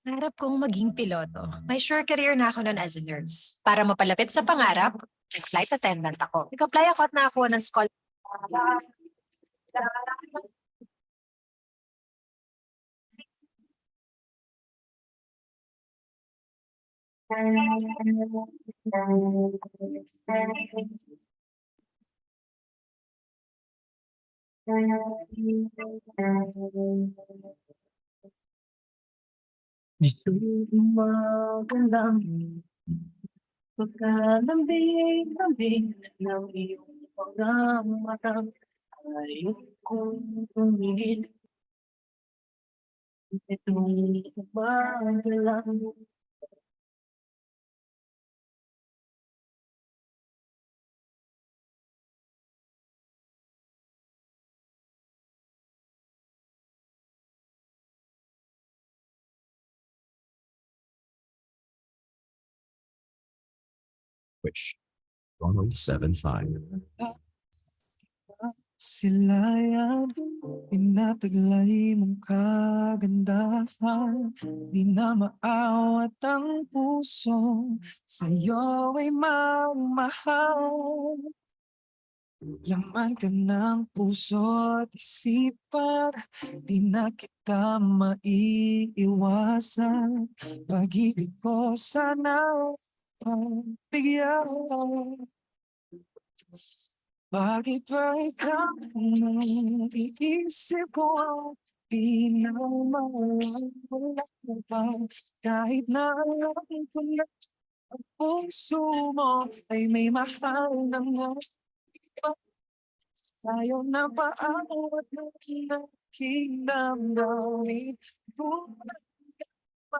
Pangarap kong maging piloto. May sure career na ako noon as a nurse. Para mapalapit sa pangarap, nag-flight attendant ako. Nag-apply ako at nakakuha ng scholarship. Nito'y umaga lang, pagkalambing-lambing ng iyong mga mata, ayaw kong tumingin. Nito'y umaga lang. Which 1075. Sila'y tinataglay mong kagandahan, di na maawat ang puso, sa'yo ay mamahal. Laman ka ng puso at isipan, di na kita maiiwasan. Pag-ibig ko sana pagbigyan. Bakit ba ikaw ang iisip ko? Pinamawala mo ba? Kahit na alam ko na ang puso mo ay may mahal ng iba. Tayo na paawat ng aking damdamin. Tunay ba?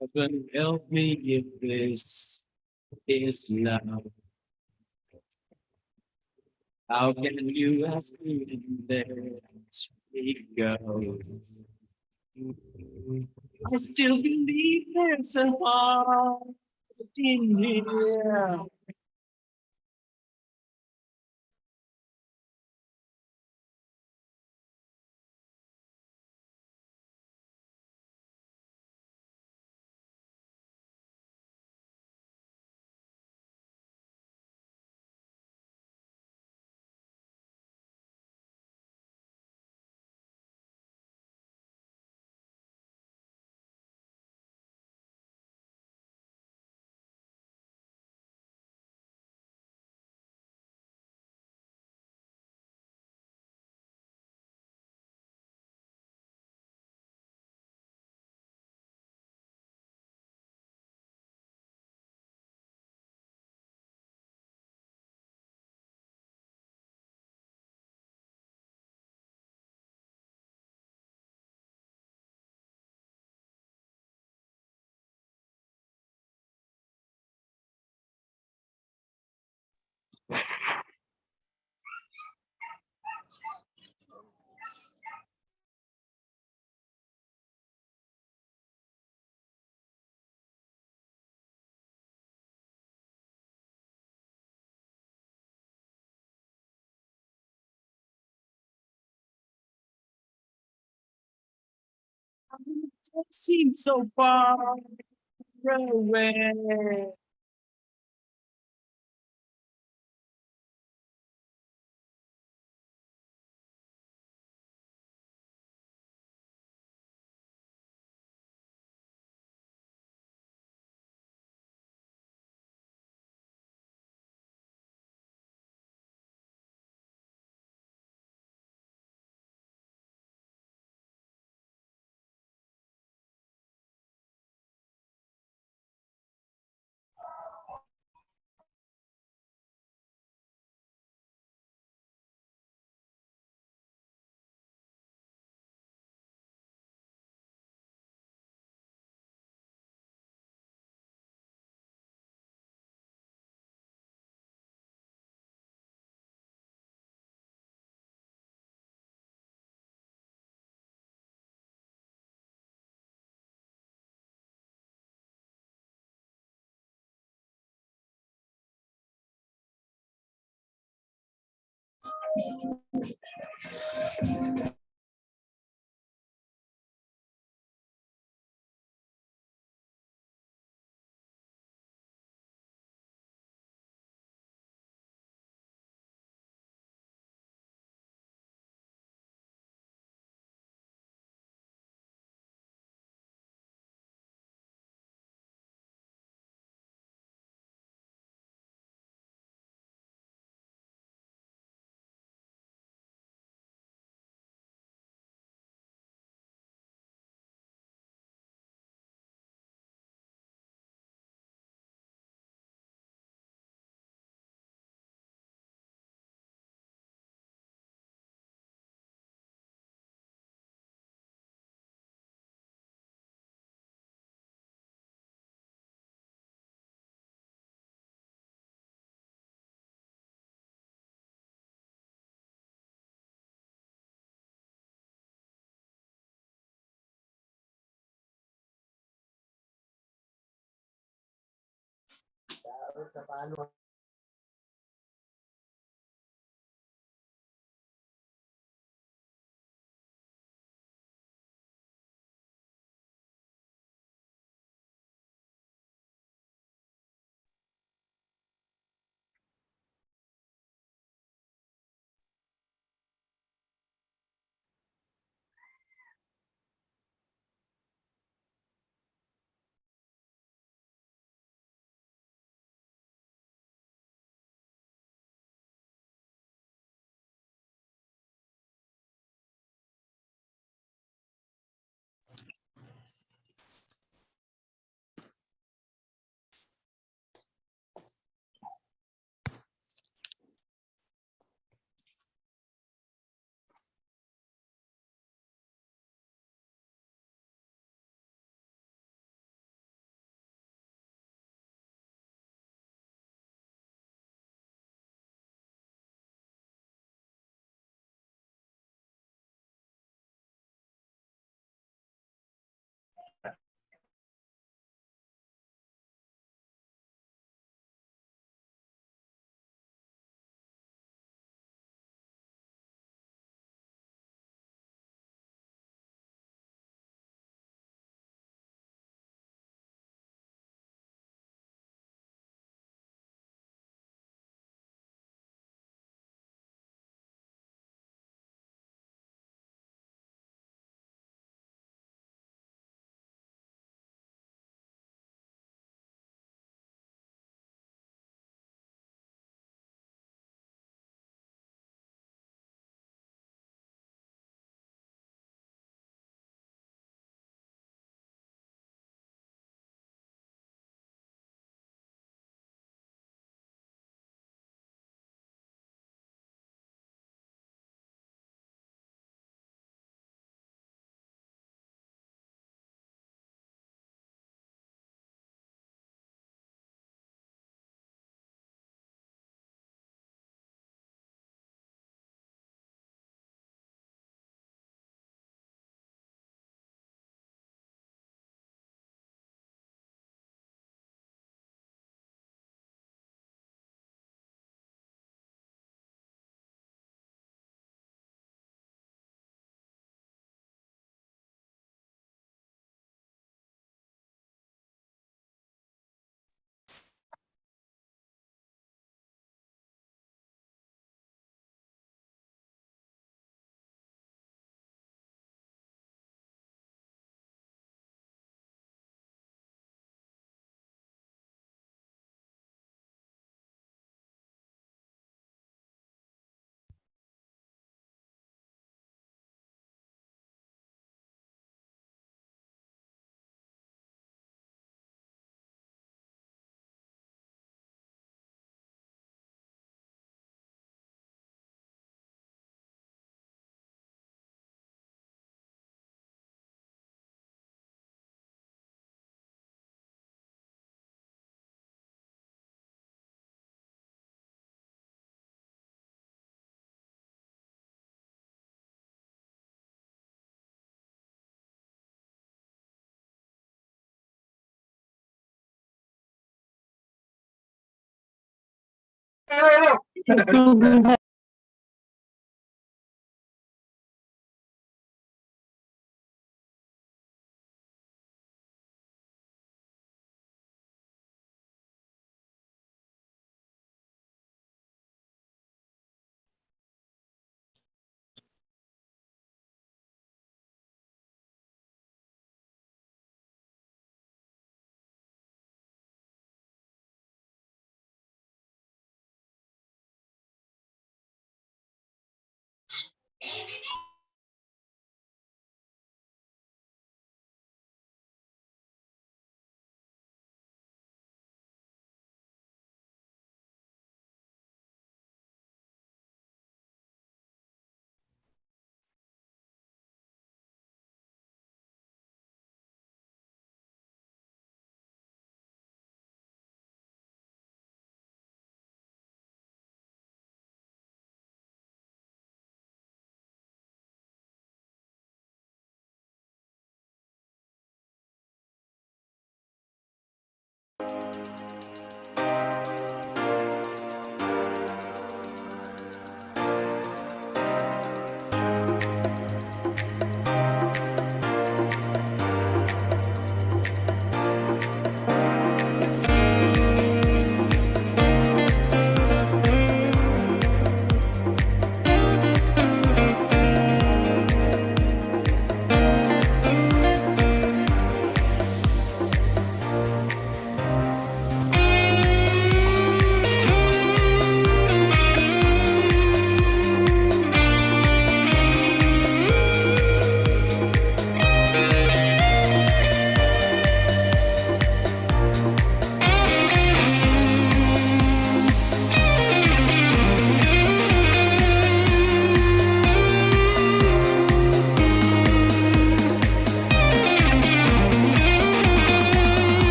Heaven help me if this is love. How can you ask me and let me go? I still believe there's a heart in here. It seems so far away.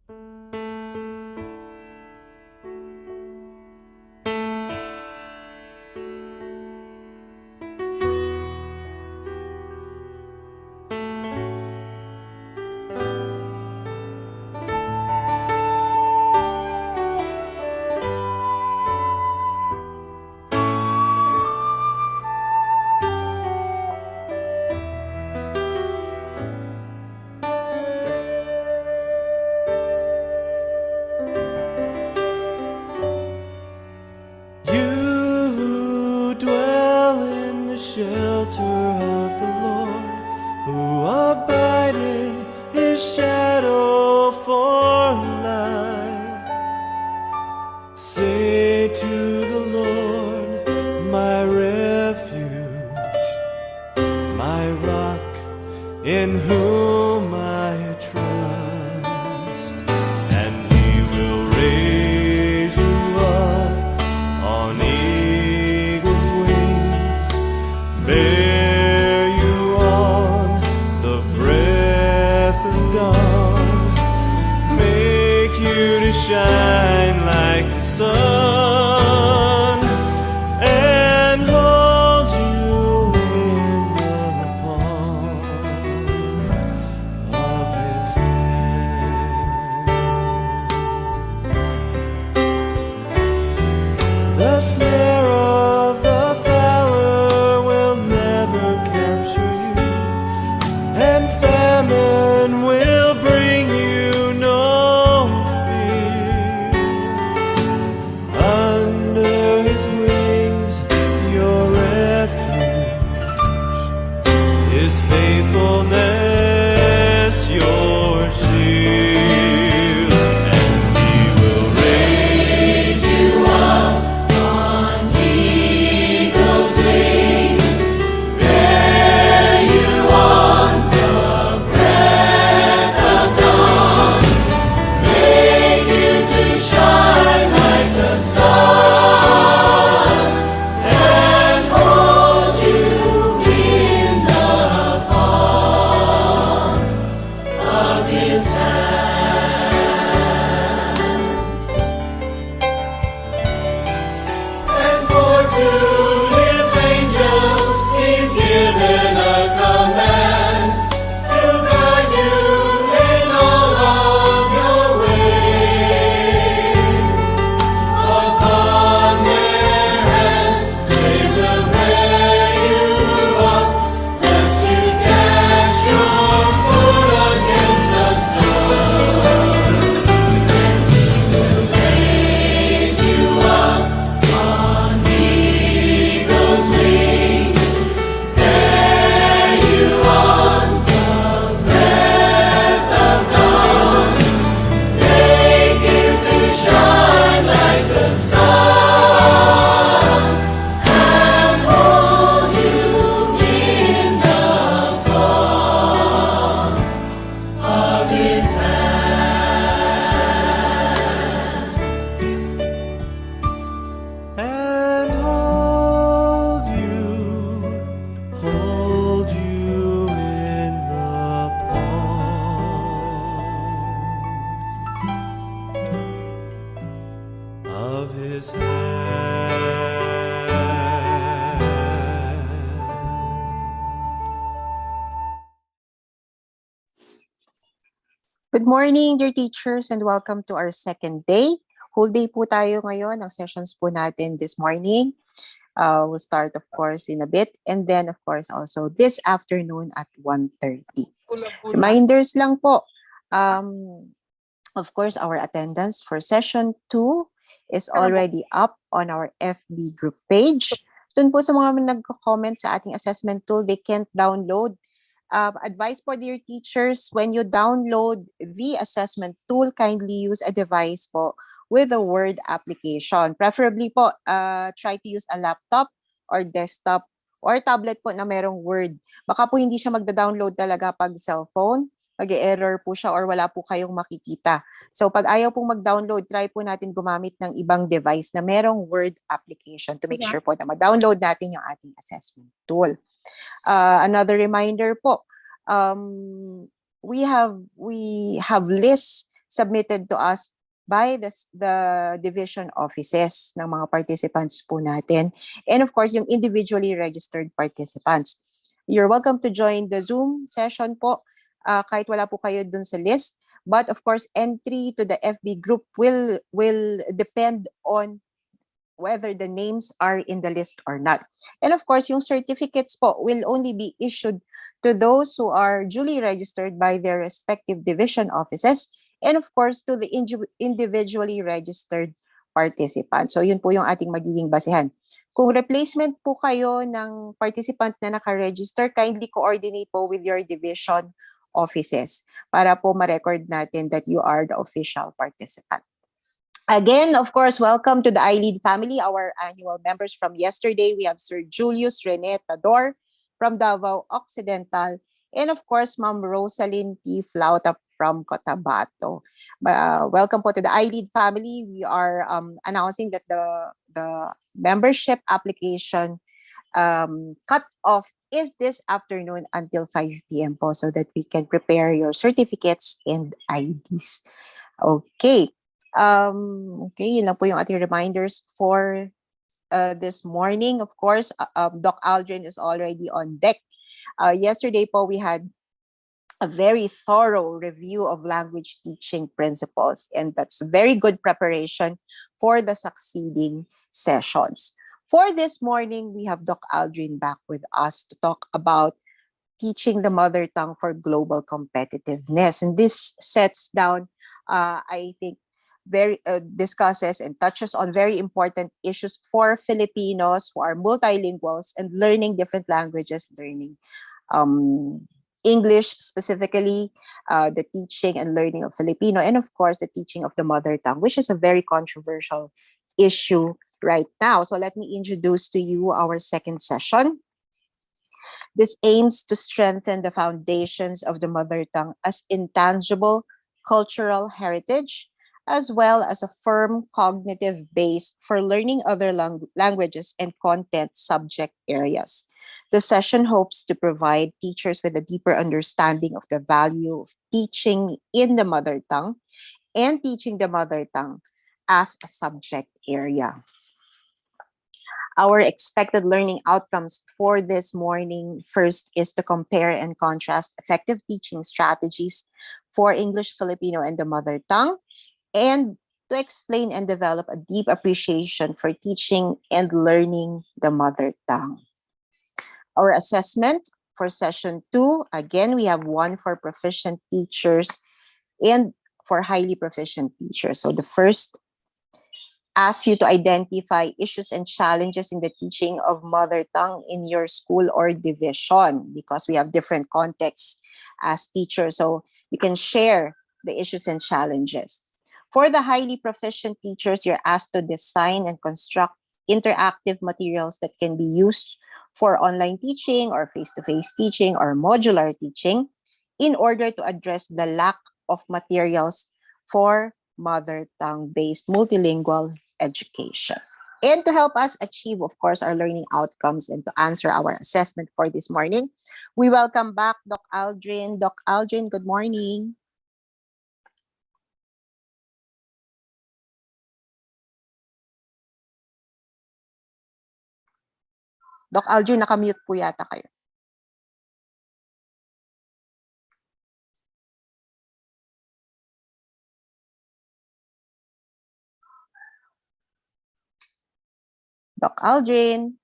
You dwell in the shelter of the Lord, who abide in his shadow for life. Say to the Lord, my refuge, my rock, in whom I trust, and he will raise you up on eagle's wings, bear you on the breath of dawn, make you to shine like the sun, and hold you in the palm of his hand. The snare of the fowler will never capture you, and famine will bring you no fear. Under his wings, your refuge, his faithfulness, your shield, and he will raise you up on eagle's wings, bear you on the breath of dawn, make you to shine like the sun, and hold you in the palm of his hand. And for to his angels he's given a command to guide you in all of your ways. Upon their hands they will bear you up, lest you dash your foot against a stone. And he will raise you up on eagle's wings, bear you on the breath of dawn, make you to shine like the sun, and hold you in the palm of his hand. And hold you in the palm of his hand. Good morning, dear teachers, and welcome to our second day. Whole day po tayo ngayon. Ang sessions po natin this morning. We'll start, of course, in a bit. And then, of course, also this afternoon at 1:30. Reminders lang po. Of course, our attendance for session 2 is already up on our FB group page. Doon po sa mga nagko-comment sa ating assessment tool, they can't download. Advice for dear teachers, when you download the assessment tool, kindly use a device po with a Word application. Preferably po, try to use a laptop or desktop or tablet po na merong Word. Baka po hindi siya magda-download talaga pag cellphone. Mag-error po siya or wala po kayong makikita. So pag ayaw pong mag-download, try po natin gumamit ng ibang device na merong Word application to make sure po na ma-download natin yung ating assessment tool. Another reminder po, we have lists submitted to us by the division offices ng mga participants po natin. And of course, yung individually registered participants. You're welcome to join the Zoom session po kahit wala po kayo dun sa list. But of course, entry to the FB group will depend on whether the names are in the list or not. And of course, yung certificates po will only be issued to those who are duly registered by their respective division offices, and of course, to the individually registered participants. So yun po yung ating magiging basehan. Kung replacement po kayo ng participant na naka-register, kindly coordinate po with your division offices para po ma-record natin that you are the official participant. Again, of course, welcome to the i.LEAD family, our annual members from yesterday. We have Sir Julius Rene Tador from Davao Occidental, and of course, Ma'am Rosalyn P. Flauta from Cotabato. Welcome po to the i.LEAD family. We are announcing that the membership application cut off is this afternoon until 5 p.m. po so that we can prepare your certificates and IDs. Okay. Okay, yun lang po yung ating reminders for this morning. Of course, Doc Aldrin is already on deck. Yesterday po, we had a very thorough review of language teaching principles, and that's very good preparation for the succeeding sessions. For this morning, we have Doc Aldrin back with us to talk about teaching the mother tongue for global competitiveness. And this sets down, I think, very discusses and touches on very important issues for Filipinos who are multilinguals and learning different languages, learning English specifically, the teaching and learning of Filipino, and of course, the teaching of the mother tongue, which is a very controversial issue right now. So let me introduce to you our second session. This aims to strengthen the foundations of the mother tongue as intangible cultural heritage, as well as a firm cognitive base for learning other languages and content subject areas. The session hopes to provide teachers with a deeper understanding of the value of teaching in the mother tongue and teaching the mother tongue as a subject area. Our expected learning outcomes for this morning first is to compare and contrast effective teaching strategies for English, Filipino, and the mother tongue, and to explain and develop a deep appreciation for teaching and learning the mother tongue. Our assessment for session 2, again, we have one for proficient teachers and for highly proficient teachers. So the first asks you to identify issues and challenges in the teaching of mother tongue in your school or division, because we have different contexts as teachers. So you can share the issues and challenges. For the highly proficient teachers, you're asked to design and construct interactive materials that can be used for online teaching or face-to-face teaching or modular teaching in order to address the lack of materials for mother tongue-based multilingual education. And to help us achieve, of course, our learning outcomes and to answer our assessment for this morning, we welcome back Doc Aldrin. Doc Aldrin, good morning. Doc Aldrin, nakamute po yata kayo. Doc Aldrin.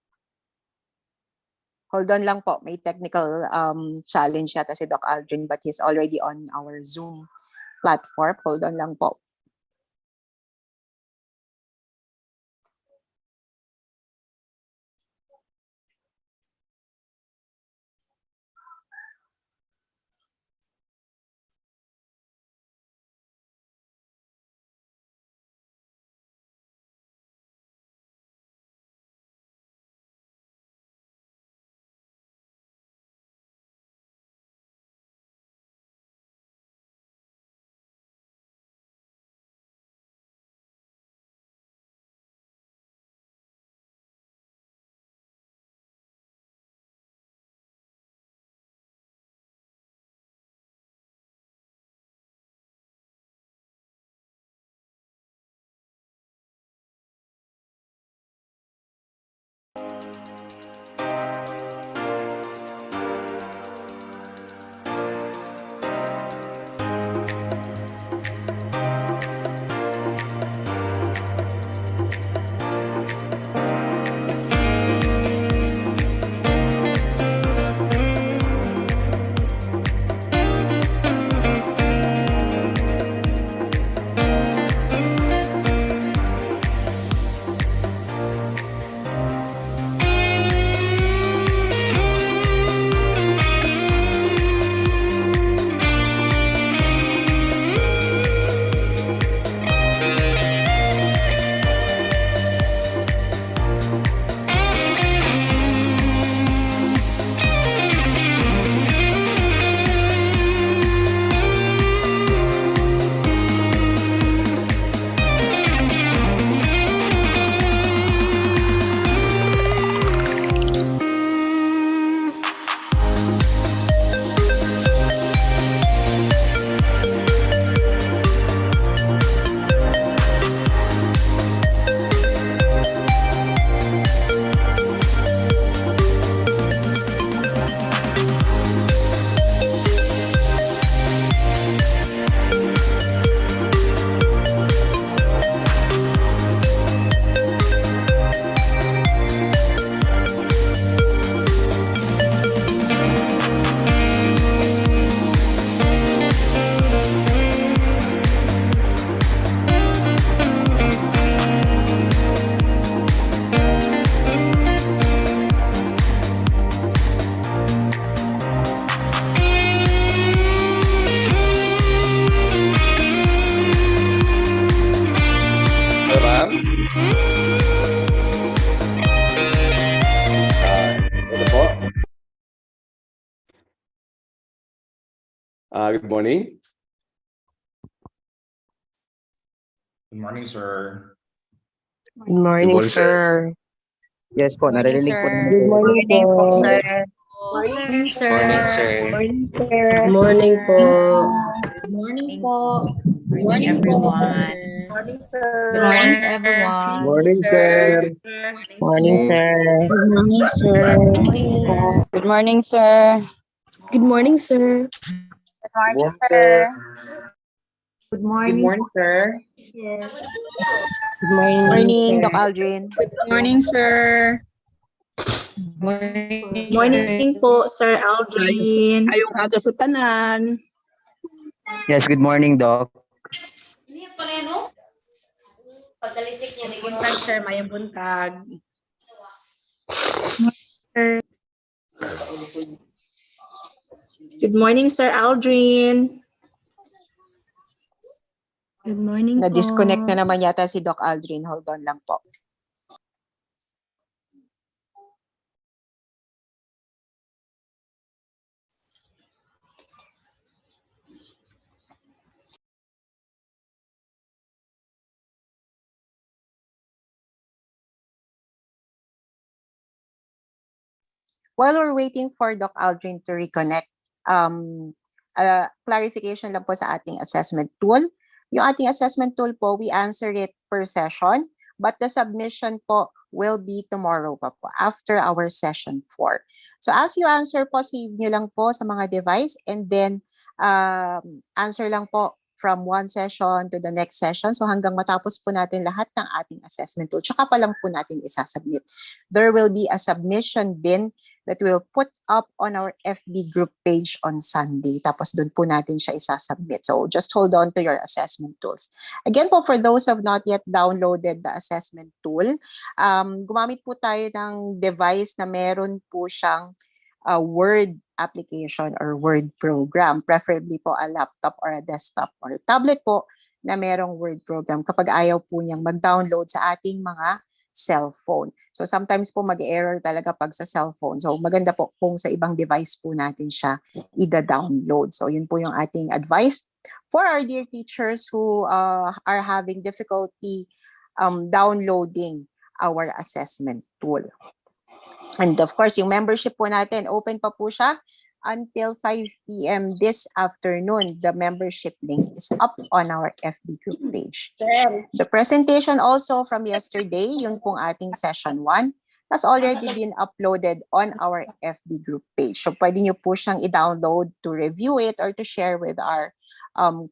Hold on lang po. May technical challenge yata si Doc Aldrin, but he's already on our Zoom platform. Hold on lang po. Ito po. Good morning. Good morning, sir. Good morning, morning, sir. sir. Yes po, naririnig po namin. Good morning po, sir. Morning, sir. Morning, sir. Good morning po. Good morning po. Good morning, everyone. Morning, sir. Good morning, everyone. Morning, sir. Morning, sir. Good morning, sir. Good morning, sir. Good morning, sir. Good morning, sir. Good morning, sir. Good morning, Morning, sir. Doc Aldrin. Good morning, sir. Morning po, Sir Aldrin. Ayong aga sa tanan. Yes, good morning, Doc. Buntag, sir. Mayang buntag. Good morning, Sir Aldrin. Good morning po. Na-disconnect na naman yata si Doc Aldrin. Hold on lang po. While we're waiting for Doc Aldrin to reconnect, clarification lang po sa ating assessment tool. Yung ating assessment tool po, we answer it per session, but the submission po will be tomorrow pa po, after our session 4. So as you answer po, save nyo lang po sa mga device and then answer lang po from one session to the next session. So hanggang matapos po natin lahat ng ating assessment tool, tsaka pa lang po natin isasubmit. There will be a submission din that we'll put up on our FB group page on Sunday. Tapos doon po natin siya isasubmit. So just hold on to your assessment tools. Again po, for those who have not yet downloaded the assessment tool, gumamit po tayo ng device na meron po siyang Word application or Word program. Preferably po a laptop or a desktop or tablet po na merong Word program kapag ayaw po niyang mag-download sa ating mga cellphone. So sometimes po mag-error talaga pag sa cellphone. So maganda po kung sa ibang device po natin siya i-download. So yun po yung ating advice for our dear teachers who are having difficulty downloading our assessment tool. And of course, yung membership po natin, open pa po siya until 5 p.m. this afternoon. The membership link is up on our FB group page. The presentation also from yesterday, yung pong ating session 1, has already been uploaded on our FB group page. So pwede nyo po siyang i-download to review it or to share with our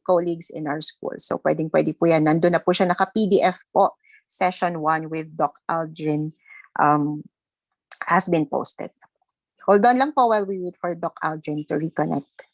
colleagues in our school. So pwede po yan. Nandun na po siya naka-PDF po. Session 1 with Doc Aldrin has been posted. Hold on lang po while we wait for Doc Aldrin to reconnect.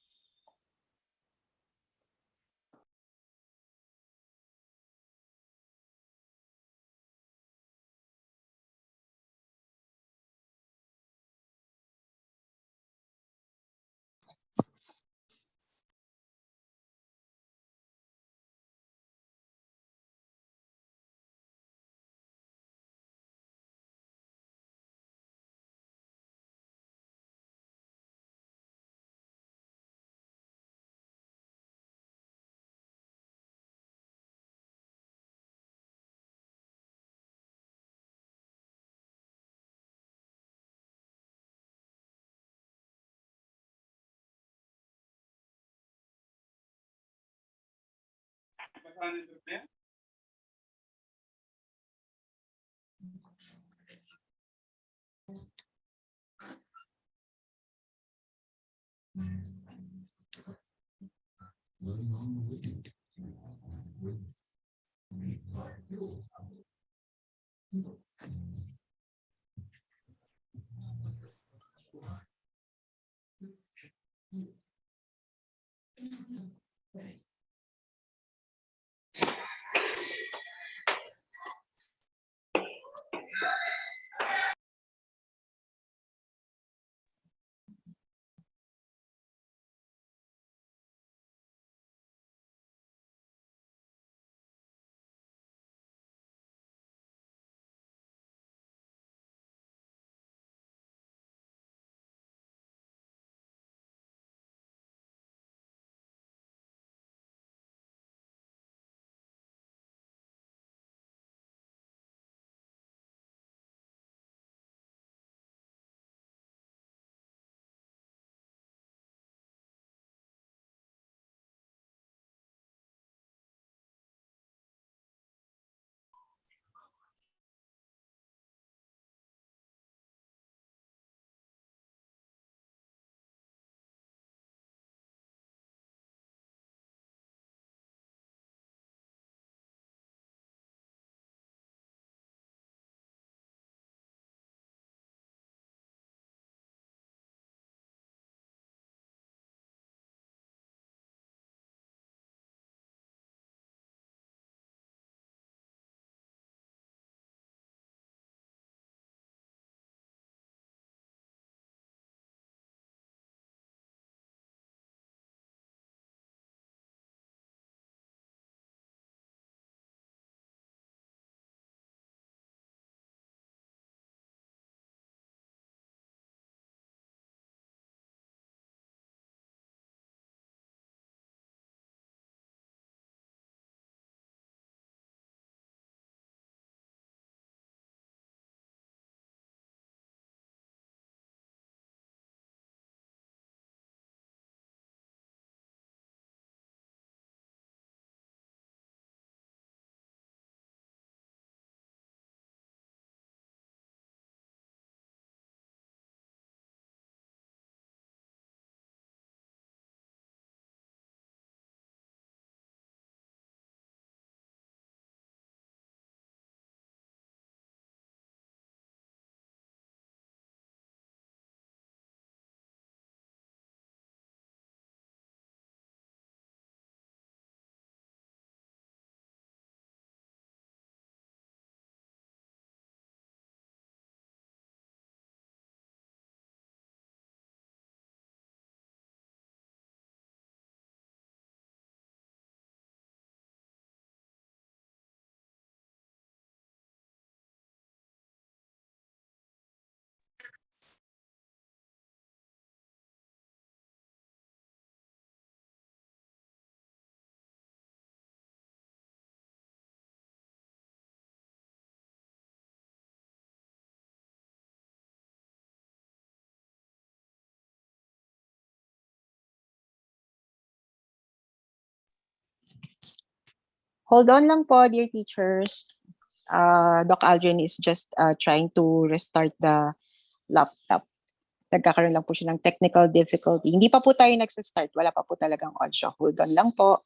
Hold on lang po, dear teachers. Doc Aldrin is just trying to restart the laptop. Nagkakaroon lang po siya ng technical difficulty. Hindi pa po tayo nagsa-start. Wala pa po talagang audio. Hold on lang po.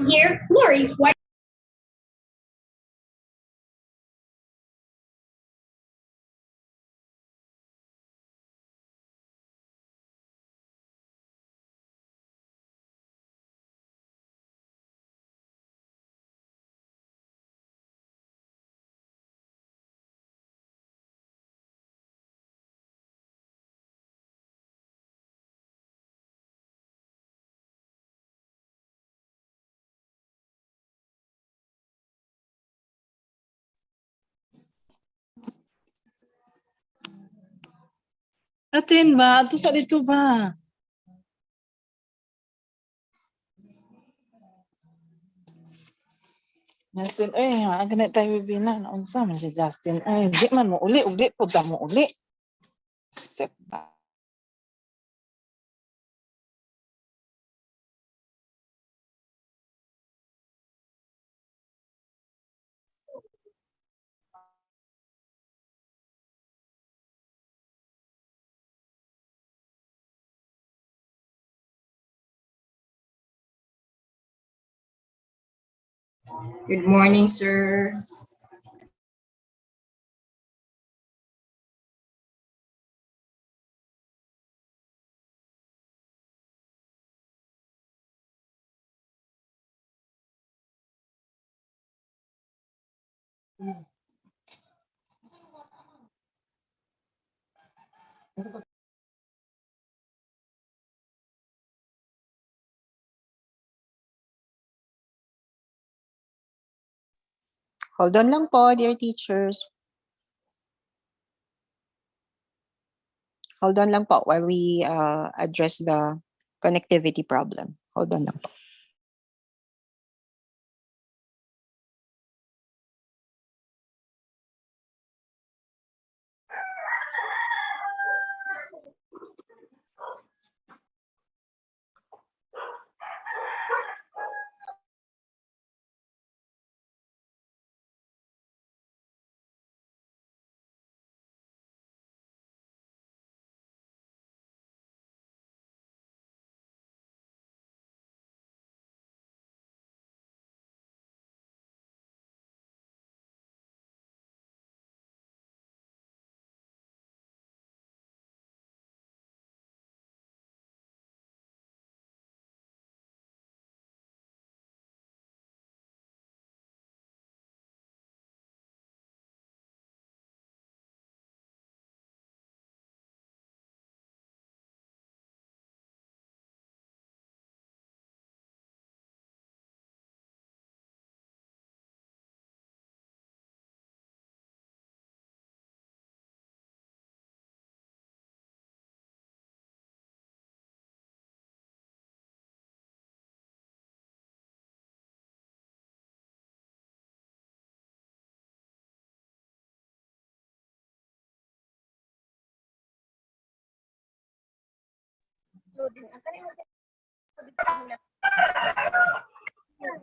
Here, Lori, why? Atin ba? Ato sa dito ba? Justin, ganit tayo bibina. Naunsa man si Justin. Di man mo uli. Uli po mo uli. Set ba? Good morning, sir. Hold on lang po, dear teachers. Hold on lang po while we address the connectivity problem. Hold on lang po.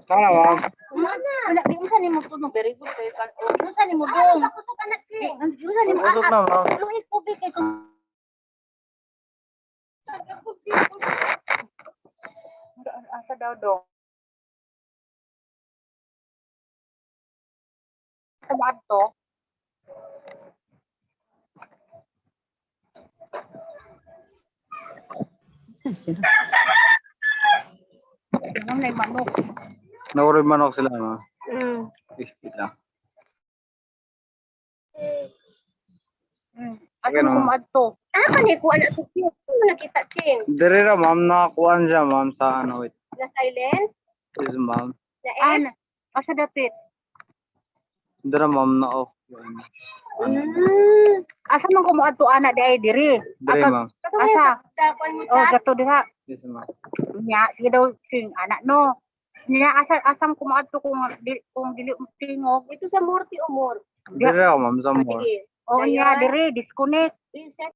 Tama, ma'am. Wala, di mo sa nimo to no very good kay kan. Di mo sa nimo dong. Di mo sa nimo Usok na, ma'am. Luit po kay kung asa daw dong. Sabad to. Ano na manok. Naurod manok sila, ma'am. Wait lang. Asa mo kumadto? Kani ko ana suki. Ano nakita chin? Dire ra, ma'am. Nakakuan siya, ma'am, sa ano, wait. Na silent? Yes, ma'am. Na Ana. Asa dapit? Dara ma'am na off. Asa man ko mo adto ana di diri? Dre ma'am. Asa? Oh, gato diha. Yes ma'am. Nya, sige daw sing anak no. Nya asam ko mo adto kung dili tingog. Ito sa Morty Umor. Dre ako ma'am sa more. Sige. Oh, nya diri disconnect. Reset.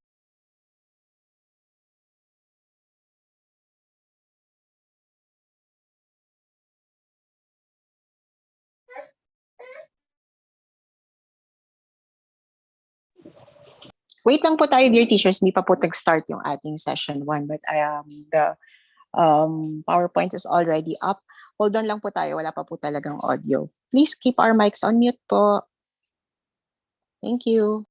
Wait lang po tayo, dear teachers. Hindi pa po nag-start yung ating session 1. But the PowerPoint is already up. Hold on lang po tayo. Wala pa po talagang audio. Please keep our mics on mute po. Thank you.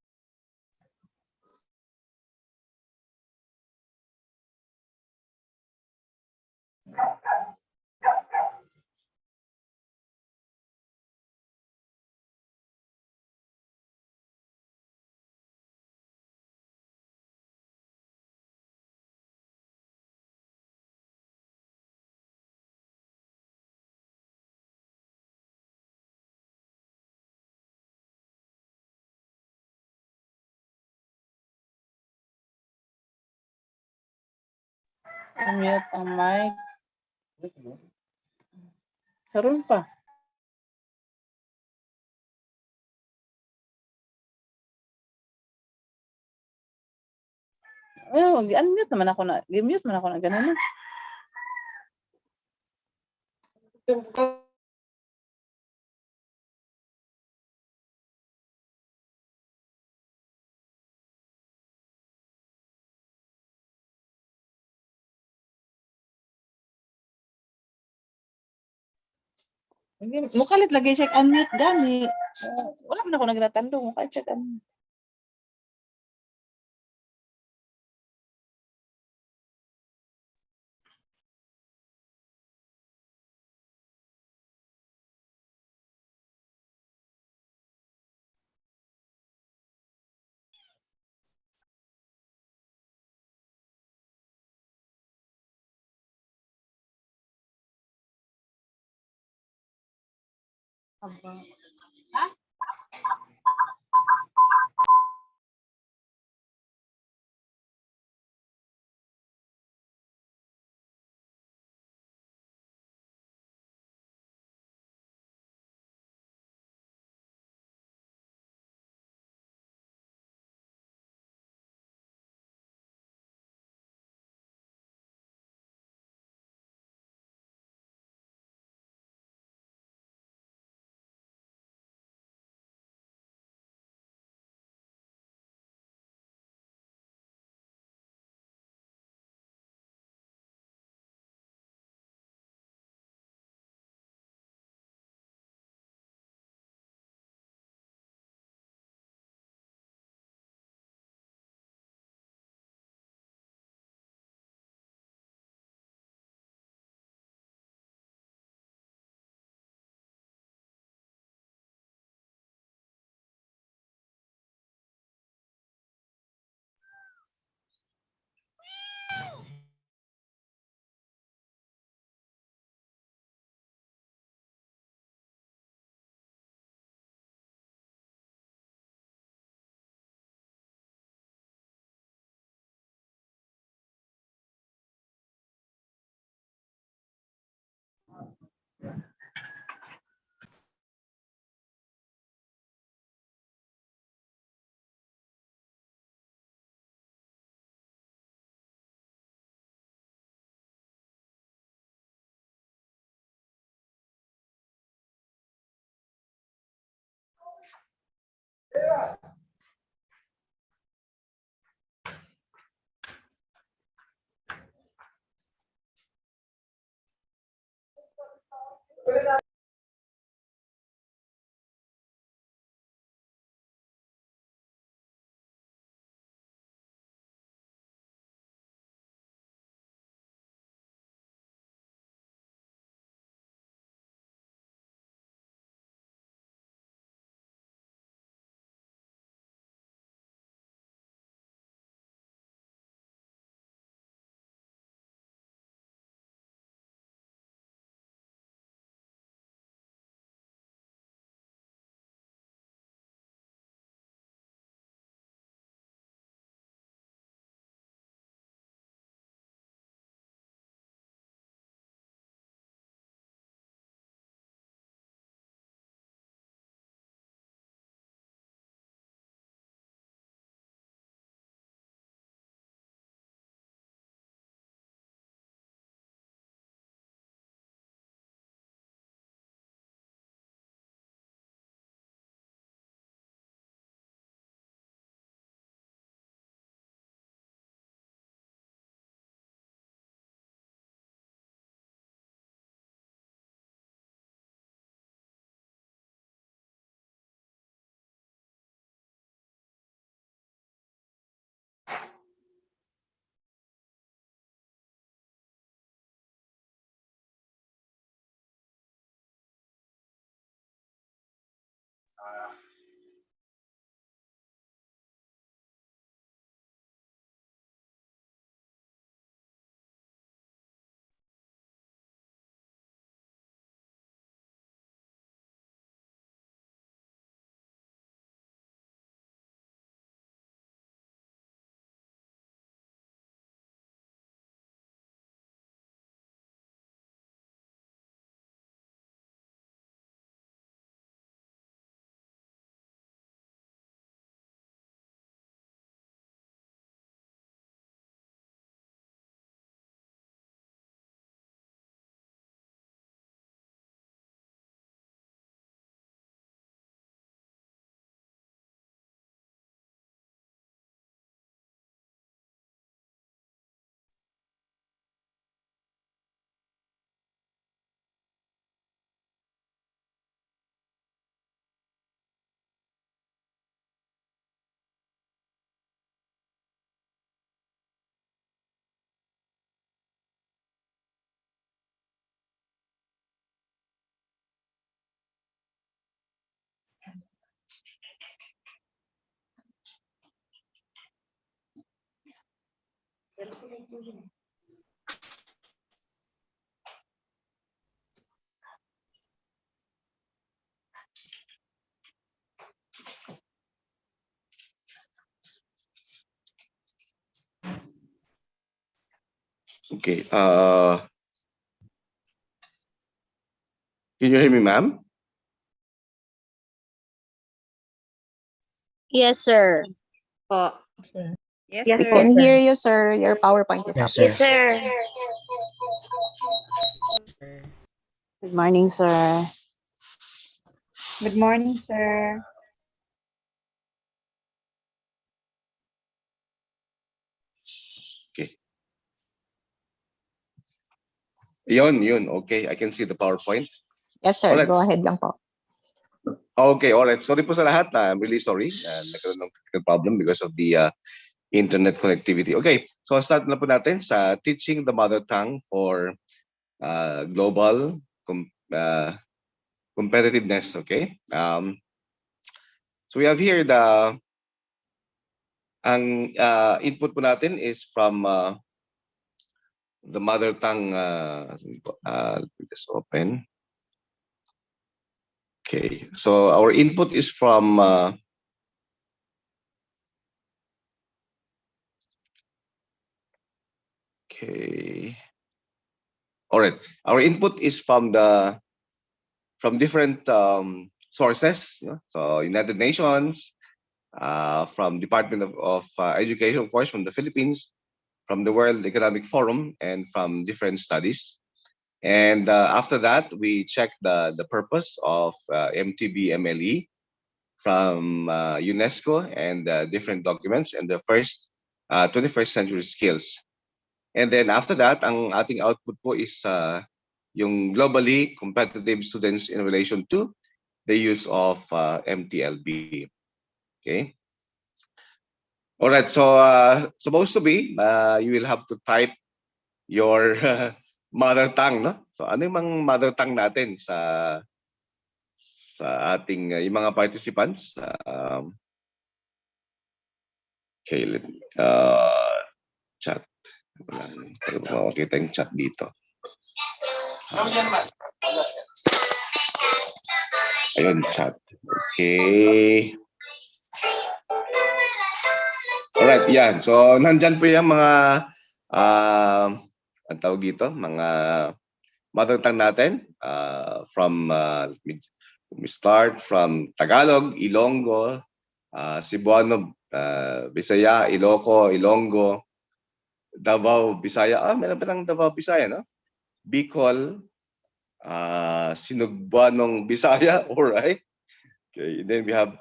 Mute ang mic. Karon pa. Oh, gi-unmute naman ako na. Gi-mute man ako na ganun na. Mukalit lagi siya unmute gani. Wala man ako nagnatandong. Mukalit siya unmute. Okay. Can you hear me, ma'am? Yes, sir. We can hear you, sir. Your PowerPoint is up. Yes, sir. Sir. Good morning, sir. Good morning, sir. Okay. Yun. Okay, I can see the PowerPoint. Yes, sir. Alright. Go ahead lang po. Okay, alright. Sorry po sa lahat. I'm really sorry. Nagkaroon ng technical problem because of the internet connectivity. Okay, so start na po natin sa teaching the mother tongue for global competitiveness. Okay. So we have here ang input po natin is from the mother tongue. Let me just open. Okay, so our input is from okay. All right, our input is from different sources. So United Nations, from Department of Education, of course, from the Philippines, from the World Economic Forum, and from different studies. And after that, we check the purpose of MTB MLE from UNESCO and different documents and the first 21st century skills. And then after that, ang ating output po is yung globally competitive students in relation to the use of MTLB. Okay. All right. So supposed to be you will have to type your mother tongue, no? So ano yung mga mother tongue natin sa ating yung mga participants? Okay, chat. Para makakita yung chat dito. Ayun, chat. Okay. Alright, yan. So, nandyan po yung mga ang tawag dito, mga mother tongue natin from we start from Tagalog, Ilonggo, Cebuano, Bisaya, Iloco, Ilonggo, Davao, Bisaya. Meron pa lang Davao, Bisaya, no? Bicol, Sinugbuanong Bisaya, all right. Okay, then we have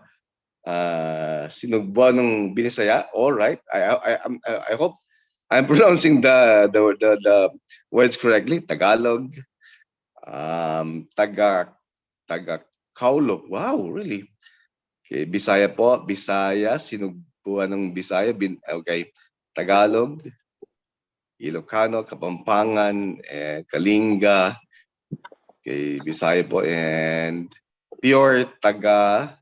Sinugbuanong Binisaya, all right. I hope I'm pronouncing the words correctly. Tagalog, Taga-Kaulo. Wow, really? Okay, Bisaya po, Bisaya, Sinugbuanong Bisaya, okay. Tagalog, Ilocano, Kapampangan, Kalinga, okay, Bisaya po, and pure Taga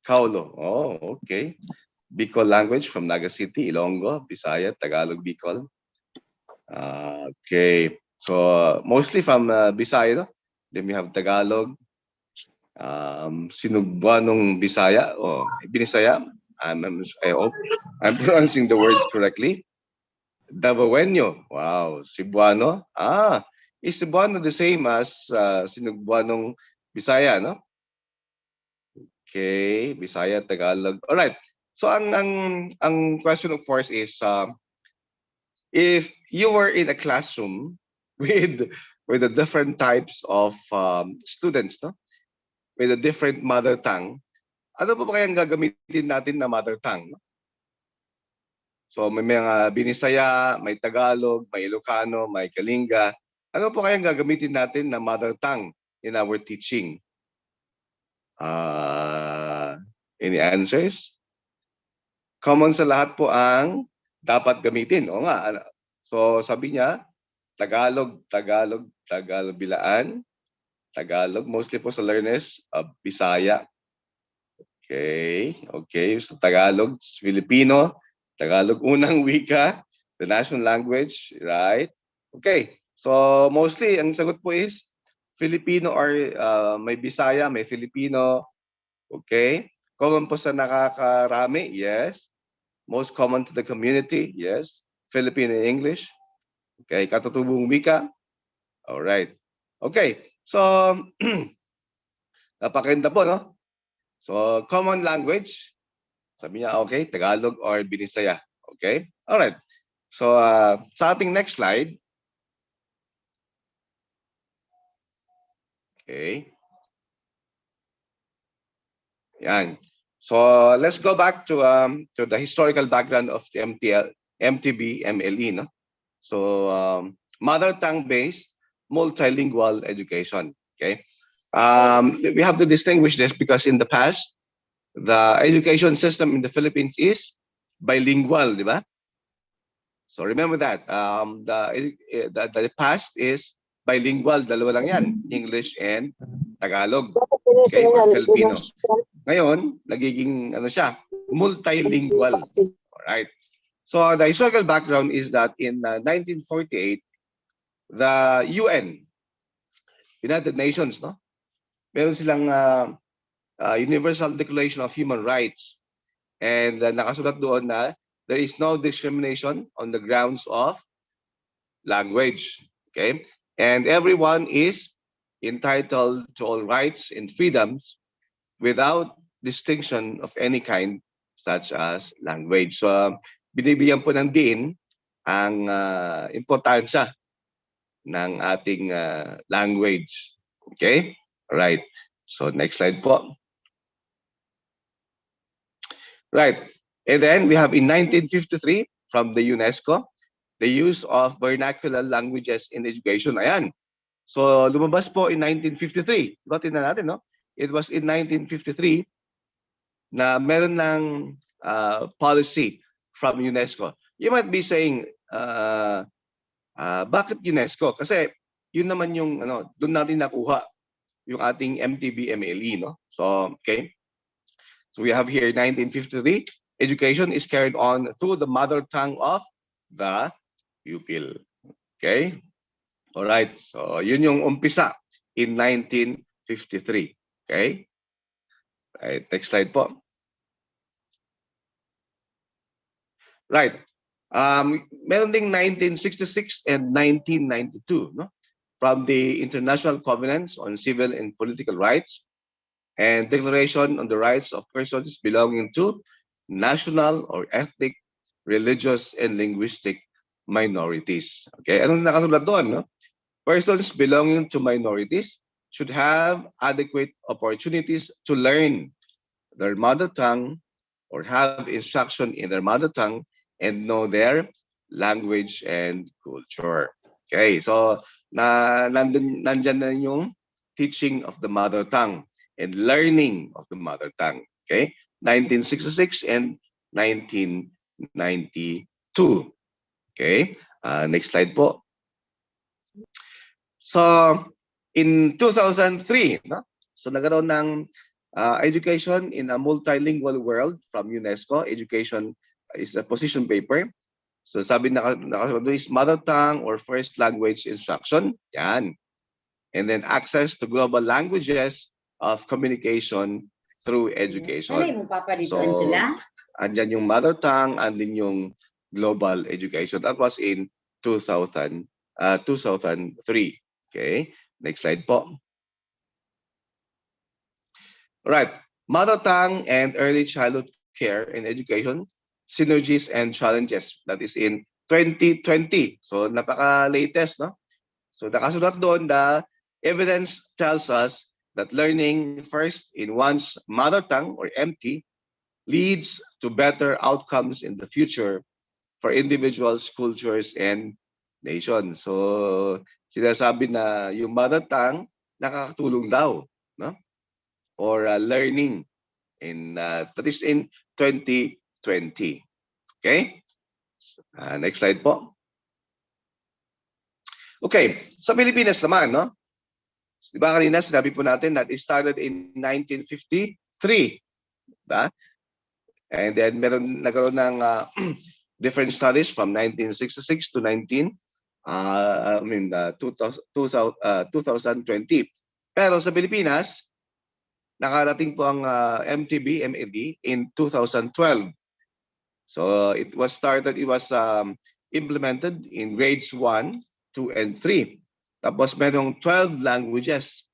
Kaulo. Oh, okay. Bicol language from Naga City, Ilonggo, Bisaya, Tagalog, Bicol. Okay. So mostly from Bisaya, no? Then we have Tagalog, Sinugbuanong Bisaya or Binisaya. I hope I'm pronouncing the words correctly. Davaoenyo. Wow. Cebuano. Is Cebuano the same as Sinugbuanong Bisaya, no? Okay, Bisaya, Tagalog. All right. So ang question of course is if you were in a classroom with the different types of students, no? With a different mother tongue, ano pa ba kayang gagamitin natin na mother tongue? No? So may mga Binisaya, may Tagalog, may Ilocano, may Kalinga. Ano po kayang gagamitin natin na mother tongue in our teaching? Any answers? Common sa lahat po ang dapat gamitin. O nga, so sabi niya, Tagalog, Tagalog, Tagalog Bilaan, Tagalog, mostly po sa learners of Bisaya. Okay, okay. So Tagalog, Filipino, Tagalog unang wika, the national language, right? Okay, so mostly ang sagot po is Filipino or may Bisaya, may Filipino. Okay, common po sa nakakarami, yes. Most common to the community, yes. Filipino English. Okay, katutubong wika. All right. Okay, so napakaganda po, no? So common language. Sabi niya, okay, Tagalog or Binisaya. Okay? All right. So sa ating next slide. Okay. Yan. So let's go back to the historical background of the MTB, MLE. No? So mother tongue based multilingual education. Okay. We have to distinguish this because in the past, the education system in the Philippines is bilingual, di ba? So remember that the past is bilingual, dalawa lang yan, English and Tagalog, okay, or Filipino. Ngayon, nagiging ano siya, multilingual. All right. So the historical background is that in 1948, the UN, United Nations, no, meron silang Universal Declaration of Human Rights, and nakasulat doon na there is no discrimination on the grounds of language. Okay, and everyone is entitled to all rights and freedoms without distinction of any kind, such as language. So binibigyan po ng diin ang importansya ng ating language. Okay, all right. So next slide po. Right. And then we have in 1953 from the UNESCO, the use of vernacular languages in education. Ayan. So lumabas po in 1953. Batin na natin, no? It was in 1953 na meron ng policy from UNESCO. You might be saying, bakit UNESCO? Kasi yun naman yung, doon natin nakuha yung ating MTB, MLE, no? So, okay. So we have here 1953, education is carried on through the mother tongue of the pupil. Okay? All right. So yun yung umpisa in 1953. Okay? Right. Next slide po. Right. Meron ding 1966 and 1992, no? From the International Covenants on Civil and Political Rights and Declaration on the Rights of Persons Belonging to National or Ethnic, Religious, and Linguistic Minorities. Okay? Anong nakasulat doon, no? Persons belonging to minorities should have adequate opportunities to learn their mother tongue or have instruction in their mother tongue and know their language and culture. Okay, so nandyan na yung teaching of the mother tongue and learning of the mother tongue. Okay, 1966 and 1992. Okay, next slide po. So in 2003, no? So nagkaroon ng Education in a multilingual world from UNESCO. Education is a position paper. So sabi nakasunod is mother tongue or first language instruction. Yan. And then access to global languages of communication through education. So, andyan yung mother tongue, andyan yung global education. That was in 2003. Okay, next slide po. All right, mother tongue and early childhood care and education, synergies and challenges. That is in 2020. So, napaka-latest, no? So, nakasunod doon the evidence tells us that learning first in one's mother tongue or MT leads to better outcomes in the future for individuals, cultures, and nations. So, sinasabi na yung mother tongue nakakatulong daw, no? Or learning in that is in 2020. Okay? Next slide po. Okay, sa Pilipinas naman, no? Di ba kanina sinabi po natin that it started in 1953. Diba? And then nagkaroon ng different studies from 1966 to 2020. Pero sa Pilipinas, nakarating po ang MTB, MED in 2012. So it was implemented in grades 1, 2, and 3. Tapos merong 12 languages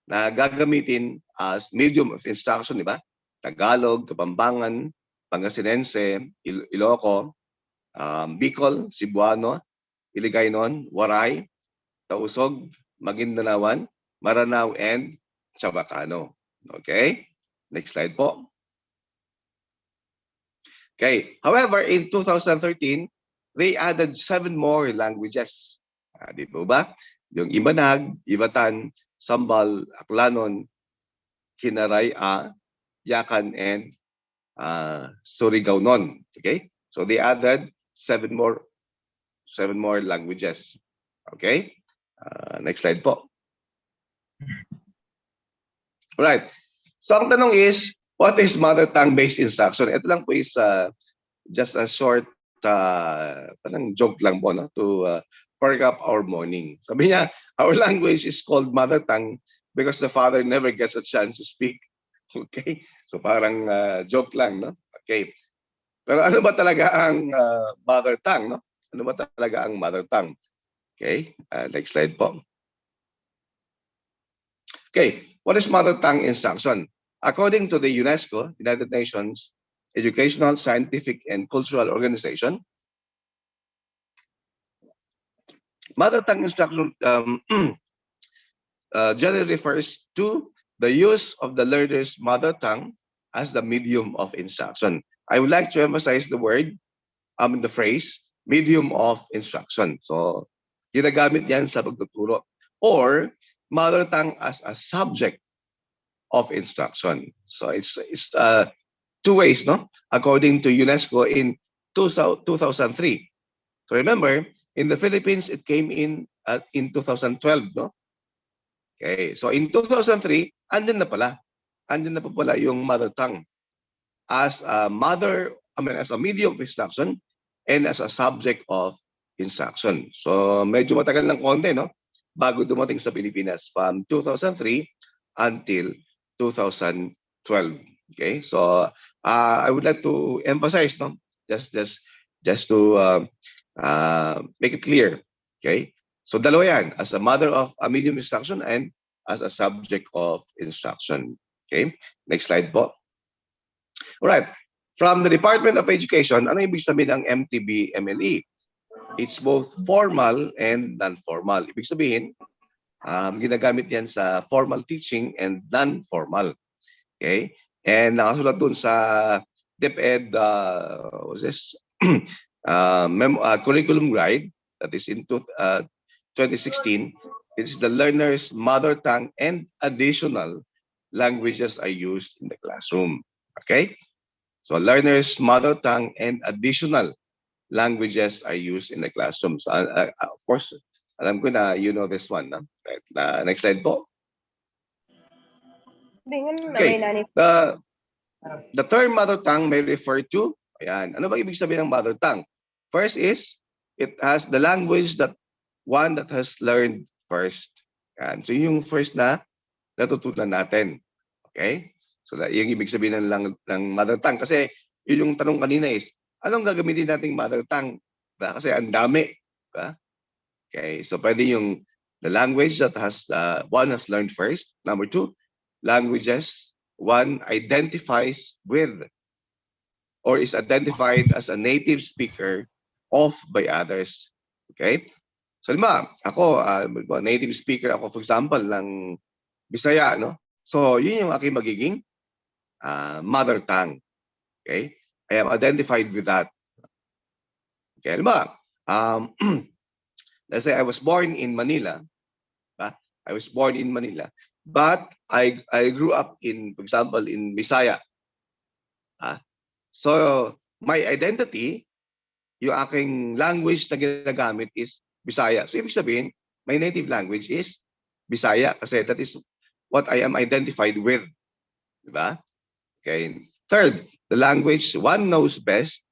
na gagamitin as medium of instruction, di ba? Tagalog, Kapampangan, Pangasinense, Iloco, Bicol, Cebuano, Iligaynon, Waray, Tausog, Maguindanaoan, Maranao, and Chabacano. Okay? Next slide po. Okay. However, in 2013, they added 7 more languages. Di po ba? Yung Ibanag, Ivatan, Sambal, Aklanon, Kinaraya, Yakan, and Surigao-non. Okay? So they added 7 more languages. Okay? Next slide po. Alright. So ang tanong is, what is mother tongue-based instruction? Ito lang po is just a short parang joke lang po, no? To perk up our morning. Sabi niya, our language is called mother tongue because the father never gets a chance to speak. Okay? So parang joke lang, no? Okay. Pero ano ba talaga ang mother tongue, no? Ano ba talaga ang mother tongue? Okay? Next slide po. Okay. What is mother tongue instruction? According to the UNESCO, United Nations Educational, Scientific, and Cultural Organization, mother tongue instruction generally refers to the use of the learner's mother tongue as the medium of instruction. I would like to emphasize the word, the phrase, medium of instruction. So, ginagamit yan sa pagtuturo. Or, mother tongue as a subject of instruction. So, it's two ways, no? According to UNESCO in 2003. So, remember, in the Philippines, it came in 2012, no? Okay, so in 2003, andyan na pala. Andyan na pa pala yung mother tongue as a as a medium of instruction and as a subject of instruction. So medyo matagal ng konti, no? Bago dumating sa Pilipinas from 2003 until 2012. Okay, so I would like to emphasize, no? Just to make it clear. Okay, so dalawa yan, as a mother of a medium instruction and as a subject of instruction. Okay, next slide po. All right, from the Department of Education, ano ibig sabihin ng MTB MLE? It's both formal and non-formal. Ibig sabihin, ginagamit yan sa formal teaching and non-formal. Okay, and nakasulat dun sa DepEd, curriculum guide, that is in 2016, it's the learner's mother tongue and additional languages are used in the classroom. Okay? So learner's mother tongue and additional languages are used in the classroom. So, of course, alam ko na you know this one. No? Right. Next slide po. Okay. The term mother tongue may refer to, ayan, ano ba ibig sabihin ng mother tongue? First is, it has the language that one that has learned first. Yan. So yung first na natutunan natin. Okay? So yung ibig sabihin ng mother tongue. Kasi yun yung tanong kanina is, anong gagamitin nating mother tongue? Diba? Kasi ang dami. Diba? Okay, so pwede yung the language that has one has learned first. Number two, languages one identifies with or is identified as a native speaker of by others. Okay? So ako, native speaker ako, for example, ng Bisaya, no? So, yun yung aking magiging mother tongue. Okay? I am identified with that. Okay, let's say I was born in Manila. I was born in Manila. But I grew up in, for example, in Bisaya. So, my identity, yung aking language na ginagamit is Bisaya. So, ibig sabihin, my native language is Bisaya kasi that is what I am identified with. Diba? Okay. Third, the language one knows best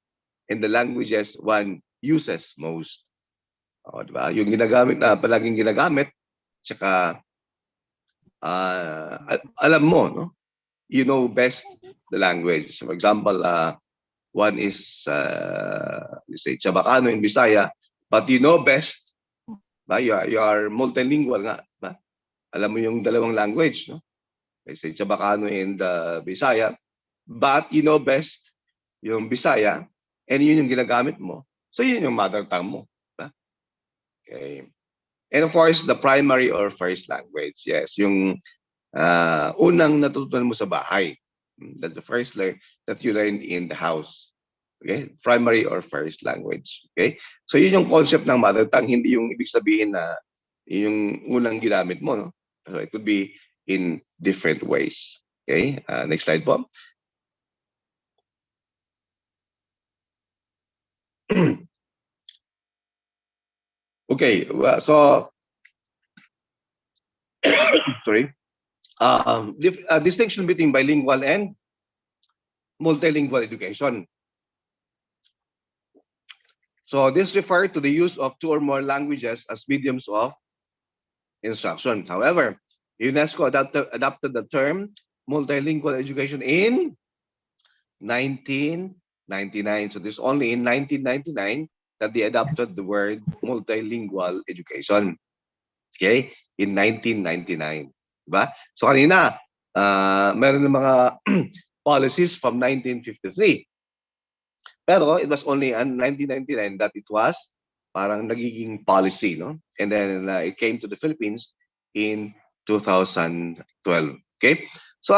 and the languages one uses most. O, diba? Yung ginagamit na palaging ginagamit, tsaka alam mo, no? You know best the language. So, for example, one is, let's say, Chabacano in Bisaya, but you know best, ba? You are multilingual nga. Ba? Alam mo yung dalawang language, no? Let's say, Chabacano in the Bisaya, but you know best yung Bisaya, and yun yung ginagamit mo. So, yun yung mother tongue mo. Ba? Okay. And of course, the primary or first language. Yes, yung unang natutunan mo sa bahay. That's the first that you learned in the house. Okay? Primary or first language. Okay? So yun yung concept ng mother tongue, hindi yung ibig sabihin na yung unang ginamit mo, no? So it could be in different ways. Okay? Next slide po. Okay, well, so sorry. Distinction between bilingual and multilingual education. So this refers to the use of two or more languages as mediums of instruction. However, UNESCO adopted the term multilingual education in 1999. So this only in 1999 that they adopted the word multilingual education. Okay? In 1999. Diba? So kanina, meron ng mga policies from 1953. Pero it was only in 1999 that it was parang nagiging policy, no? And then it came to the Philippines in 2012. Okay? So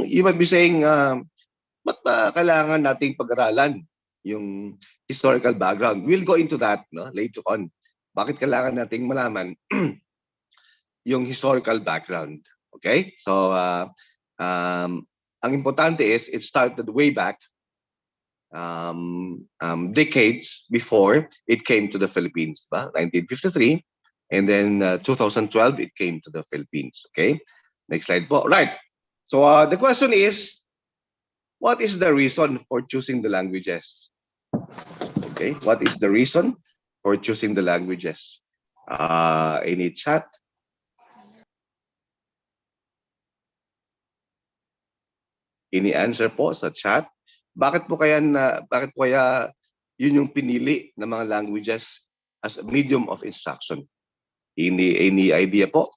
you might be saying, ba't ba kailangan nating pag-aralan yung historical background? We'll go into that, no, later on. Bakit kailangan nating malaman yung historical background? Okay? So ang importante is it started way back decades before it came to the Philippines, ba? 1953, and then 2012 it came to the Philippines. Okay, next slide po. Right. So the question is, what is the reason for choosing the languages? Okay, what is the reason for choosing the languages? Any chat? Any answer po sa chat? Bakit po kaya yun yung pinili ng mga languages as a medium of instruction? Any idea po?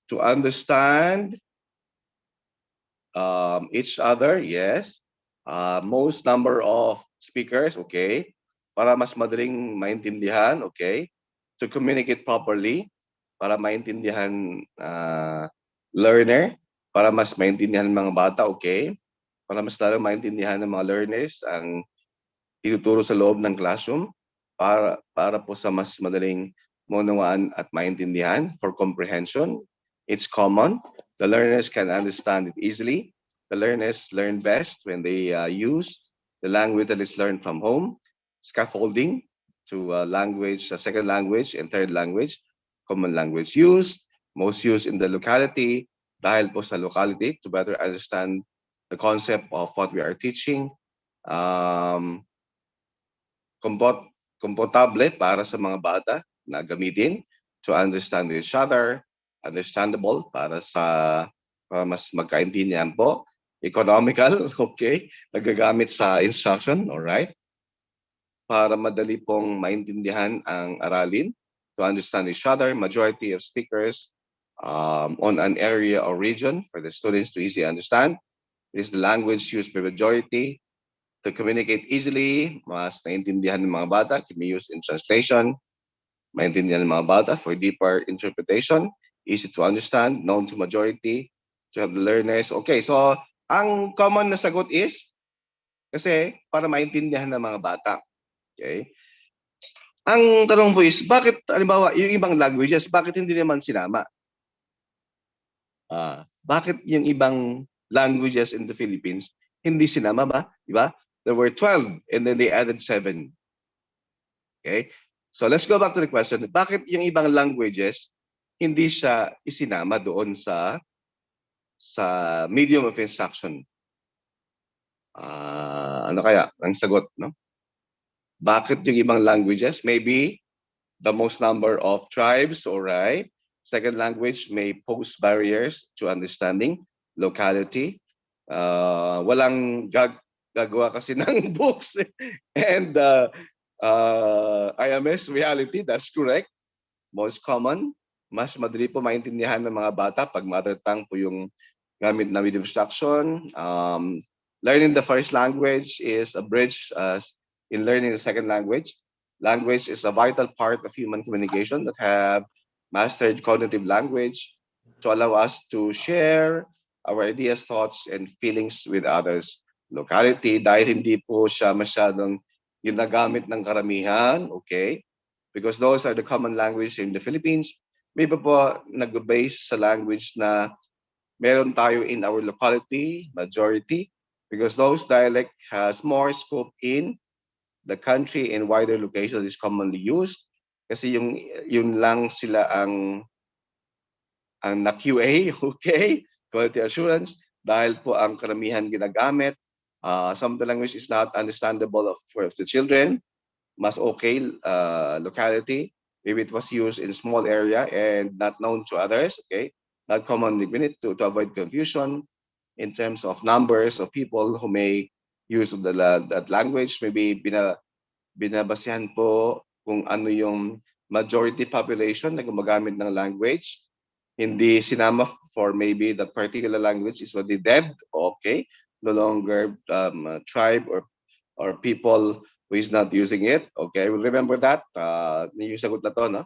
To understand each other, yes. Most number of speakers, okay. Para mas madaling maintindihan, okay. To communicate properly, para maintindihan learner, para mas maintindihan ng mga bata, okay. Para mas lalo maintindihan ng mga learners ang tinuturo sa loob ng classroom, para po sa mas madaling maunawaan at maintindihan for comprehension. It's common The learners can understand it easily. The learners learn best when they use the language that is learned from home, scaffolding to language, second language and third language, common language used, most used in the locality, dahil po sa locality to better understand the concept of what we are teaching. Komportable para sa mga bata na gamitin to understand each other, understandable para mas magkaintindihan po, economical, okay, nagagamit sa instruction, all right, para madali pong maintindihan ang aralin, to understand each other, majority of speakers on an area or region for the students to easily understand. It is the language used by majority to communicate easily, mas naintindihan ng mga bata, can be used in translation, maintindihan ng mga bata for deeper interpretation, easy to understand, known to majority, to have the learners. Okay, so ang common na sagot is, kasi para maintindihan ng mga bata. Okay? Ang tanong po is, bakit, halimbawa, yung ibang languages, bakit hindi naman sinama? Bakit yung ibang languages in the Philippines, hindi sinama ba? Diba? There were 12 and then they added 7. Okay? So let's go back to the question. Bakit yung ibang languages hindi siya isinama doon sa medium of instruction? Ano kaya ang sagot, no? Bakit yung ibang languages? Maybe the most number of tribes, all right? Second language may pose barriers to understanding locality. Walang gagawa kasi ng books and IMS reality, that's correct. Most common, mas madali po maintindihan ng mga bata pag mother tongue po yung gamit na medium instruction. Learning the first language is a bridge in learning the second language. Language is a vital part of human communication that have mastered cognitive language to allow us to share our ideas, thoughts, and feelings with others. Locality, dahil hindi po siya masyadong ginagamit ng karamihan, okay? Because those are the common language in the Philippines. May iba po nag-base sa language na meron tayo in our locality, majority, because those dialect has more scope in the country and wider location is commonly used. Kasi yun lang sila ang na-QA, okay? Quality assurance, dahil po ang karamihan ginagamit. Some of the language is not understandable for the children. Mas okay locality. Maybe it was used in small area and not known to others, okay? Not commonly to avoid confusion in terms of numbers of people who may use that language. Maybe binabasihan po kung ano yung majority population na gumagamit ng language. Hindi sinama for maybe that particular language is what they dead, okay? No longer tribe or people who is not using it, okay? We'll remember that. Yung sagot na to, no?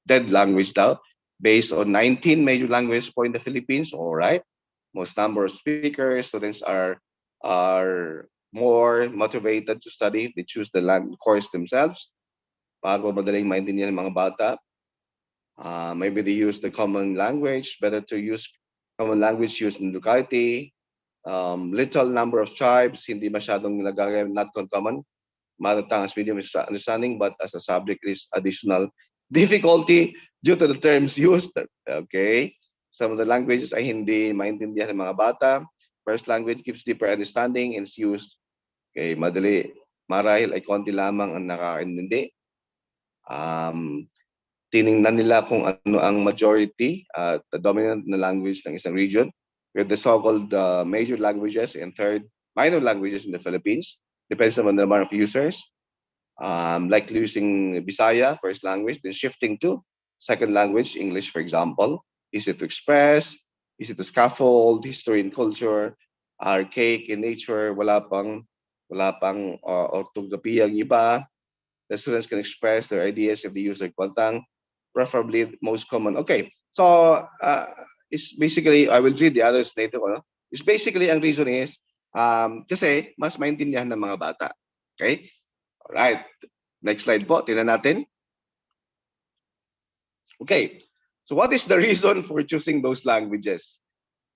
Dead language daw, based on 19 major languages po in the Philippines, all right? Most number of speakers, students are more motivated to study if they choose the course themselves. Para madaling maintindihan ng mga bata. Maybe they use the common language, better to use common language used in locality. Little number of tribes, hindi masyadong nagagamit, not common. Mother tongue as medium understanding, but as a subject is additional difficulty due to the terms used. Okay? Some of the languages ay hindi maintindihan ng mga bata. First language gives deeper understanding and is used. Okay, madali. Marahil ay konti lamang ang nakakaintindi. Tiningnan nila kung ano ang majority, the dominant na language ng isang region. We have the so-called major languages and third minor languages in the Philippines. Depends on the number of users. Like using Bisaya, first language, then shifting to second language, English, for example. Easy to express, easy to scaffold, history and culture, archaic in nature, wala pang orthography ang iba. The students can express their ideas if they use their kwantang, preferably most common. Okay, so it's basically, I will read the others later. It's basically, ang reason is, kasi mas maintindihan ng mga bata. Okay? Alright, next slide po, tingnan natin. Okay, So what is the reason for choosing those languages?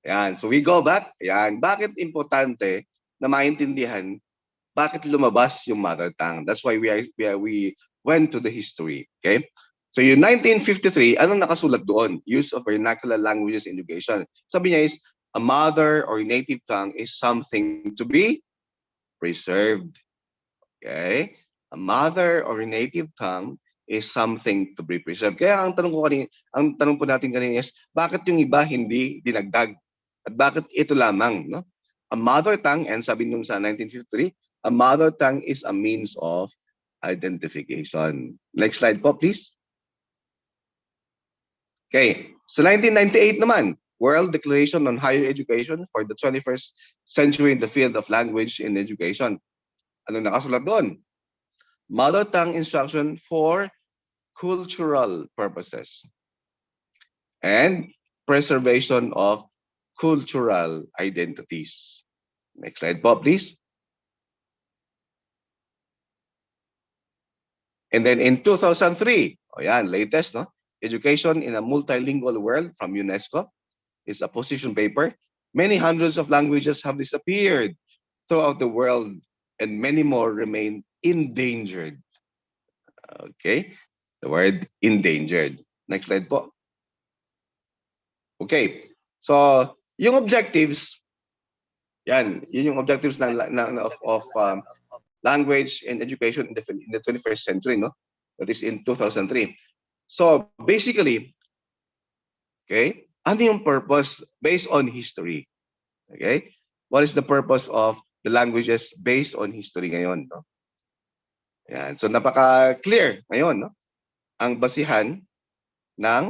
Yan. So we go back. Yan. Bakit importante na maintindihan bakit lumabas yung mother tongue? That's why we went to the history. Okay? So yung 1953, anong nakasulat doon? Use of vernacular languages in education. Sabi niya is, a mother or native tongue is something to be preserved. Okay? A mother or native tongue is something to be preserved. Kaya ang tanong po natin kanina is, bakit yung iba hindi dinagdag? At bakit ito lamang, no? A mother tongue, and sabi nung sa 1953, a mother tongue is a means of identification. Next slide po, please. Okay, so 1998 naman, World Declaration on Higher Education for the 21st Century in the Field of Language in Education. Ano nakasulat doon? Mother tongue instruction for cultural purposes and preservation of cultural identities. Next slide po, please. And then in 2003, oh yan, latest, no? Education in a Multilingual World from UNESCO is a position paper. Many hundreds of languages have disappeared throughout the world and many more remain endangered. Okay, the word endangered. Next slide po. Okay, so yung objectives, yan, yun yung objectives of language and education in the 21st century, no? That is in 2003. So basically, okay, ano yung purpose based on history? Okay, what is the purpose of the languages based on history ngayon? No? Yan. So napaka-clear ngayon, no? Ang basihan ng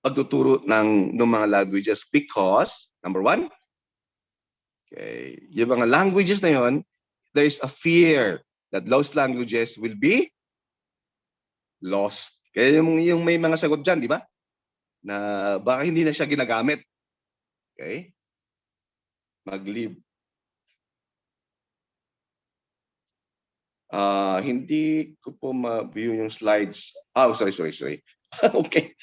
pagtuturo ng mga languages because number one, okay, yung mga languages na yon, there is a fear that those languages will be lost. Kaya yung may mga sagot dyan, di ba? Na baka hindi na siya ginagamit. Okay? Mag-leave. Hindi ko po ma-view yung slides. Oh, sorry. Okay.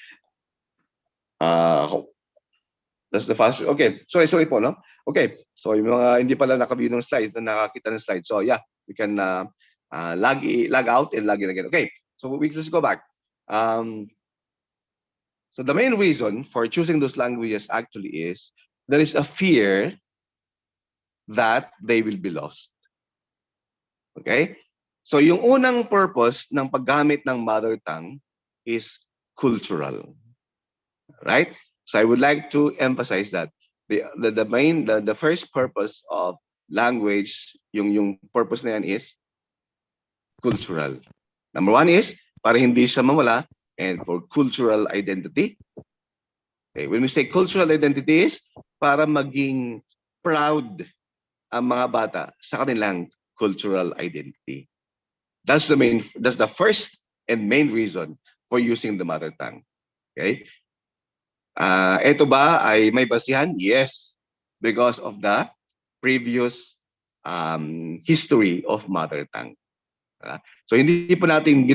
That's the fast. Okay. Sorry po, no? Okay. So yung mga hindi pala naka-view ng slides, na nakakita ng slides. So yeah, we can log out and log in again. Okay. So we just go back. So the main reason for choosing those languages actually is there is a fear that they will be lost. Okay? So yung unang purpose ng paggamit ng mother tongue is cultural. Right? So I would like to emphasize that the first purpose of language, yung purpose na yan is cultural. Number one is para hindi siya mawala and for cultural identity. Okay, when we say cultural identity is para maging proud ang mga bata sa kanilang cultural identity. That's the first and main reason for using the mother tongue. Okay? Ito ba ay may basihan? Yes, because of the previous history of mother tongue. So hindi po natin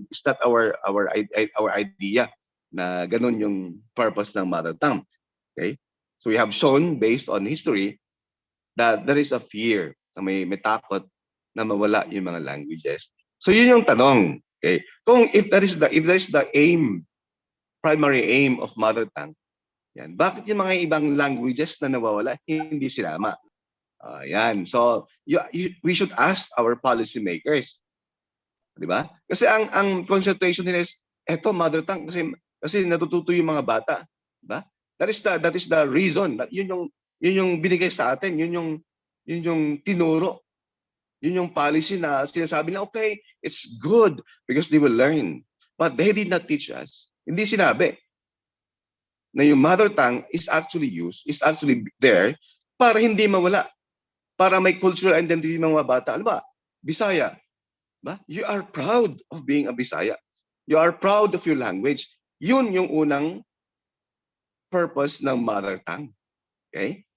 it's not our idea na ganun yung purpose ng mother tongue. Okay? So we have shown based on history that there is a fear, na may takot na mawala yung mga languages. So yun yung tanong. Okay? Kung if there is the aim, primary aim of mother tongue, yan, bakit yung mga ibang languages na nawawala hindi sinama? Yan. So we should ask our policymakers. Di ba? Kasi ang concentration nila is eto mother tongue kasi natututo yung mga bata, di ba? That is the reason. Yun yung binigay sa atin, yun yung tinuro. Yun yung policy na sinasabi na okay, it's good because they will learn. But they did not teach us. Hindi sinabi na yung mother tongue is actually there para hindi mawala. Para may cultural identity ng mga bata. Ano ba? Bisaya. Ba? You are proud of being a Bisaya. You are proud of your language. Yun yung unang purpose ng mother tongue. Okay?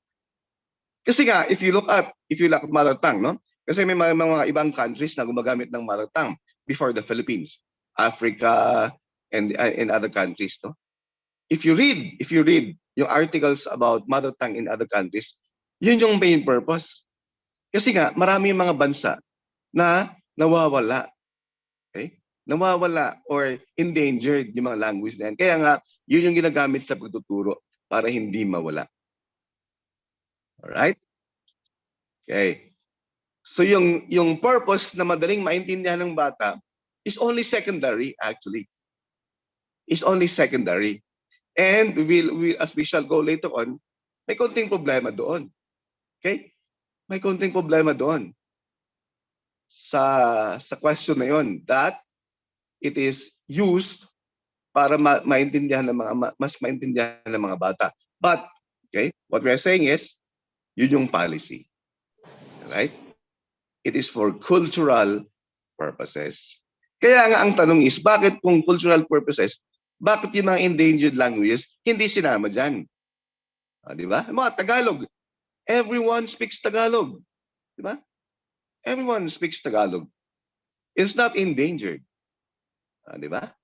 Kasi nga, if you look at mother tongue, no? Kasi may mga ibang countries na gumagamit ng mother tongue before the Philippines. Africa, and in other countries, no? If you read yung articles about mother tongue in other countries, yun yung main purpose. Kasi nga, marami yung mga bansa na nawawala. Okay? Nawawala or endangered yung mga language na yan. Kaya nga, yun yung ginagamit sa pagtuturo para hindi mawala. Alright? Okay. So yung purpose na madaling maintindihan ng bata is only secondary actually. Is only secondary. And we as we shall go later on, may konting problema doon. Okay? May konting problema doon sa question na yon that it is used para maintindihan ng mga mas maintindihan ng mga bata. But okay, what we are saying is yun yung policy. Right? It is for cultural purposes. Kaya nga ang tanong is, bakit kung cultural purposes, bakit yung mga endangered languages hindi sinama dyan? Di ba? Mga Tagalog. Everyone speaks Tagalog. Di ba? Everyone speaks Tagalog. It's not endangered. Di ba?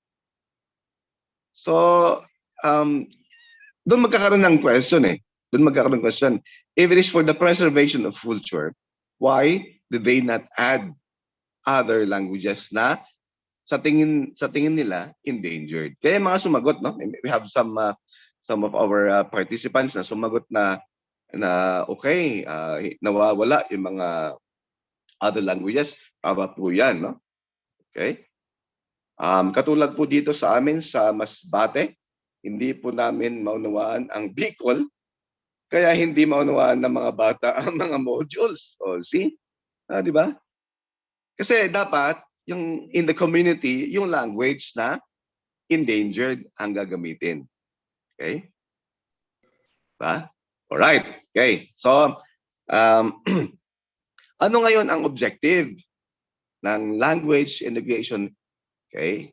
So, doon magkakaroon ng question eh. Doon magkakaroon ng question. If it is for the preservation of culture, why did they not add other languages na sa tingin nila endangered? Kaya mga sumagot, no? We have some of our participants na sumagot na okay, nawawala yung mga other languages. Tama po yan, no? Okay? Katulad po dito sa amin sa Masbate, hindi po namin maunawaan ang Bicol, kaya hindi maunawaan ng mga bata ang mga modules. O, see? Di ba? Kasi dapat, yung in the community, yung language na endangered ang gagamitin. Okay? Diba? Alright. Okay. So, ano ngayon ang objective ng language integration, okay,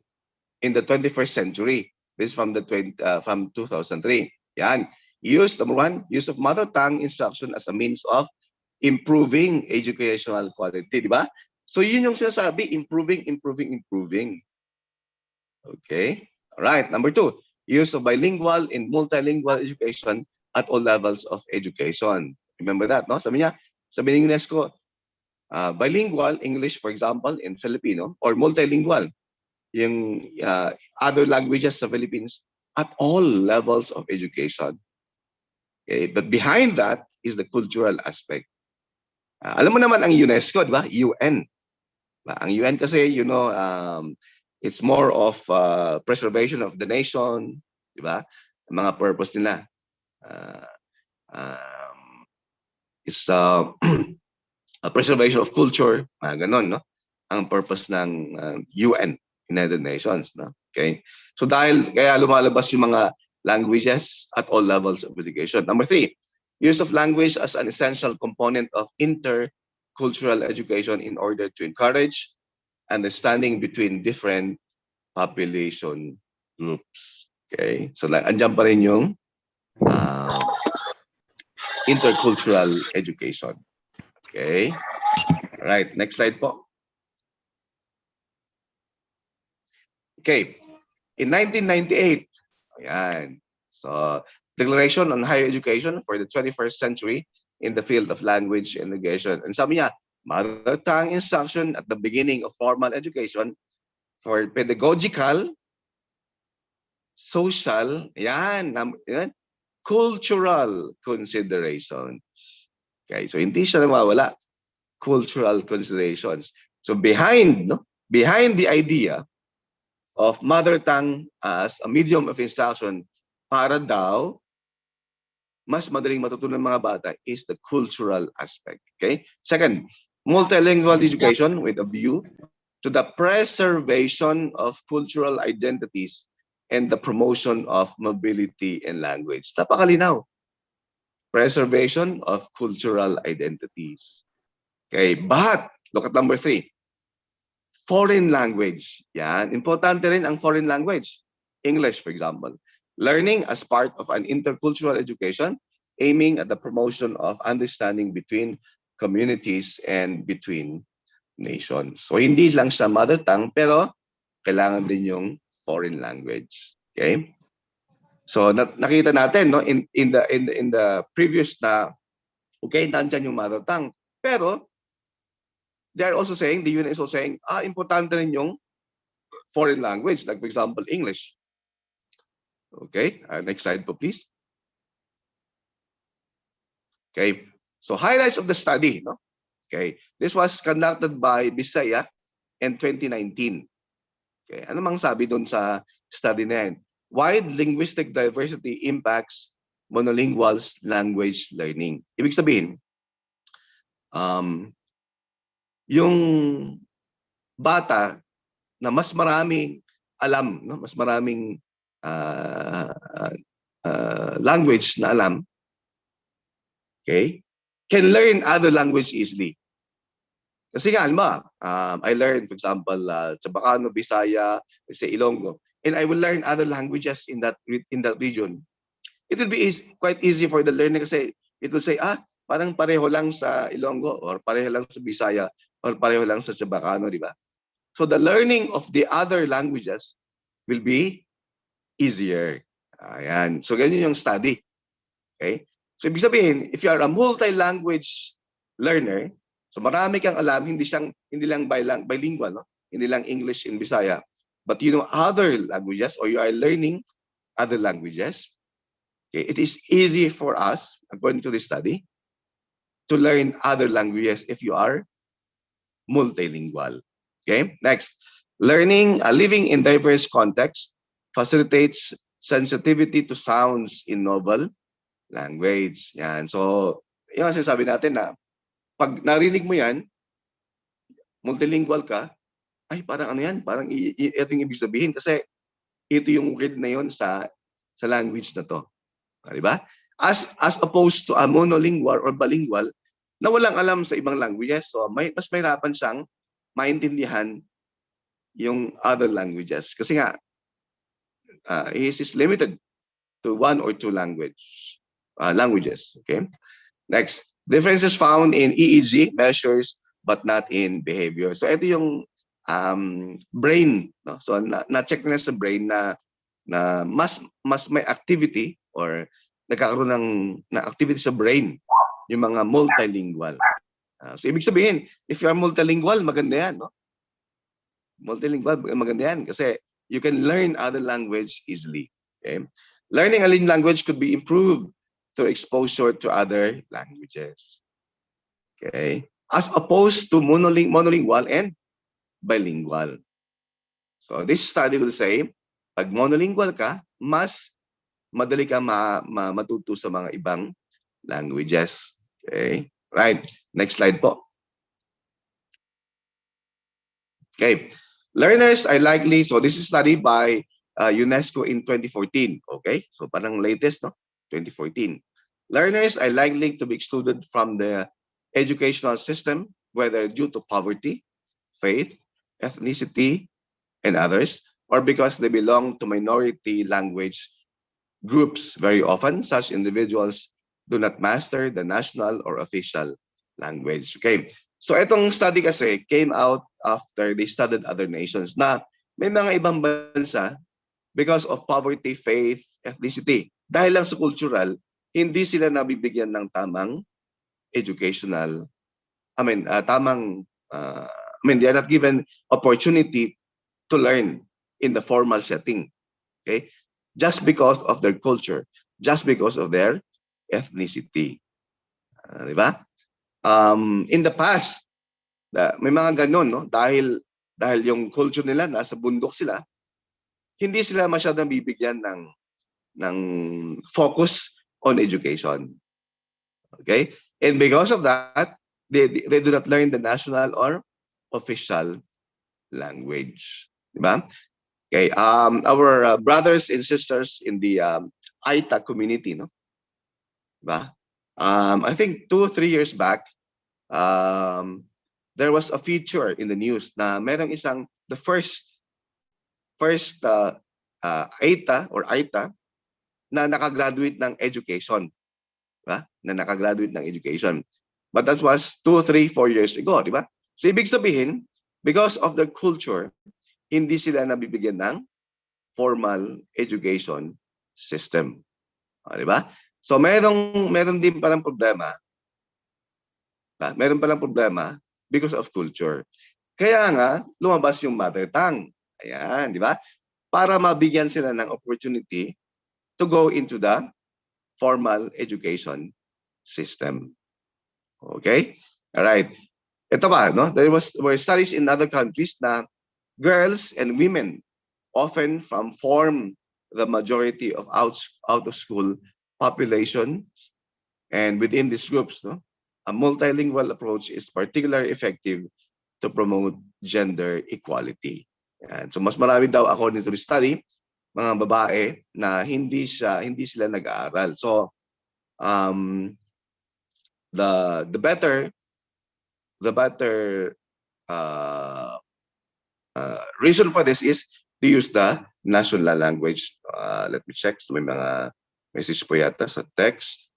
in the 21st century? This is from 2003. Yan. Number one, use of mother tongue instruction as a means of improving educational quality, di ba? So yun yung sinasabi, improving. Okay? All right. Number two, use of bilingual and multilingual education at all levels of education. Remember that, no? Sabi ng UNESCO, bilingual, English, for example, in Filipino, or multilingual, yung other languages sa Philippines at all levels of education. Okay? But behind that is the cultural aspect. Alam mo naman ang UNESCO, di ba? UN. Ang UN kasi, you know, it's more of preservation of the nation, di ba? Mga purpose nila. It's a preservation of culture, ganon, no? Ang purpose ng UN, United Nations, no? Okay? So kaya lumalabas yung mga languages at all levels of education. Number three, use of language as an essential component of intercultural education in order to encourage understanding between different population groups. Okay? So andyan pa rin yung intercultural education. Okay? All right, next slide po. Okay. In 1998, ayan. So, Declaration on Higher Education for the 21st Century in the Field of Language and Education. And sabi niya, mother tongue instruction at the beginning of formal education for pedagogical, social, cultural considerations. Okay, so hindi siya nawawala. Cultural considerations. So behind the idea of mother tongue as a medium of instruction para daw mas madaling matutunan ng mga bata is the cultural aspect. Okay? Second, multilingual education with a view to the preservation of cultural identities and the promotion of mobility in language. Napakalinaw. Preservation of cultural identities. Okay, but look at number three. Foreign language. Yan. Importante rin ang foreign language. English, for example. Learning as part of an intercultural education aiming at the promotion of understanding between communities and between nations. So hindi lang sa mother tongue, pero kailangan din yung foreign language. Okay? So nakita natin no in the previous na okay, nandiyan yung mother tongue. Pero they are also saying, the UN is also saying, importante rin yung foreign language, like for example, English. Okay, next slide po, please. Okay, so highlights of the study. No? Okay, this was conducted by Bisaya in 2019. Okay, ano mang sabi doon sa study na yan? Wide linguistic diversity impacts monolingual language learning. Ibig sabihin, yung bata na mas maraming alam, no? Mas maraming language na alam, okay, can learn other language easily. Kasi nga, I learned, for example, Chabacano, Bisaya, say Ilonggo, and I will learn other languages in that region. It will be quite easy for the learner kasi it will say, parang pareho lang sa Ilonggo or pareho lang sa Bisaya or pareho lang sa Chabacano, di ba? So the learning of the other languages will be easier. Ayan. So ganyan yung study. Okay? So ibig sabihin, if you are a multi-language learner, so marami kang alam, hindi lang bilingual, no? Hindi lang English and Bisaya, but you know other languages or you are learning other languages, okay, it is easy for us, according to this study, to learn other languages if you are multilingual. Okay, next. Living in diverse contexts facilitates sensitivity to sounds in novel language. Yan. So, yung sinasabi natin na pag narinig mo yan, multilingual ka, ay parang ano yan, parang ito yung ibig sabihin kasi ito yung word na yun sa language na to. Diba? As opposed to a monolingual or bilingual na walang alam sa ibang languages. So, mas mahirapan siyang maintindihan yung other languages. Kasi nga, he is limited to one or two languages. Okay? Next, differences found in EEG measures but not in behavior. So ito yung brain, no? So na-check na sa brain na mas may activity or nagkakaroon ng activity sa brain yung mga multilingual. So ibig sabihin, if you are multilingual, maganda yan, no? Multilingual, maganda yan kasi you can learn other language easily. Okay? Learning a language could be improved through exposure to other languages. Okay? As opposed to monolingual and bilingual. So this study will say, pag monolingual ka, mas madali ka matuto sa mga ibang languages. Okay? Right. Next slide po. Okay. Learners are likely, so this is studied by UNESCO in 2014. Okay? So parang latest, no? 2014. Learners are likely to be excluded from the educational system, whether due to poverty, faith, ethnicity, and others, or because they belong to minority language groups. Very often, such individuals do not master the national or official language. Okay. So itong study kasi came out after they studied other nations na may mga ibang bansa because of poverty, faith, ethnicity. Dahil lang sa cultural, hindi sila nabibigyan ng tamang educational, they are not given opportunity to learn in the formal setting. Okay? Just because of their culture, just because of their ethnicity. Diba? In the past, may mga ganun, no? Dahil yung culture nila, nasa bundok sila, hindi sila masyadong bibigyan ng focus on education. Okay? And because of that, they do not learn the national or official language. Diba? Okay. Our brothers and sisters in the ITA community, no? Diba? I think 2 or 3 years back, there was a feature in the news na merong the first ITA or ITA na nakagraduate ng education. Diba? Na nakagraduate ng education. But that was 2, 3, 4 years ago, di ba? So ibig sabihin, because of their culture, hindi sila nabibigyan ng formal education system. Di ba? So meron din palang problema. Meron palang problema because of culture. Kaya nga, lumabas yung mother tongue. Ayan, di ba? Para mabigyan sila ng opportunity to go into the formal education system. Okay? All right. Ito ba, no? Were studies in other countries na girls and women often form the majority of out of school population, and within these groups, no, a multilingual approach is particularly effective to promote gender equality. Yan. So mas marami daw, according to the study, mga babae na hindi sila nag-aaral. So the better reason for this is to use the national language. Let me check. So may mga message po yata sa text.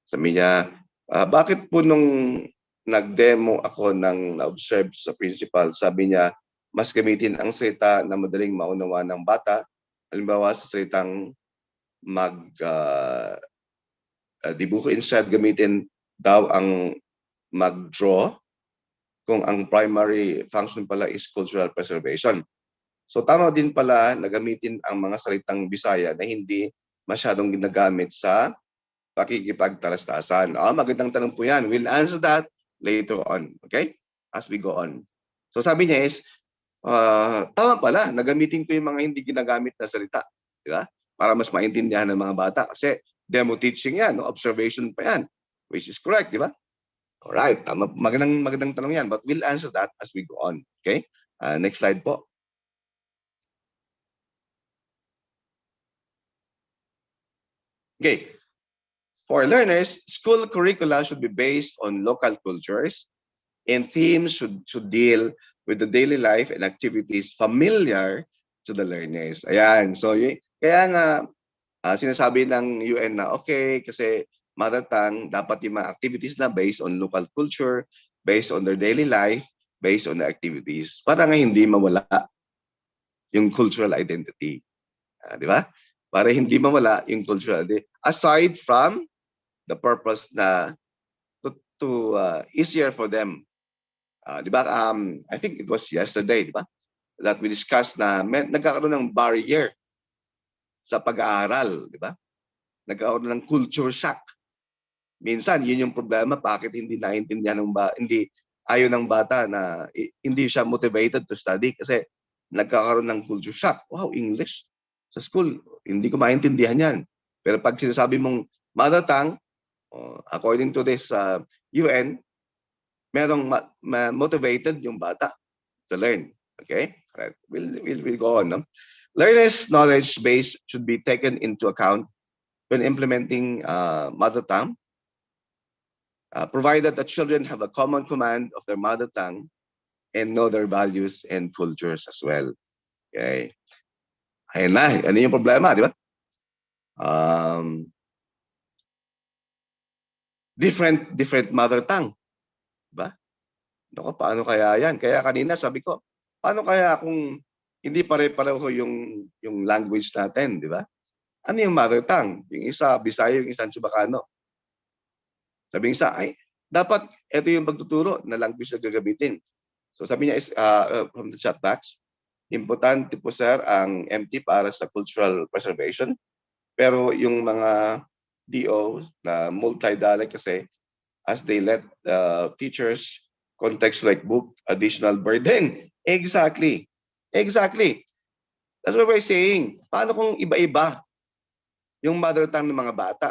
Sabi niya, bakit po nung nag-demo ako ng na-observe sa principal, sabi niya, mas gamitin ang salita na madaling maunawa ng bata. Halimbawa sa salitang dibuko instead, gamitin daw ang mag-draw kung ang primary function pala is cultural preservation. So tama din pala na gamitin ang mga salitang Bisaya na hindi masyadong ginagamit sa pakikipagtalastasan. Magandang tanong po yan. We'll answer that later on. Okay? As we go on. So sabi niya is, tama pala, nagamitin ko yung mga hindi ginagamit na salita. Di ba? Para mas maintindihan ng mga bata. Kasi demo teaching yan, no? Observation pa yan. Which is correct, di ba? Alright, magandang tanong yan. But we'll answer that as we go on. Okay? Next slide po. Okay. For learners, school curricula should be based on local cultures, and themes should deal with the daily life and activities familiar to the learners. Ayan. So, kaya nga, sinasabi ng UN na okay, kasi mother tongue, dapat yung mga activities na based on local culture, based on their daily life, based on the activities, para nga hindi mawala yung cultural identity. Di ba? Para hindi mawala yung cultural identity. Aside from the purpose na to easier for them. Di ba? I think it was yesterday, di ba? That we discussed na nagkakaroon ng barrier sa pag-aaral, di ba? Nagkakaroon ng culture shock. Minsan, yun yung problema, bakit hindi naiintindihan hindi ayaw ng bata na hindi siya motivated to study kasi nagkakaroon ng culture shock. Wow, English sa school, hindi ko maintindihan yan. Pero pag sinasabi mong mother tongue, according to this UN, merong motivated yung bata to learn. Okay? Right. We'll go on. No? Learners' knowledge base should be taken into account when implementing mother tongue, provided that children have a common command of their mother tongue and know their values and cultures as well. Okay? Ayun na. Ano yung problema, di ba? Different mother tongue. Diba? Naku, paano kaya yan? Kaya kanina sabi ko, paano kaya kung hindi pare-pareho yung language natin, di ba? Ano yung mother tongue? Yung isa Bisaya, yung isa Chibacano. Sabi isa, ay, dapat ito yung pagtuturo na language na gagamitin. So sabi niya is, from the chat box, importante po sir ang MT para sa cultural preservation. Pero yung mga DO na multi-dialect kasi, as they let teachers context like book additional burden. Exactly. That's what we're saying. Paano kung iba-iba yung mother tongue ng mga bata?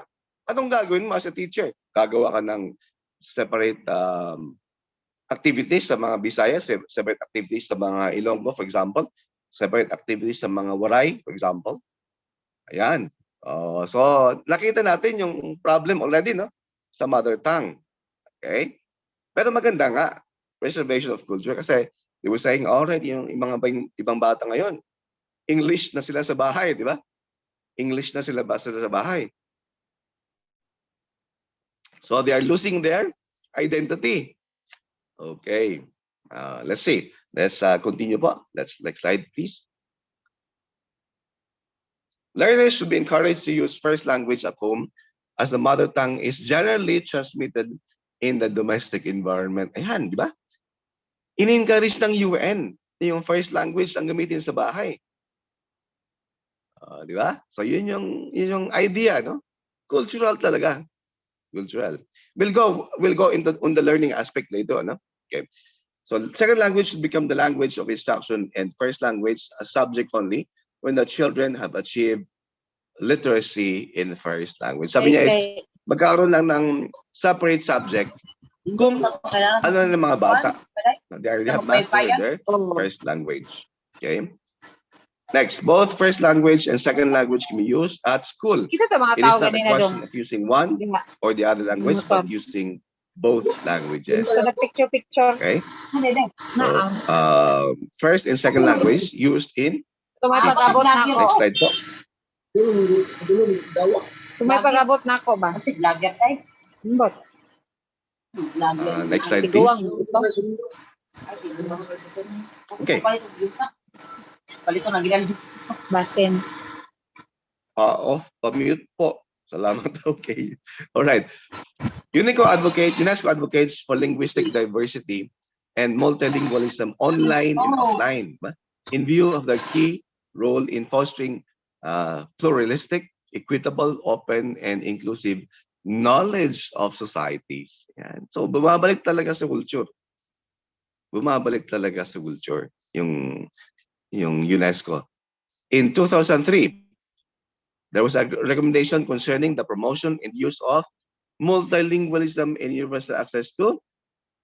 Anong gagawin mo as a teacher? Gagawa ka ng separate activities sa mga Bisaya, separate activities sa mga Ilonggo, for example, separate activities sa mga Waray, for example. Ayan. So nakita natin yung problem already, no, sa mother tongue. Okay? Pero maganda nga, preservation of culture kasi they were saying already yung mga ibang bata ngayon, English na sila sa bahay, di ba? English na sila sa bahay. So they are losing their identity. Okay. Let's see. Let's continue po. Next slide, please. Learners should be encouraged to use first language at home as the mother tongue is generally transmitted in the domestic environment. Ayan, di ba? In-encourage ng UN yung first language ang gamitin sa bahay. Di ba? So yun yung idea, no? Cultural talaga. Cultural. We'll go into on the learning aspect later, no? Okay. So second language should become the language of instruction and first language a subject only when the children have achieved literacy in first language. Sabi niya is magkaroon lang ng separate subject kung ano na ng mga bata. They already have mastered their first language. Okay. Next, both first language and second language can be used at school. It is not a question of using one or the other language, but using both languages. Picture. Okay. So, first and second language used in. Next slide po. May pag-abot na ako ba? Kasi vlogger tayo. Next slide, please. Okay. Palito na ginal. Basin. Off, mute po. Salamat. Okay. All right. UNESCO advocates for linguistic diversity and multilingualism online and offline in view of their key role in fostering pluralistic, equitable, open, and inclusive knowledge of societies. Yan. So, bumabalik talaga sa culture. Bumabalik talaga sa culture yung UNESCO. In 2003, there was a recommendation concerning the promotion and use of multilingualism and universal access to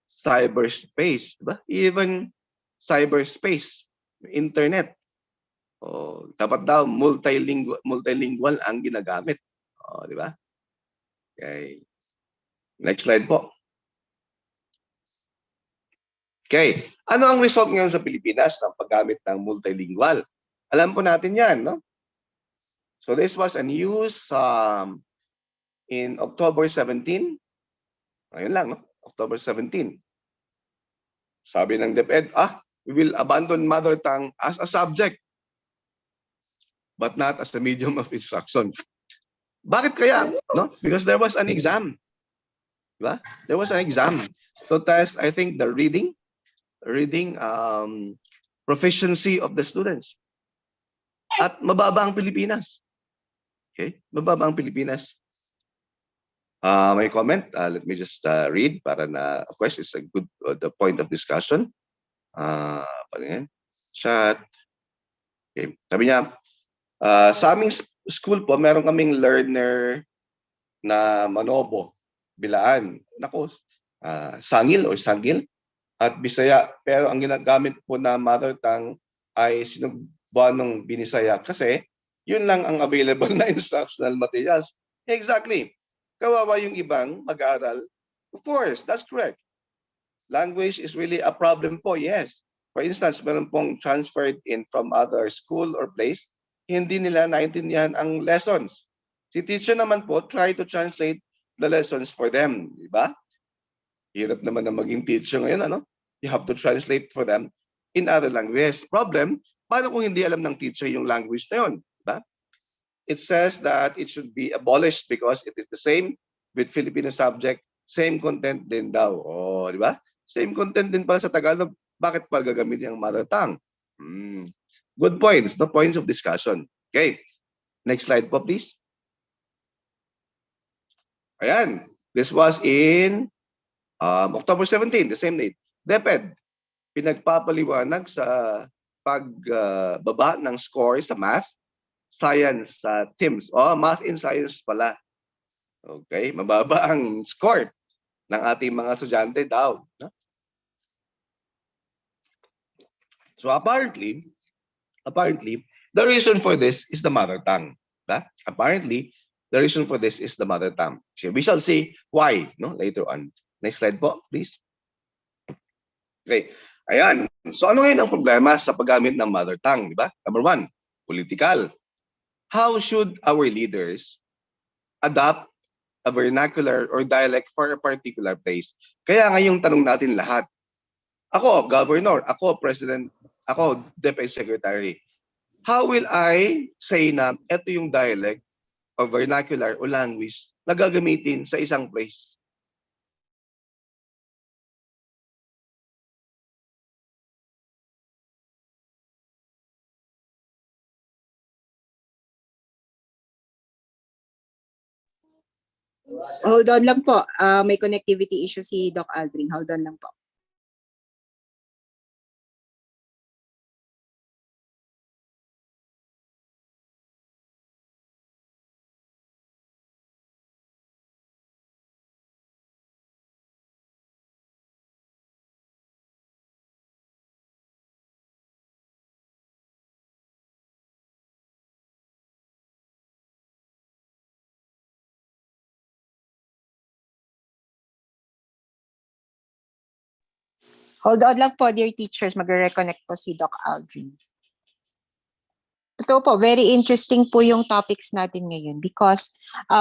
cyberspace. Diba? Even cyberspace, internet. Dapat daw multilingual ang ginagamit. Di ba? Okay. Next slide po. Okay. Ano ang result ngayon sa Pilipinas ng paggamit ng multilingual? Alam po natin yan, no? So this was a news in October 17. Ayun lang, no? October 17. Sabi ng DepEd, we will abandon mother tongue as a subject, but not as a medium of instruction. Bakit kaya? No? Because there was an exam. Diba? There was an exam to test, I think, the reading proficiency of the students. At mababa ang Pilipinas. Okay? Mababa ang Pilipinas. My comment, let me just read para na, of course, it's a good the point of discussion. Chat. Okay. Sabi niya, sa aming school po, meron kaming learner na Manobo, Bilaan. Nako, Sangil or Sangil at Bisaya. Pero ang ginagamit po na mother tongue ay Sinugbanong Binisaya kasi yun lang ang available na instructional materials. Exactly. Kawawa yung ibang mag-aaral. Of course, that's correct. Language is really a problem po, yes. For instance, meron pong transferred in from other school or place, hindi nila naintindihan ang lessons. Si teacher naman po, try to translate the lessons for them. Diba? Hirap naman na maging teacher ngayon, ano? You have to translate for them in other languages. Problem, paano kung hindi alam ng teacher yung language na yun? Diba? It says that it should be abolished because it is the same with Filipino subject, same content din daw. Di ba? Same content din pala sa Tagalog. Bakit pa gagamitin ang mother tongue? Good points. No points of discussion. Okay. Next slide po, please. Ayan. This was in October 17, the same date. DepEd, pinagpapaliwanag sa pagbaba ng score sa math, science teams. Math and science pala. Okay, mababa ang score ng ating mga estudyante daw. No? So apparently, the reason for this is the mother tongue. Apparently, the reason for this is the mother tongue. So we shall see why later on. Next slide po, please. Okay, ayan. So ano ngayon ang problema sa paggamit ng mother tongue? Diba? Number one, political. How should our leaders adopt a vernacular or dialect for a particular place? Kaya ngayong tanong natin lahat, Ako, governor. Ako, president. Ako, deputy secretary. How will I say na ito yung dialect or vernacular o language na gagamitin sa isang place? Hold on lang po. May connectivity issue si Doc Aldrin. Hold on lang po. Hold on lang po, dear teachers. Magre-reconnect po si Doc Aldrin. Totoo po, very interesting po yung topics natin ngayon because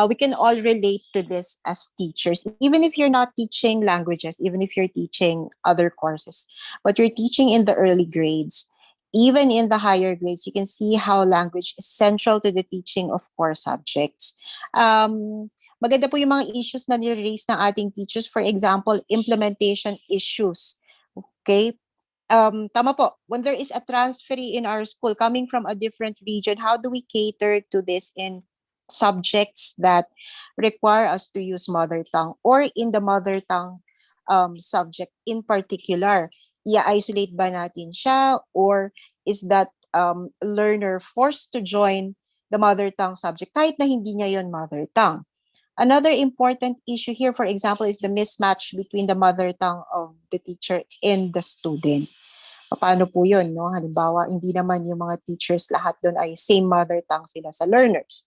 we can all relate to this as teachers. Even if you're not teaching languages, even if you're teaching other courses, but you're teaching in the early grades, even in the higher grades, you can see how language is central to the teaching of core subjects. Maganda po yung mga issues na nire-raise ng ating teachers. For example, implementation issues. Okay? Tama po, when there is a transferee in our school coming from a different region, how do we cater to this in subjects that require us to use mother tongue or in the mother tongue subject in particular? I-isolate ba natin siya or is that learner forced to join the mother tongue subject kahit na hindi niya yon mother tongue? Another important issue here, for example, is the mismatch between the mother tongue of the teacher and the student. Paano po yun? No? Halimbawa, hindi naman yung mga teachers lahat doon ay same mother tongue sila sa learners.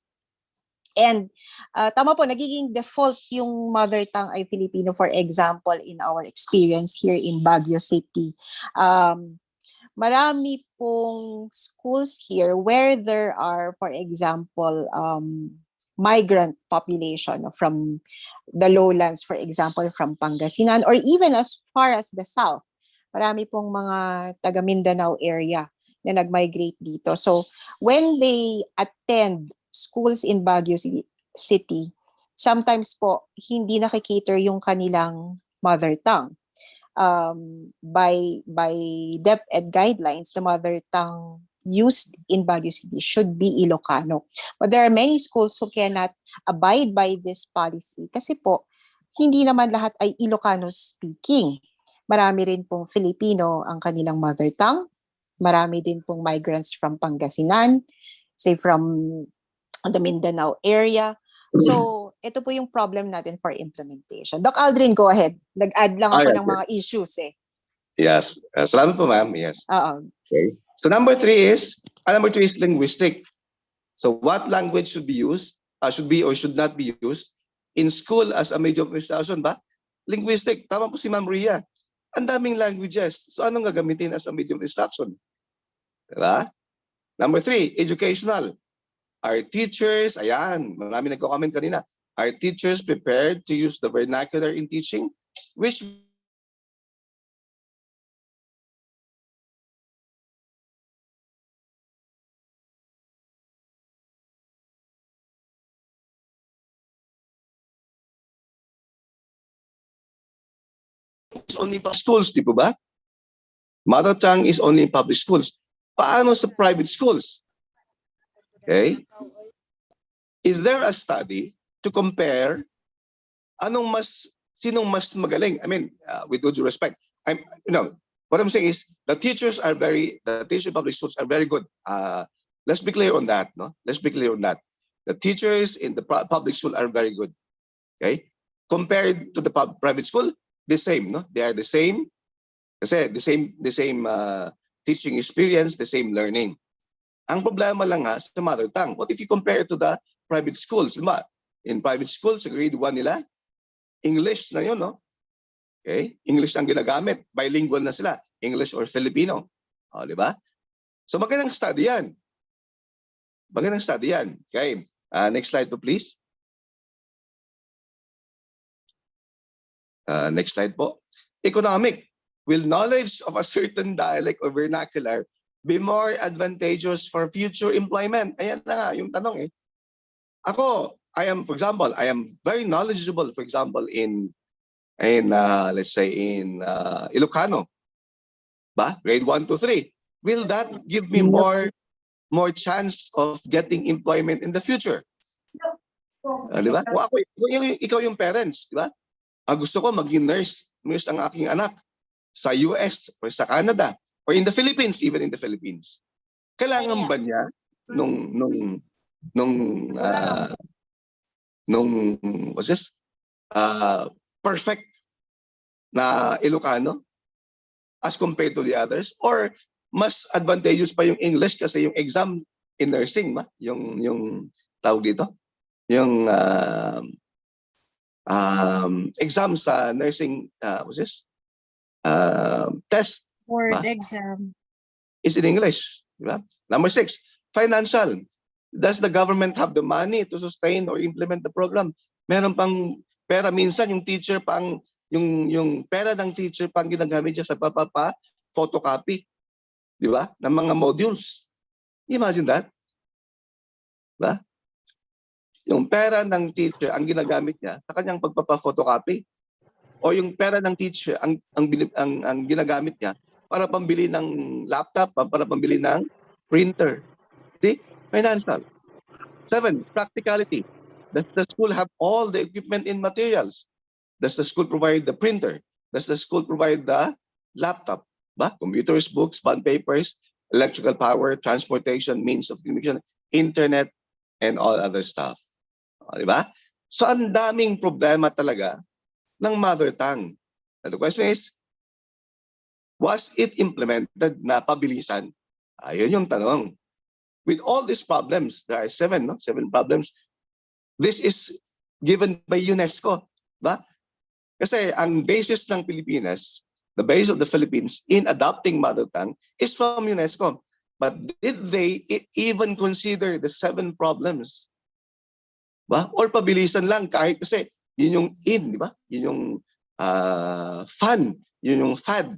And tama po, nagiging default yung mother tongue ay Filipino, for example, in our experience here in Baguio City. Marami pong schools here where there are, for example, migrant population from the lowlands, for example, from Pangasinan, or even as far as the south. Marami pong mga taga Mindanao area na nag-migrate dito. So, when they attend schools in Baguio City, sometimes po, hindi nakikater yung kanilang mother tongue. By DepEd guidelines, the mother tongue used in Baguio City should be Ilocano. But there are many schools who cannot abide by this policy kasi po, hindi naman lahat ay Ilocano speaking. Marami rin pong Filipino ang kanilang mother tongue. Marami din pong migrants from Pangasinan, say from the Mindanao area. So, ito po yung problem natin for implementation. Doc Aldrin, go ahead. Nag-add lang ako ng mga issues eh. Yes. Salamat po, ma'am. Yes. Okay. So number three is linguistic. So what language should be used, should be or should not be used in school as a medium of instruction ba? Linguistic. Tama po si Ma'am Ria. Ang daming languages. So anong gagamitin as a medium of instruction? Diba? Number three, educational. Are teachers, ayan, marami nagko-comment kanina, are teachers prepared to use the vernacular in teaching? Which is only in public schools, di po ba? Mother tongue is only in public schools. Paano sa private schools? Okay? Is there a study to compare sinong mas magaling? I mean, with due respect, what I'm saying is the teachers in public schools are very good. Let's be clear on that, no? Let's be clear on that. The teachers in the public school are very good. Okay? Compared to the private school, the same, no? They are the same. Kasi the same teaching experience, the same learning. Ang problema lang sa mother tongue. What if you compare it to the private schools? Diba? In private schools, sa grade 1 nila, English na yun, no? Okay? English ang ginagamit. Bilingual na sila. English or Filipino. O, di ba? So magandang study yan. Magandang study yan. Okay. Next slide po, please. Next slide po. Economic. will knowledge of a certain dialect or vernacular be more advantageous for future employment? Ayan na nga yung tanong eh. Ako, for example, I am very knowledgeable, for example, in let's say in Ilocano, grade 1 to 3. Will that give me more chance of getting employment in the future? Di ba? Kung ako, ikaw yung parents, di ba? Gusto ko maging nurse ang aking anak sa US or sa Canada or in the Philippines, even in the Philippines. Kailangan ba niya what's this? Perfect na Ilocano as compared to the others, or mas advantageous pa yung English kasi yung exam in nursing yung tawag dito, yung exam sa nursing what's this? Test Word exam. is in English, di ba? Number 6, financial. Does the government have the money to sustain or implement the program? Meron pang pera, minsan yung teacher pang yung pera ng teacher pang ginagamit niya sa photocopy, di ba? Ng mga modules. Imagine that. Diba? Yung pera ng teacher ang ginagamit niya sa kanyang photocopy, o yung pera ng teacher ang ginagamit niya para pambili ng laptop, para pambili ng printer. See? Financial. 7, practicality. Does the school have all the equipment and materials? Does the school provide the printer? Does the school provide the laptop? Computers, books, bond papers, electrical power, transportation, means of communication, internet, and all other stuff. Diba? So ang daming problema talaga ng mother tongue. And the question is, was it implemented na pabilisan? Ayun yung tanong. With all these problems, there are 7 problems. This is given by UNESCO. Ba? Kasi ang basis ng Pilipinas, the base of the Philippines in adopting mother tongue is from UNESCO. But did they even consider the 7 problems? Ba? Or pabilisan lang kahit kasi yun yung di ba? Yun yung fun, yun yung fad.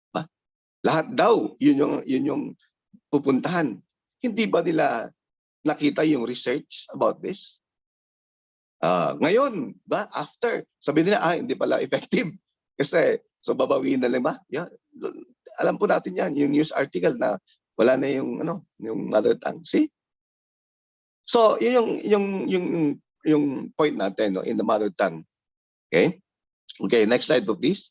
Ba? Lahat daw, yun yung pupuntahan. Hindi ba nila nakita yung research about this? Ngayon, after, sabi nila, hindi pala effective. Kasi, so babawiin na lang ba? Yeah. Alam po natin yan, yung news article na wala na yung mother tongue. See? So, yun yung point natin in the mother tongue. Okay? Okay, next slide po please.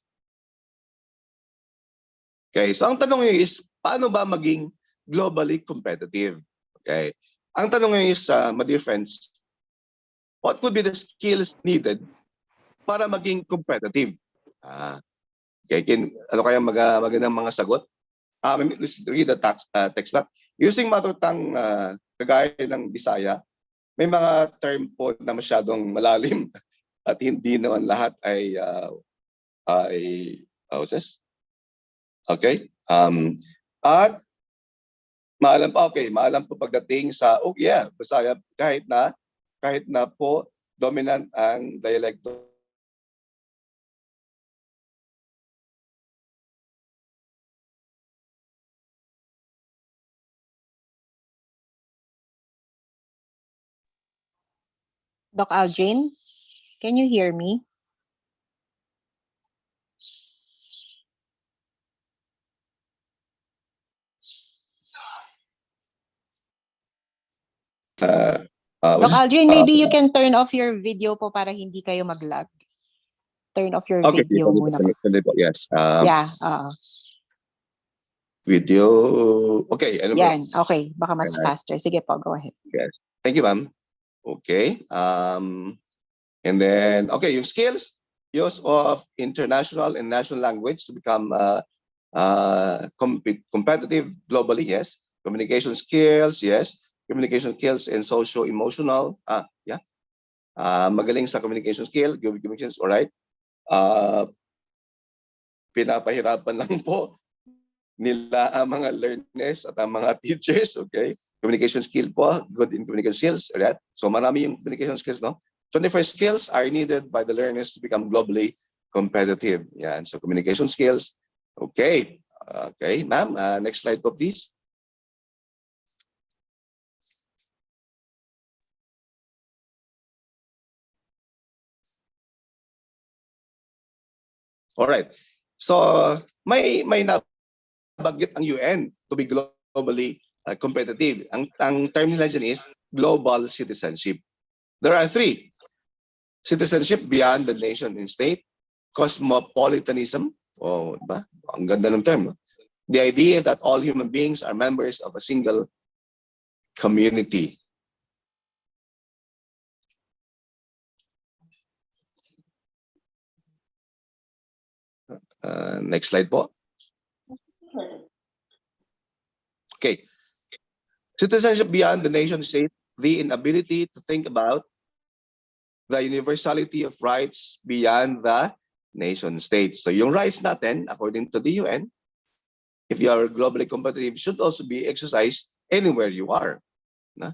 Okay, so ang tanong is, paano ba maging globally competitive? Okay. Ang tanong is, my dear friends, what could be the skills needed para maging competitive? Okay, ano kaya magandang mga sagot? Let's read the text back. Using mother tongue, kagaya ng Bisaya, may mga term po na masyadong malalim at hindi naman lahat ay what's this? Okay. At maalam po pagdating sa Bisaya, kahit na po dominant ang dialekto. Doc Aldrin, can you hear me? Doc Aldrin, maybe you can turn off your video po para hindi kayo mag-lag. Turn off your video muna. Yes. Video. Okay. Yan. Okay. Baka mas faster. Sige po, go ahead. Yes. Thank you, ma'am. Okay. And then, yung skills, use of international and national language to become competitive globally, yes. Communication skills, yes. Communication skills and socio-emotional, magaling sa communication skill, communications, all right. Pinapahirapan lang po nila ang mga learners at ang mga teachers, okay? Communication skill po, good in communication skills, right? So marami yung communication skills, no? 24 skills are needed by the learners to become globally competitive. Yan. So communication skills, Okay. Okay, ma'am. Next slide po, please. All right. So may nabanggit ang UN to be globally competitive. Ang term nila dyan is global citizenship. There are three: citizenship beyond the nation and state, cosmopolitanism, diba? Ang ganda ng term. No? The idea that all human beings are members of a single community. Next slide po. Okay. Citizenship beyond the nation state, the inability to think about the universality of rights beyond the nation state. So yung rights natin, according to the UN, if you are globally competitive, should also be exercised anywhere you are. No?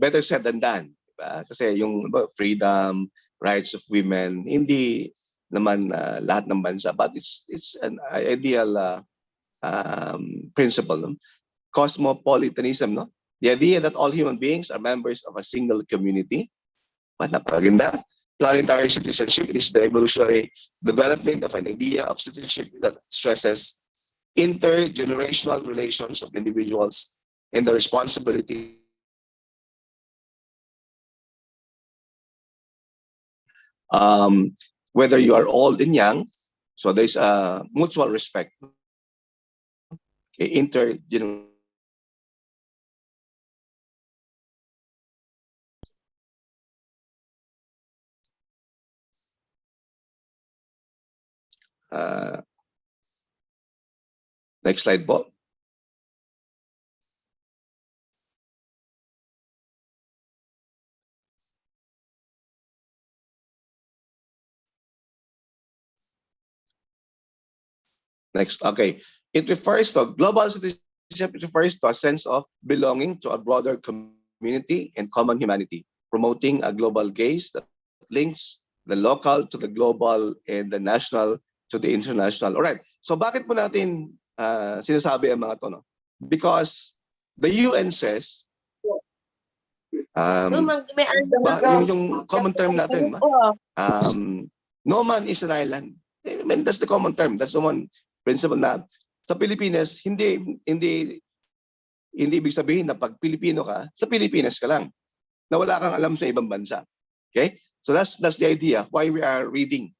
Better said than done. Diba? Kasi yung freedom, rights of women, hindi naman lahat ng bansa, but it's an ideal principle. No? Cosmopolitanism, no? The idea that all human beings are members of a single community. Napakaganda. Planetary citizenship is the evolutionary development of an idea of citizenship that stresses intergenerational relations of individuals and the responsibility whether you are old and young, so there's a mutual respect. Okay, intergenerational. Next slide po. Next, okay. It refers to global citizenship. It refers to a sense of belonging to a broader community and common humanity, promoting a global gaze that links the local to the global and the national to the international. All right. So bakit po natin sinasabi ang mga to? No? Because the UN says yung common term natin, no man is an island. I mean, that's the common term. That's the one principle na sa Pilipinas, hindi ibig sabihin na pag Pilipino ka, sa Pilipinas ka lang. Na wala kang alam sa ibang bansa. Okay? So that's the idea why we are reading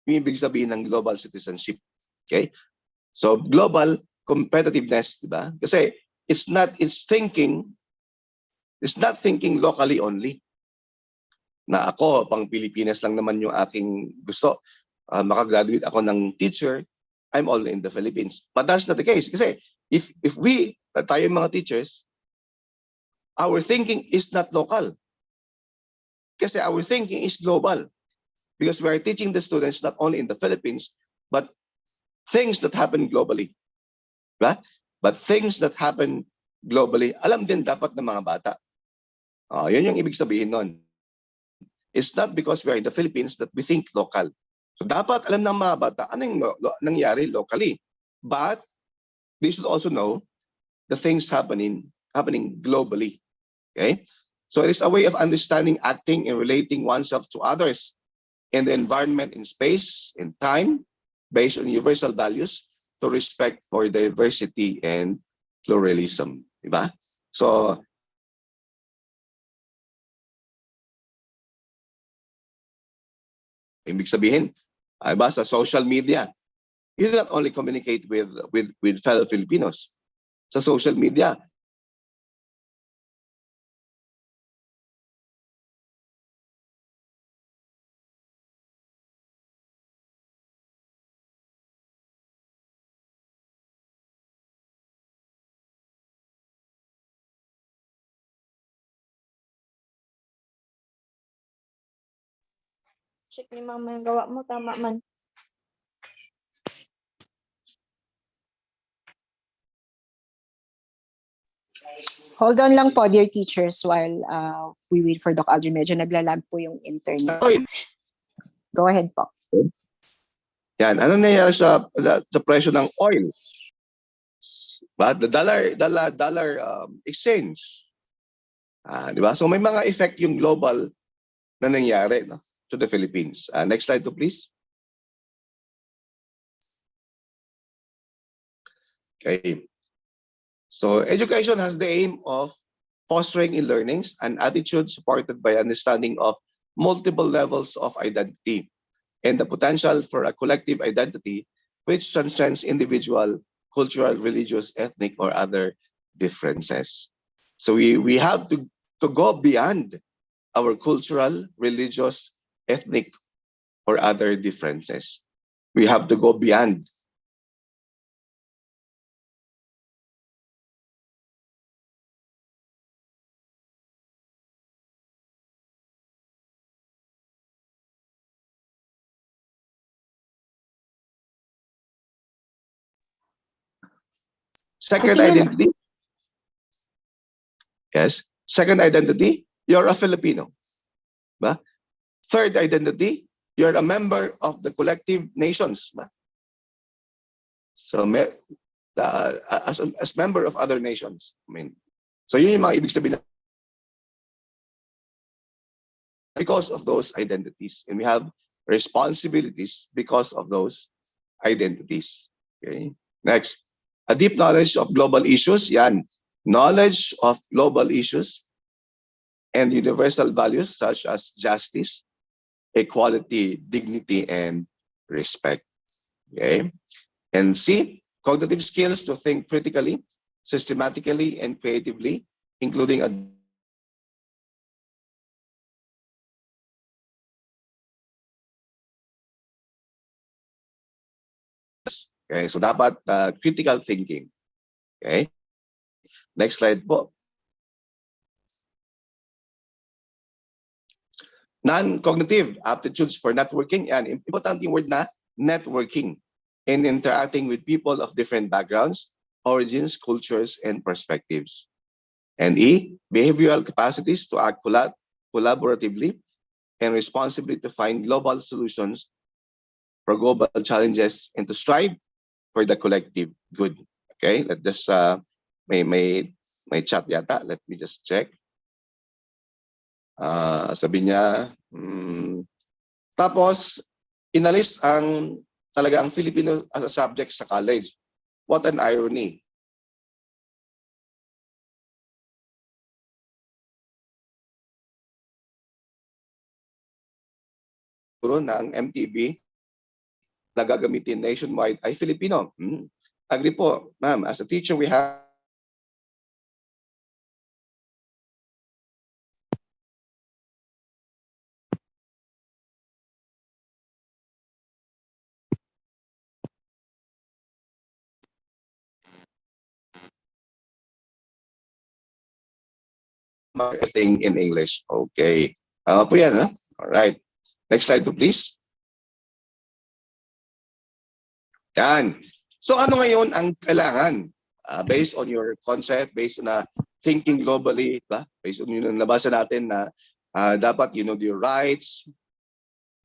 yung ibig sabihin ng global citizenship. Okay? So global competitiveness, di ba? Kasi it's not thinking locally only. Na ako, pang Pilipinas lang naman yung aking gusto. Makagraduate ako ng teacher, I'm only in the Philippines. But that's not the case. Kasi if we, tayo mga teachers, our thinking is not local. Kasi our thinking is global. Because we are teaching the students not only in the Philippines, but things that happen globally. Diba? But things that happen globally, alam din dapat ng mga bata. Yun yung ibig sabihin nun. It's not because we are in the Philippines that we think local. So dapat alam ng mga bata anong nangyari locally. But they should also know the things happening globally. Okay? So it is a way of understanding, acting, and relating oneself to others in the environment, in space, in time, based on universal values to respect for diversity and pluralism. Diba? So ibig sabihin, sa social media, you not only communicate with fellow Filipinos. Sa social media, Check ni mama yung gawa mo, tama man. Hold on lang po, dear teachers, while we wait for Doc Aldrin. Medyo naglalag po yung internet. Go ahead po. Yan, ano nangyayari sa presyo ng oil? But the dollar exchange. Di ba? So may mga effect yung global na nangyari, no, to the Philippines. Next slide to please. Okay. So education has the aim of fostering in learnings and attitudes supported by understanding of multiple levels of identity and the potential for a collective identity which transcends individual, cultural, religious, ethnic, or other differences. So we have to go beyond our cultural, religious, ethnic, or other differences. We have to go beyond. Second identity. Yes. Second identity, you're a Filipino. Ba? Third identity, you're a member of the collective nations. Ba? So as member of other nations. I mean, so yun yung mga ibig sabihin. Because of those identities, and we have responsibilities because of those identities. Okay. Next, a deep knowledge of global issues. Yan, knowledge of global issues and universal values such as justice, equality, dignity, and respect. Okay. And C, cognitive skills to think critically, systematically, and creatively, including a okay, so dapat critical thinking. Okay. Next slide po. Non-cognitive aptitudes for networking. Yan, important yung word na networking and interacting with people of different backgrounds, origins, cultures, and perspectives. And E, behavioral capacities to act collaboratively and responsibly to find global solutions for global challenges and to strive for the collective good. Okay, let this may chat yata. Let me just check. Sabi niya, tapos inalis talaga ang Filipino as a subject sa college. What an irony. Puro na ang MTB na gagamitin nationwide ay Filipino. Agree po, ma'am. As a teacher, we have marketing in English. Okay. Po yan, ha? All right. Next slide to please. Yan. So ano ngayon ang kailangan? Based on your concept, based on thinking globally, ba? Based on yun ang nabasa natin na dapat you know your rights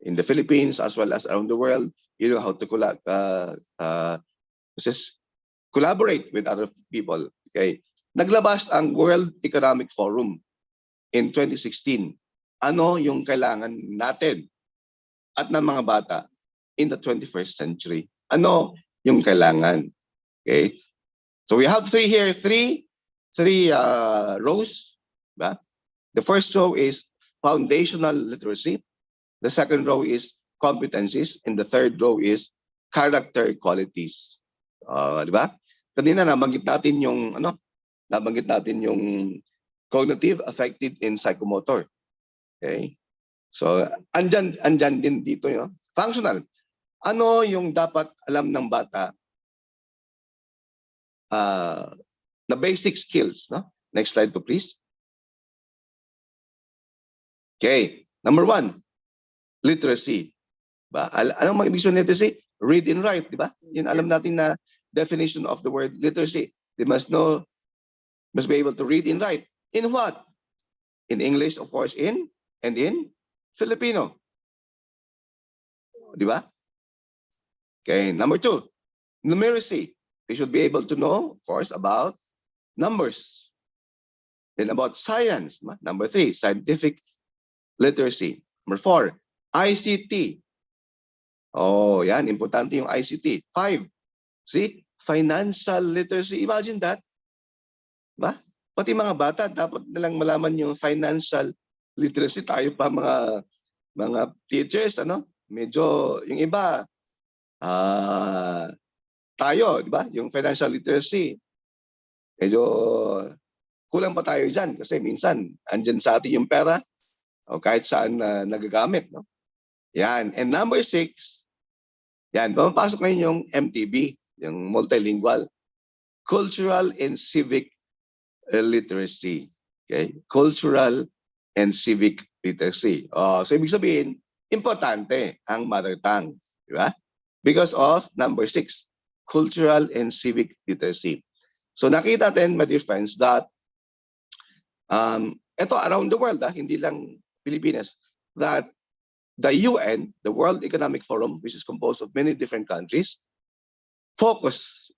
in the Philippines as well as around the world. You know how to collaborate with other people. Okay. Naglabas ang World Economic Forum in 2016. Ano yung kailangan natin at ng mga bata in the 21st century? Ano yung kailangan? Okay. So we have three rows. Ba? The first row is foundational literacy. The second row is competencies. And the third row is character qualities. Di ba? Kanina nabanggit natin yung cognitive, affective, and psychomotor. Okay? So, andyan din dito yung functional. Ano yung dapat alam ng bata na basic skills, no? Next slide po please. Okay, number 1, literacy. Ba? Anong ibig sabihin literacy? Read and write, di ba? Yun alam natin na definition of the word literacy. They must be able to read and write. In what? In English, of course, and in Filipino. Di ba? Okay, number 2, numeracy. They should be able to know, of course, about numbers. Then about science. Number 3, scientific literacy. Number 4, ICT. Oh, yan, importante yung ICT. 5, see, financial literacy. Imagine that. Ba? Pati mga bata, dapat nilang malaman yung financial literacy. Tayo pa mga teachers, ano? Medyo, yung iba, tayo, di ba? Yung financial literacy, medyo kulang pa tayo dyan kasi minsan andyan sa atin yung pera o kahit saan nagagamit. No? Yan. And number 6, yan, pumapasok ngayon yung MTB, yung multilingual, cultural and civic literacy. Okay? Cultural and civic literacy. So ibig sabihin, importante ang mother tongue. Di ba? Because of number 6, cultural and civic literacy. So nakita natin, my dear friends, that ito around the world, hindi lang Pilipinas, that the UN, the World Economic Forum, which is composed of many different countries,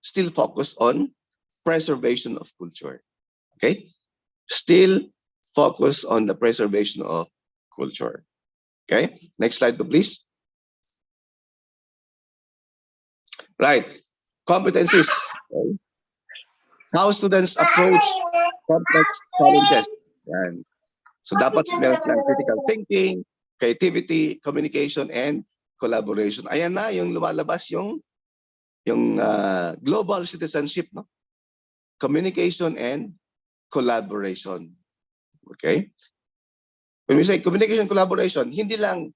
still focus on preservation of culture. Okay? Still focus on the preservation of culture. Okay? Next slide, please. Right. Competencies. Okay. How students approach complex challenges. Yan. So dapat meron silang critical thinking, creativity, communication, and collaboration. Ayan na yung lumalabas yung global citizenship, no? Communication and collaboration. Okay? When we say communication, collaboration, hindi lang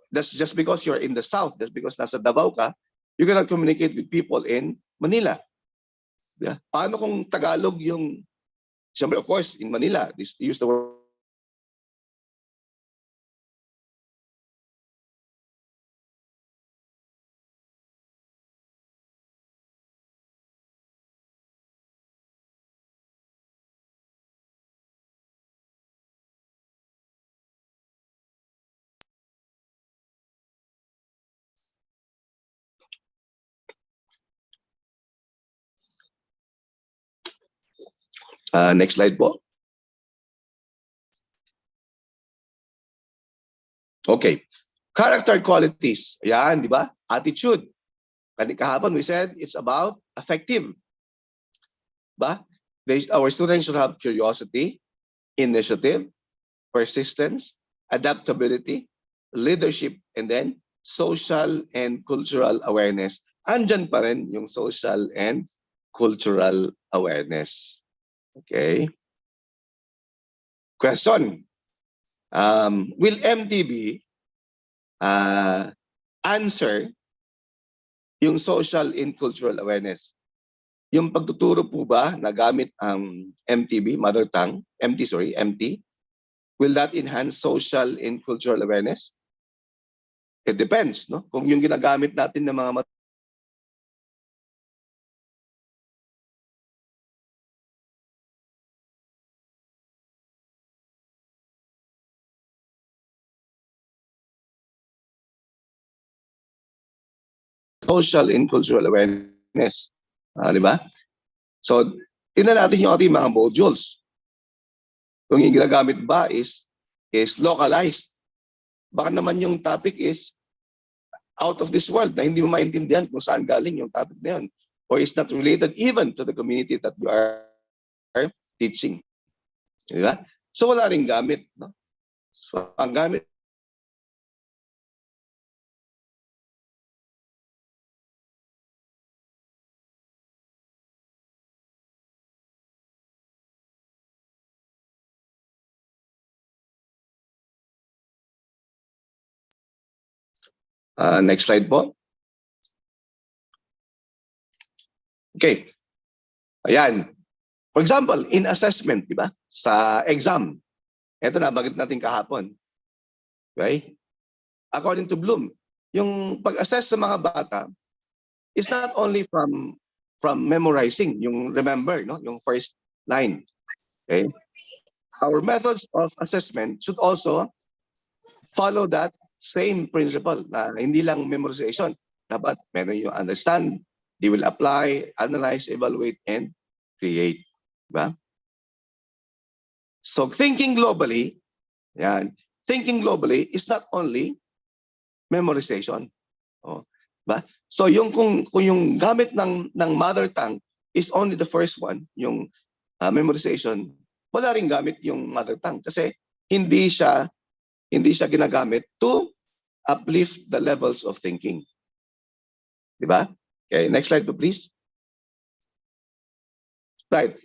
that's just because you're in the South, just because nasa Davao ka, you cannot communicate with people in Manila. Yeah. Paano kung Tagalog yung, siyempre, of course, in Manila, this use the word next slide po. Okay. Character qualities. Ayan, di ba? Attitude. Kahapon we said it's about affective. Ba? Our students should have curiosity, initiative, persistence, adaptability, leadership, and then social and cultural awareness. Andyan pa rin yung social and cultural awareness. Okay. Question. Will MTB answer yung social and cultural awareness? Yung pagtuturo po ba na gamit ang MTB, mother tongue, MT, will that enhance social and cultural awareness? It depends, no? Kung yung ginagamit natin ng mga social and cultural awareness. Di ba? So, tingnan natin yung ating mga modules. Kung yung ginagamit ba is localized. Baka naman yung topic is out of this world na hindi mo maintindihan kung saan galing yung topic na yun. Or is not related even to the community that you are teaching. Di ba? So, wala rin gamit. No? So, ang gamit next slide po. Okay. Ayan. For example, in assessment, di ba? Sa exam. Ito na, bagit natin kahapon. Okay? According to Bloom, yung pag-assess sa mga bata is not only from memorizing, yung remember, no? Yung first line. Okay? Our methods of assessment should also follow that same principle na hindi lang memorization, Dapat meron yung understand, they will apply, analyze, evaluate, and create. Diba? So thinking globally, yan, thinking globally is not only memorization. Oh, ba? So yung kung yung gamit ng mother tongue is only the first one, yung memorization, wala ring gamit yung mother tongue kasi hindi siya ginagamit to uplift the levels of thinking. Diba? Okay, next slide please. Right.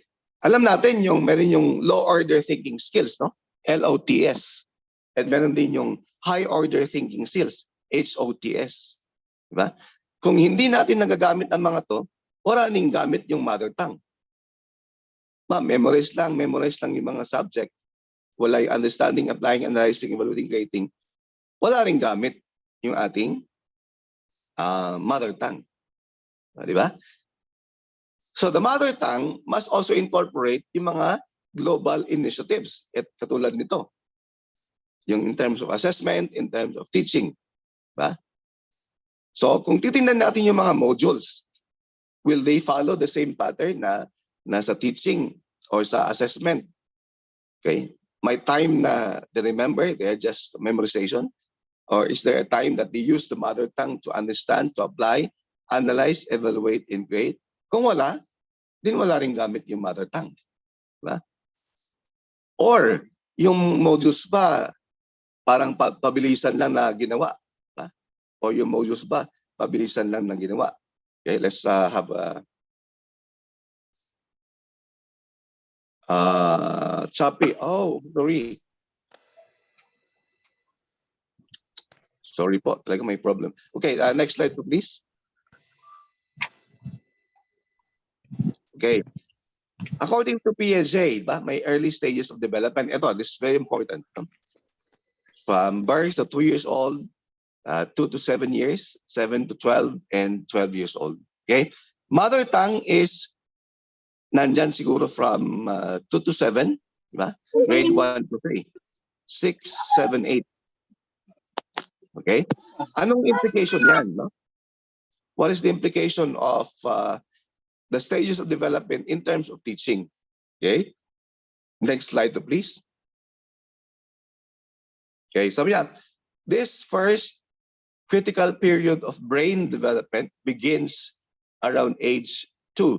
Alam natin meron yung low order thinking skills, no? LOTS. At meron din yung high order thinking skills, HOTS. Diba? Kung hindi natin nagagamit ang mga to, wala ning gamit yung mother tongue. Memorize lang yung mga subject. Wala yung understanding, applying, analyzing, evaluating, creating. Wala ring gamit yung ating mother tongue. Diba? So the mother tongue must also incorporate yung mga global initiatives. At katulad nito, yung in terms of assessment, in terms of teaching. Diba? So kung titingnan natin yung mga modules, will they follow the same pattern na sa teaching or sa assessment? Okay. My time na they remember, they're just memorization? Or is there a time that they use the mother tongue to understand, to apply, analyze, evaluate, and create? Kung wala, din wala rin gamit yung mother tongue. Diba? Or yung modules ba, parang pabilisan lang na ginawa? Diba? O yung modules ba, pabilisan lang na ginawa? Okay, let's have choppy. Oh, sorry. Sorry po, talaga may problem. Okay, next slide please. Okay. According to PSA, may early stages of development. Ito, this is very important. From birth to 2 years old, 2 to 7 years, 7 to 12, and 12 years old. Okay? Mother tongue is nandyan siguro from 2 to 7, diba? Grade 1 to 3, 6, 7, 8. Okay? Anong implication yan? No? What is the implication of the stages of development in terms of teaching? Okay? Next slide, please. Okay, so yeah, this first critical period of brain development begins around age 2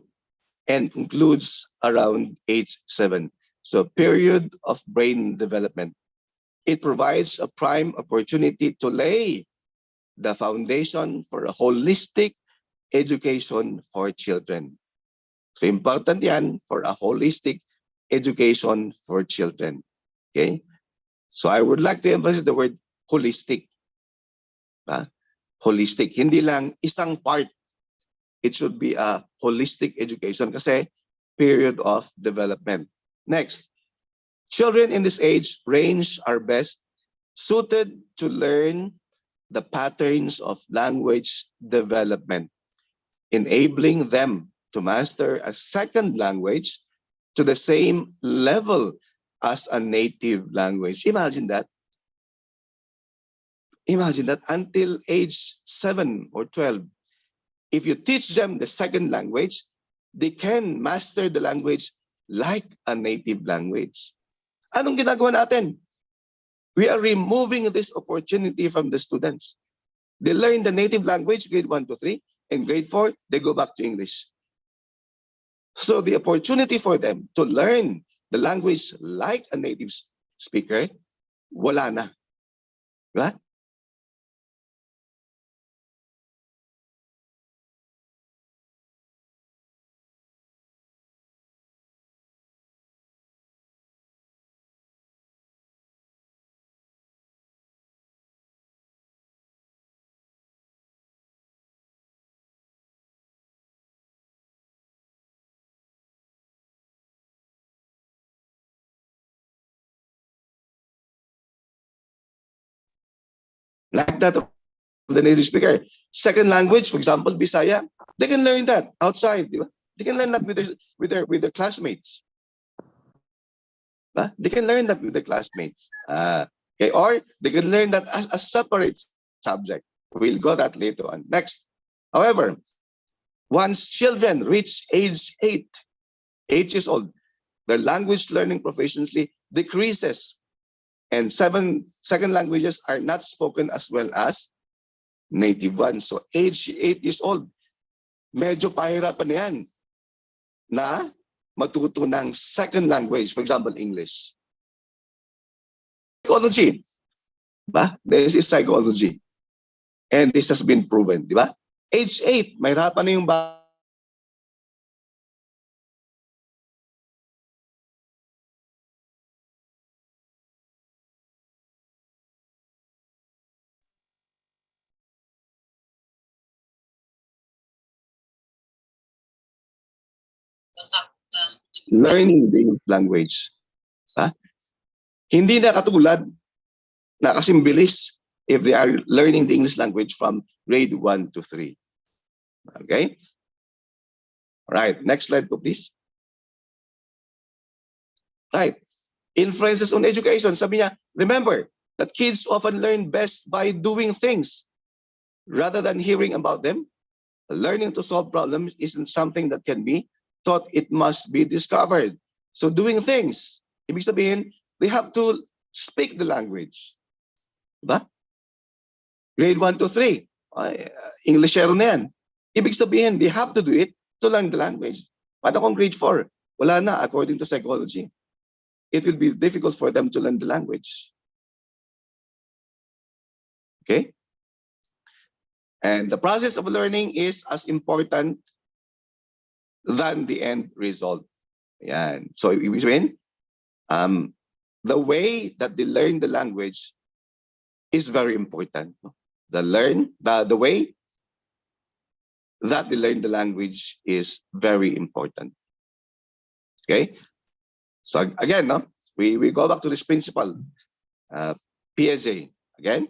and concludes around age 7. So period of brain development. It provides a prime opportunity to lay the foundation for a holistic education for children. So important yan for a holistic education for children. Okay? So I would like to emphasize the word holistic. Holistic. Hindi lang isang part. It should be a holistic education kasi period of development. Next. Children in this age range are best suited to learn the patterns of language development, enabling them to master a second language to the same level as a native language. Imagine that. Imagine that until age 7 or 12, if you teach them the second language, they can master the language like a native language. Anong ginagawa natin? We are removing this opportunity from the students. They learn the native language, grade 1 to 3, and grade 4, they go back to English. So the opportunity for them to learn the language like a native speaker, wala na. Right? Like that of the native speaker. Second language, for example, Bisaya, they can learn that outside. They can learn that with their classmates. They can learn that with their classmates. Okay, or they can learn that as a separate subject. We'll go that later on. Next. However, once children reach age 8 years old, their language learning proficiency decreases, and 7 second languages are not spoken as well as native ones. So age 8 years old, medyo pahirapan na yan na matuto ng second language, for example, English. Psychology, ba? This is psychology. And this has been proven, di ba? Age 8, mahirapan na yung learning the English language. Ha? Hindi na katulad na kasing bilis if they are learning the English language from grade 1 to 3. Okay? All right, next slide po please. Right. Influences on education. Sabi niya, remember that kids often learn best by doing things rather than hearing about them. Learning to solve problems isn't something that can be taught, it must be discovered. So doing things, ibig sabihin, they have to speak the language. Diba? Grade 1 to 3, Englishero na yan. Ibig sabihin, they have to do it to learn the language. Paano kung grade 4? Wala na, according to psychology. It will be difficult for them to learn the language. Okay? And the process of learning is as important than the end result. Yan. So, ibig sabihin, the way that they learn the language is very important. The way that they learn the language is very important. Okay? So again, we go back to this principle, PSA. Again,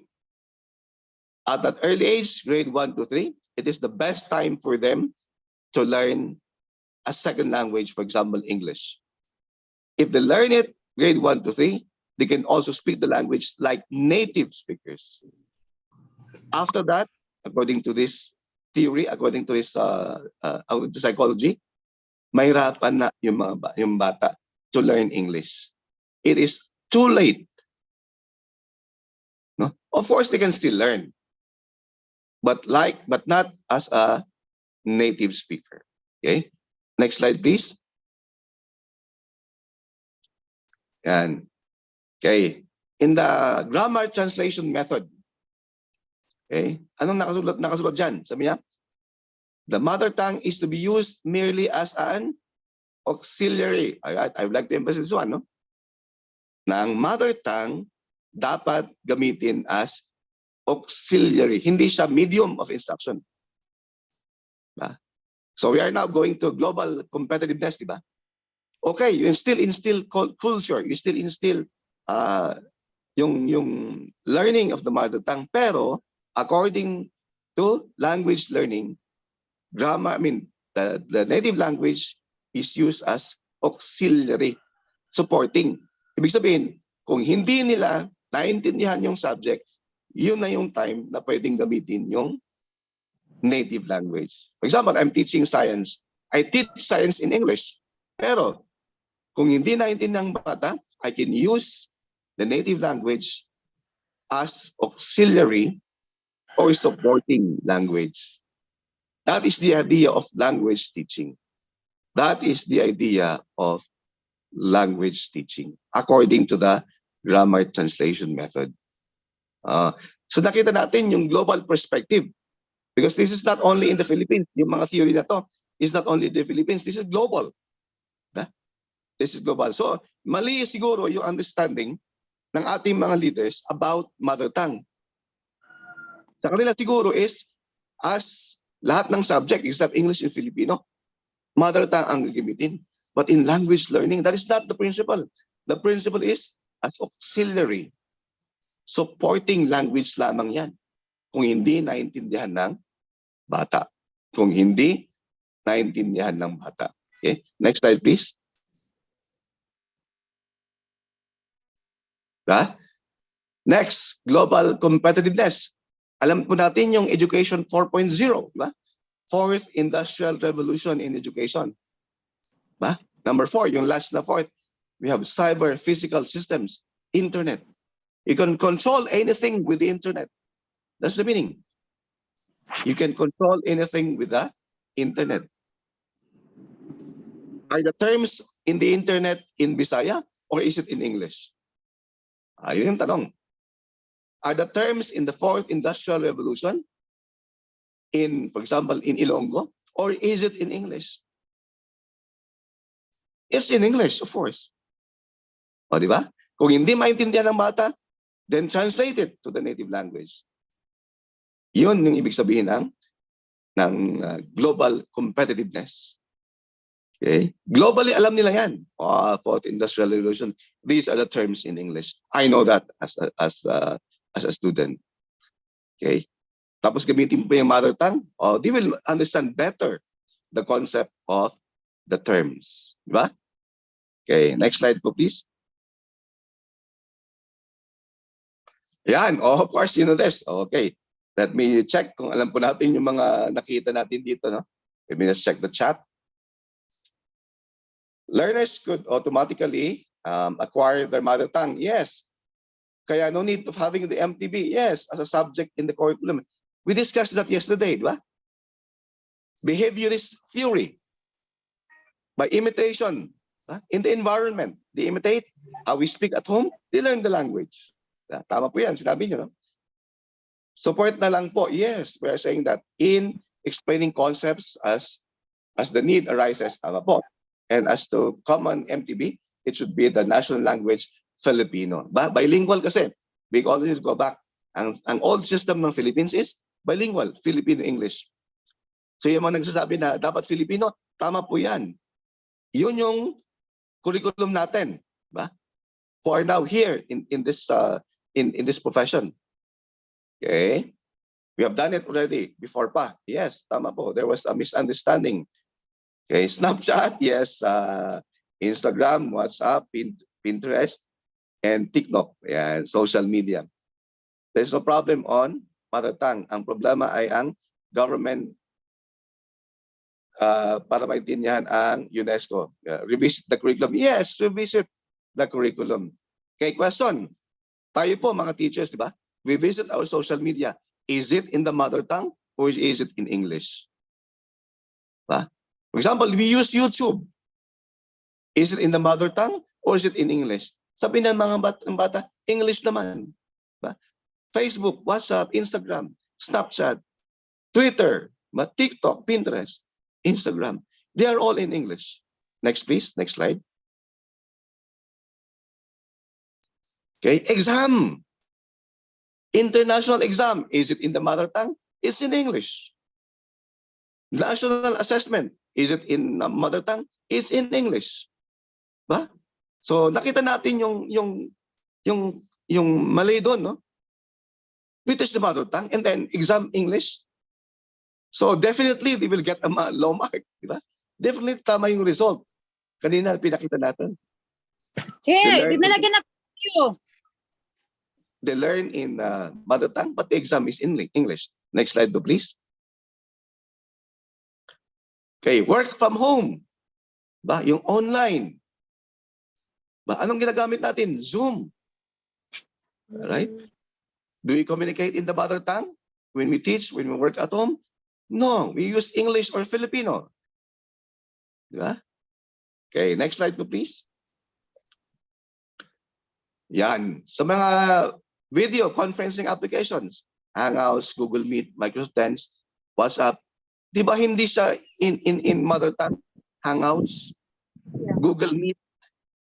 at that early age, grade 1 to 3, it is the best time for them to learn a second language, for example, English. If they learn it, grade 1 to 3, they can also speak the language like native speakers. After that, according to this theory, according to this to psychology, mahirapan na yung bata to learn English. It is too late. No? Of course, they can still learn, but not as a native speaker. Okay. Next slide, please. And okay, in the grammar translation method, okay, anong nakasulat dyan? Sabi niya, the mother tongue is to be used merely as an auxiliary. I would like to emphasize this one, no? Na ang mother tongue dapat gamitin as auxiliary, hindi siya medium of instruction. Diba? So we are now going to global competitiveness, di ba? Okay, you still instill culture, you still instill yung learning of the mother tongue, pero according to language learning, the native language is used as auxiliary, supporting. Ibig sabihin, kung hindi nila naintindihan yung subject, yun na yung time na pwedeng gamitin yung native language. For example, I'm teaching science. I teach science in English. Pero kung hindi naintindihan ng bata, I can use the native language as auxiliary or supporting language. That is the idea of language teaching. That is the idea of language teaching, according to the grammar translation method. So nakita natin yung global perspective, because this is not only in the Philippines. Yung mga theory na to is not only in the Philippines. This is global. This is global. So mali siguro yung understanding ng ating mga leaders about mother tongue. Sa kanila siguro is, as lahat ng subject except English and Filipino, mother tongue ang gagamitin. But in language learning, that is not the principle. The principle is as auxiliary. Supporting language lamang yan. Kung hindi naintindihan ng bata. Kung hindi naintindihan ng bata. Okay? Next slide, please. Next, global competitiveness. Alam po natin yung Education 4.0, di ba? fourth industrial revolution in education. Ba? Number 4, yung last na fourth, we have cyber physical systems, internet. You can control anything with the internet. That's the meaning. You can control anything with the internet. Are the terms in the internet in Bisaya or is it in English? Ayun yung tanong. Are the terms in the fourth industrial revolution in, for example, in Ilonggo, or is it in English? It's in English, of course. O, di ba? Kung hindi maintindihan ng bata, then translate it to the native language. Yun yung ibig sabihin ng global competitiveness. Okay? Globally, alam nila yan. Fourth industrial revolution. These are the terms in English. I know that as a student. Okay? Tapos gamitin po yung mother tongue. They will understand better the concept of the terms. Diba? Okay, next slide po please. Yan, of course, you know this. Okay, let me check kung alam po natin yung mga nakita natin dito. No? Let me just check the chat. Learners could automatically acquire their mother tongue. Yes. Kaya no need of having the MTB. Yes, as a subject in the curriculum. We discussed that yesterday, di ba? Behaviorist theory. By imitation. In the environment, they imitate how we speak at home, they learn the language. Tama po yan, sinabi nyo, no? Support na lang po. Yes, we are saying that in explaining concepts as the need arises, tama po. And as to common MTB, it should be the national language Filipino. Bilingual kasi. We always go back. Ang old system ng Philippines is bilingual, Filipino-English. So yung mga nagsasabi na dapat Filipino, tama po yan. Yun yung curriculum natin, ba? Who are now here in this profession. Okay? We have done it already before pa. Yes, tama po. There was a misunderstanding. Okay, Snapchat, yes, Instagram, WhatsApp, Pinterest, and TikTok, yeah, social media. There's no problem on mother tongue. Ang problema ay ang government para maintindihan ang UNESCO. Revisit the curriculum. Yes, revisit the curriculum. Okay, question. Tayo po mga teachers, di ba? We visit our social media. Is it in the mother tongue or is it in English? Ba? For example, we use YouTube. Is it in the mother tongue or is it in English? Sabi ng mga bata, English naman. Ba? Facebook, WhatsApp, Instagram, Snapchat, Twitter, TikTok, Pinterest, Instagram. They are all in English. Next, please. Next slide. Okay, exam. International exam. Is it in the mother tongue? It's in English. National assessment. Is it in the mother tongue? It's in English. Ba? So nakita natin yung mali doon, no? We teach the mother tongue and then exam English. So definitely they will get a low mark, di ba? Definitely tama yung result. Kanina pinakita natin. Dinalagyan na kayo. They learn in mother tongue, but the exam is in English. Next slide, please. Okay, work from home. Ba, yung online. Ba, anong ginagamit natin? Zoom. Right? Do we communicate in the mother tongue when we teach, when we work at home? No, we use English or Filipino. Diba? Okay, next slide please. Yan. Sa mga video conferencing applications, Hangouts, Google Meet, Microsoft Teams, WhatsApp, di ba hindi siya in mother tongue? Hangouts, Google Meet,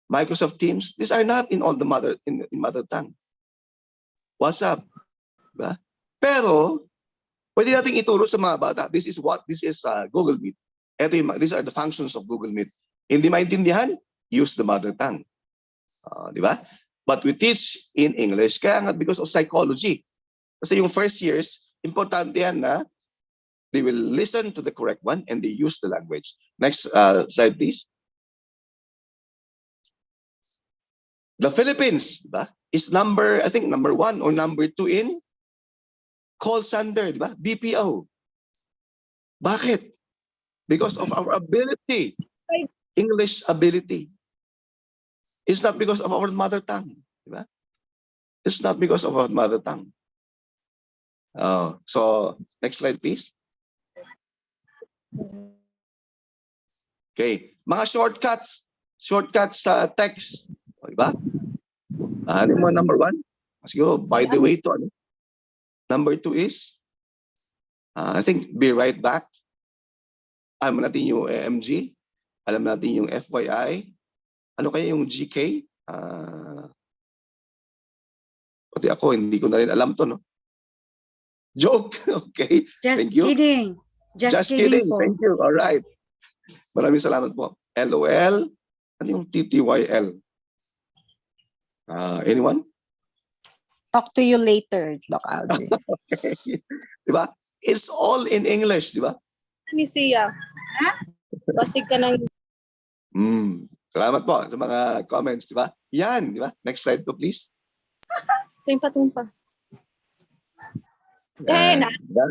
Microsoft Teams, these are not in all the in mother tongue. WhatsApp, diba? Pero pwede nating ituro sa mga bata. This is Google Meet. These are the functions of Google Meet. Hindi maintindihan, use the mother tongue. Di ba? But we teach in English, kaya nga because of psychology. Kasi yung first years, importante yan na they will listen to the correct one and they use the language. Next slide, please. The Philippines, diba, is I think number 1 or number 2 in call center, diba? BPO. Bakit? Because of our ability, English ability. It's not because of our mother tongue. Diba? It's not because of our mother tongue. So, next slide, please. Okay. Mga shortcuts sa text. Diba? Ano yung mga number 1? Siguro, by the way, to ano? Number 2 is, I think, be right back. Alam natin yung AMG. Alam natin yung FYI. Ano kaya yung GK? Pati ako, hindi ko na rin alam to, no? Joke. Okay. Just Thank you. kidding. Just kidding. Thank you. All right. Maraming salamat po. LOL. Ano yung TTYL? Anyone? Talk to you later, Doc Alvin. Okay. Diba? It's all in English, diba? Ni Sia. Basig ka ng... Salamat po sa mga comments, diba? Yan, diba? Next slide po, please. Tumpa. Yan, diba?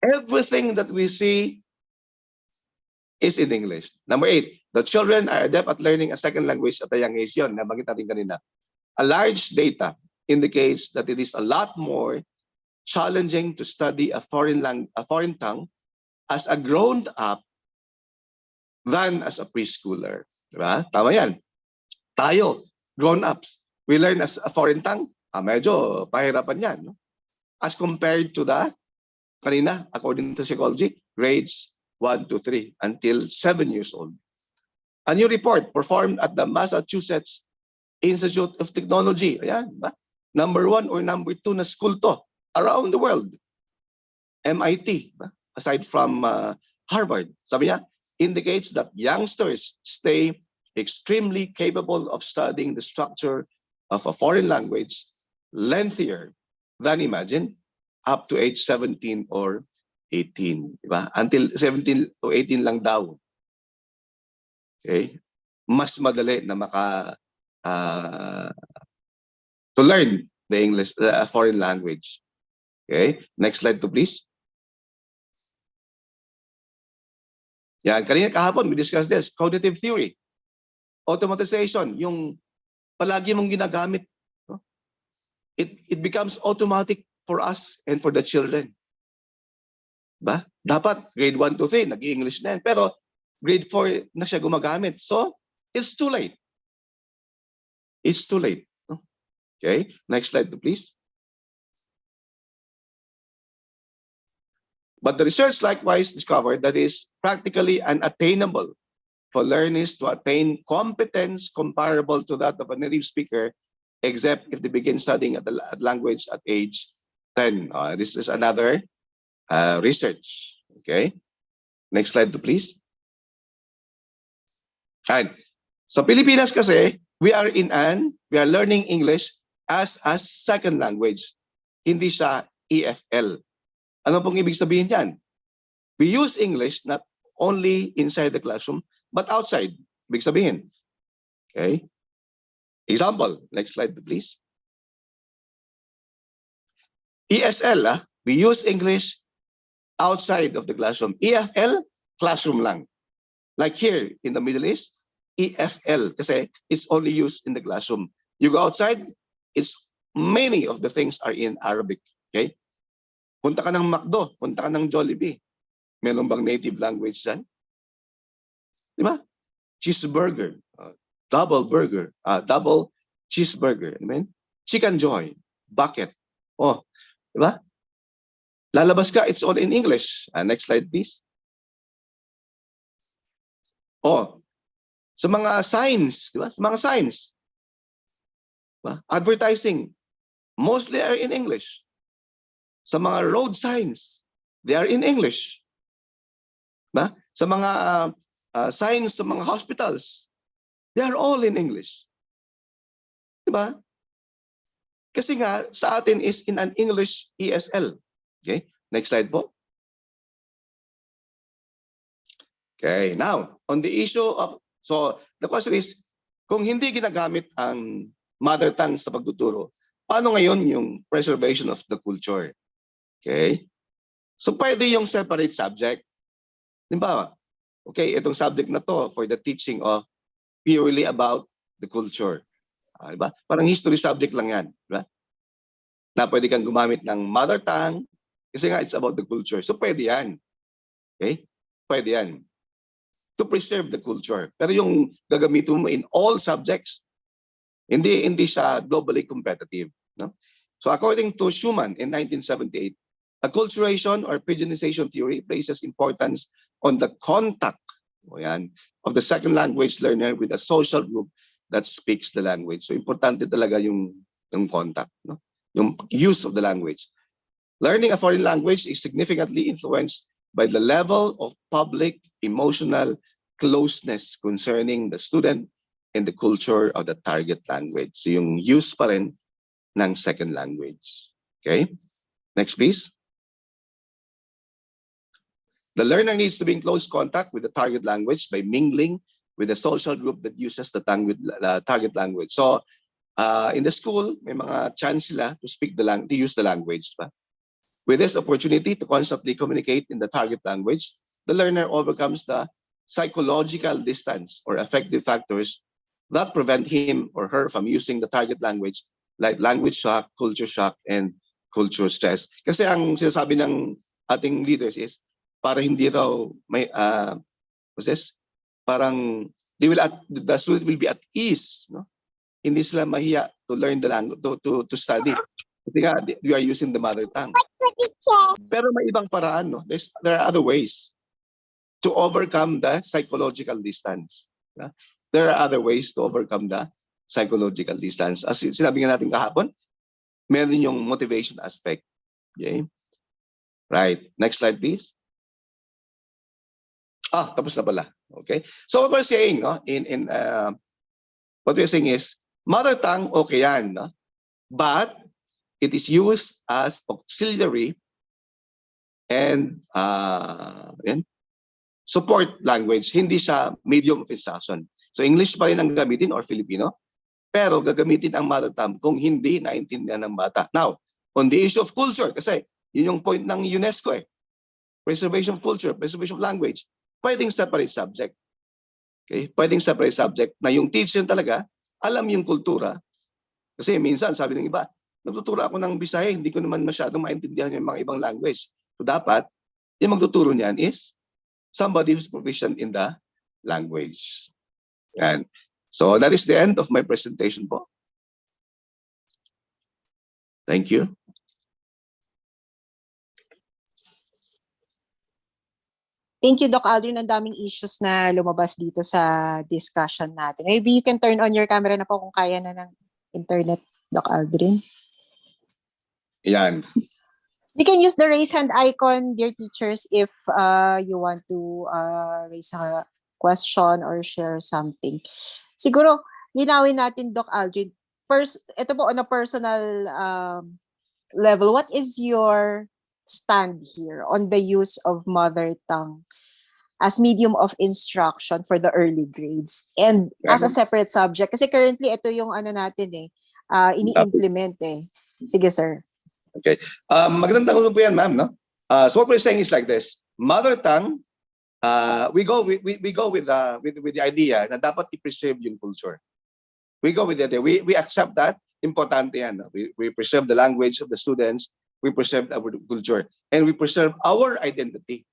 Everything that we see is in English. Number 8, the children are adept at learning a second language at a young age. Yun, nabanggit natin kanina. A large data indicates that it is a lot more challenging to study a foreign tongue as a grown-up than as a preschooler. Diba? Tama yan. Tayo, grown-ups, we learn as a foreign tongue, medyo pahirapan yan. No? As compared to the, kanina, according to psychology, grades 1 to 3 until 7 years old. A new report performed at the Massachusetts Institute of Technology, ayan, ba? Number 1 or number 2 na school to around the world. MIT, ba? Aside from Harvard, sabi niya, indicates that youngsters stay extremely capable of studying the structure of a foreign language lengthier than imagine up to age 17 or 18. Diba? Until 17 to 18 lang daw. Okay? Mas madali na to learn the English, foreign language. Okay? Next slide to please. Yan, kanina kahapon we discussed this, cognitive theory. Automatization, yung palagi mong ginagamit. No? It becomes automatic for us and for the children. Ba? Dapat grade 1 to 3, nag-English na yan. Pero grade 4 na siya gumagamit. So, it's too late. It's too late. No? Okay, next slide please. But the research likewise discovered that it is practically unattainable for learners to attain competence comparable to that of a native speaker, except if they begin studying at the language at age 10. This is another research. Okay. Next slide please. And sa Pilipinas kasi, we are learning English as a second language. Hindi siya EFL. Ano pong ibig sabihin yan? We use English not only inside the classroom, but outside. Ibig sabihin. Okay. Example. Next slide, please. ESL, we use English outside of the classroom. EFL, classroom lang. Like here in the Middle East, EFL, kasi it's only used in the classroom. You go outside, many of the things are in Arabic. Okay. Punta ka ng McDo, punta ka ng Jollibee. Meron bang native language dyan? Di ba? Cheeseburger, double cheeseburger. I mean, Chicken Joy, bucket. Oh, di ba? Lalabas ka, it's all in English. Next slide, please. Oh, sa mga signs, di ba? Sa mga signs. Diba? Advertising, mostly are in English. Sa mga road signs, they are in English. Ba? Sa mga signs sa mga hospitals, they are all in English. Diba? Kasi nga, sa atin is in an English ESL. Okay, next slide po. Okay, now, on the issue of, so the question is, kung hindi ginagamit ang mother tongue sa pagtuturo, paano ngayon yung preservation of the culture? Okay? So pwede yung separate subject. Halimbawa, okay, itong subject na to for the teaching of purely about the culture. Diba? Parang history subject lang yan. Diba? Na pwede kang gumamit ng mother tongue kasi nga it's about the culture. So pwede yan. Okay? Pwede yan. To preserve the culture. Pero yung gagamitin mo in all subjects, hindi siya globally competitive. No? So according to Schumann in 1978, acculturation or pigeonization theory places importance on the contact of the second language learner with a social group that speaks the language. So importante talaga yung contact, no? Yung use of the language. Learning a foreign language is significantly influenced by the level of public emotional closeness concerning the student and the culture of the target language. So yung use pa rin ng second language. Okay? Next, please. The learner needs to be in close contact with the target language by mingling with a social group that uses the target language. So, in the school, may mga chance sila to use the language. With this opportunity to constantly communicate in the target language, the learner overcomes the psychological distance or affective factors that prevent him or her from using the target language, like language shock, and culture stress. Kasi ang sinasabi ng ating leaders is, para hindi raw may parang the student will be at ease, no? Hindi sila mahiya to learn the language, to study. Kasi nga, you are using the mother tongue. Pero may ibang paraan, no? There are other ways to overcome the psychological distance. Yeah? There are other ways to overcome the psychological distance. As sinabi nga natin kahapon, meron yung motivation aspect. Okay? Right. Next slide, please. Tapos na pala. Okay. So what we're saying, no, what we're saying is, mother tongue, okay yan, no? But it is used as auxiliary and support language. Hindi siya medium of instruction. So English pa rin ang gamitin or Filipino, pero gagamitin ang mother tongue kung hindi naintindihan ng bata. Now, on the issue of culture, kasi yun yung point ng UNESCO preservation of culture, preservation of language, pwedeng separate subject. Okay? Pwedeng separate subject na yung teacher talaga, alam yung kultura. Kasi minsan, sabi ng iba, nagtuturo ako ng Bisaya, hindi ko naman masyadong maintindihan yung mga ibang language. So dapat, yung magtuturo niyan is somebody who's proficient in the language. Yan. So that is the end of my presentation po. Thank you. Thank you, Doc Aldrin. Ang daming issues na lumabas dito sa discussion natin. Maybe you can turn on your camera na po kung kaya na ng internet, Doc Aldrin. Yan. You can use the raise hand icon, dear teachers, if you want to raise a question or share something. Siguro, linawin natin, Doc Aldrin. Ito po on a personal level, what is your stand here on the use of mother tongue as medium of instruction for the early grades and as a separate subject? Kasi currently, ito yung ano natin ini-implement Sige, sir. Okay. Magandang tanong po yan, ma'am, no? So what we're saying is like this. Mother tongue, we go with the idea na dapat i-preserve yung culture. We go with the idea. We accept that. Importante yan. No? We preserve the language of the students. We preserve our culture. And we preserve our identity.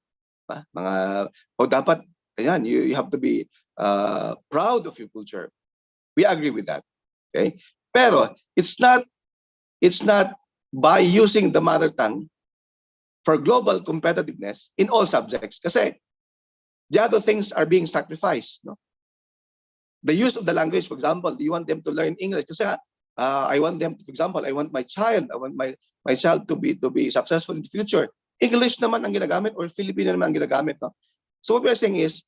Dapat, ayan, you have to be proud of your culture. We agree with that. Okay? Pero, it's not by using the mother tongue for global competitiveness in all subjects. Kasi the other things are being sacrificed. No? The use of the language, for example, you want them to learn English. Kasi I want them, for example, I want my child to be successful in the future. English naman ang ginagamit or Filipino naman ang ginagamit. No? So what we're saying is,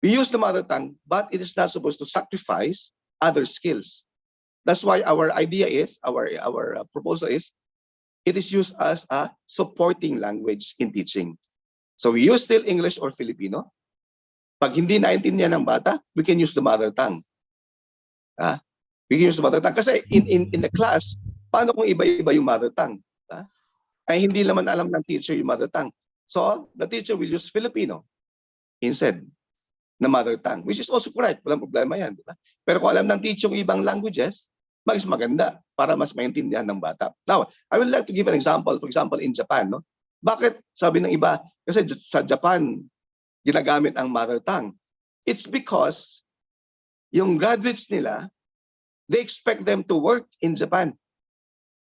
we use the mother tongue, but it is not supposed to sacrifice other skills. That's why our idea is, our proposal is, it is used as a supporting language in teaching. So we use still English or Filipino. Pag hindi naintindihan ng bata, we can use the mother tongue. We can use the mother tongue. Kasi in the class, paano kung iba-iba yung mother tongue? Ay hindi naman alam ng teacher yung mother tongue. So the teacher will use Filipino. instead na mother tongue, which is also correct. Walang problema yan, di ba? Pero kung alam ng teacher yung ibang languages, mas maganda para mas maintindihan ng bata. Now, I would like to give an example. For example, in Japan, no? Bakit sabi ng iba, kasi sa Japan, ginagamit ang mother tongue. It's because yung graduates nila, they expect them to work in Japan.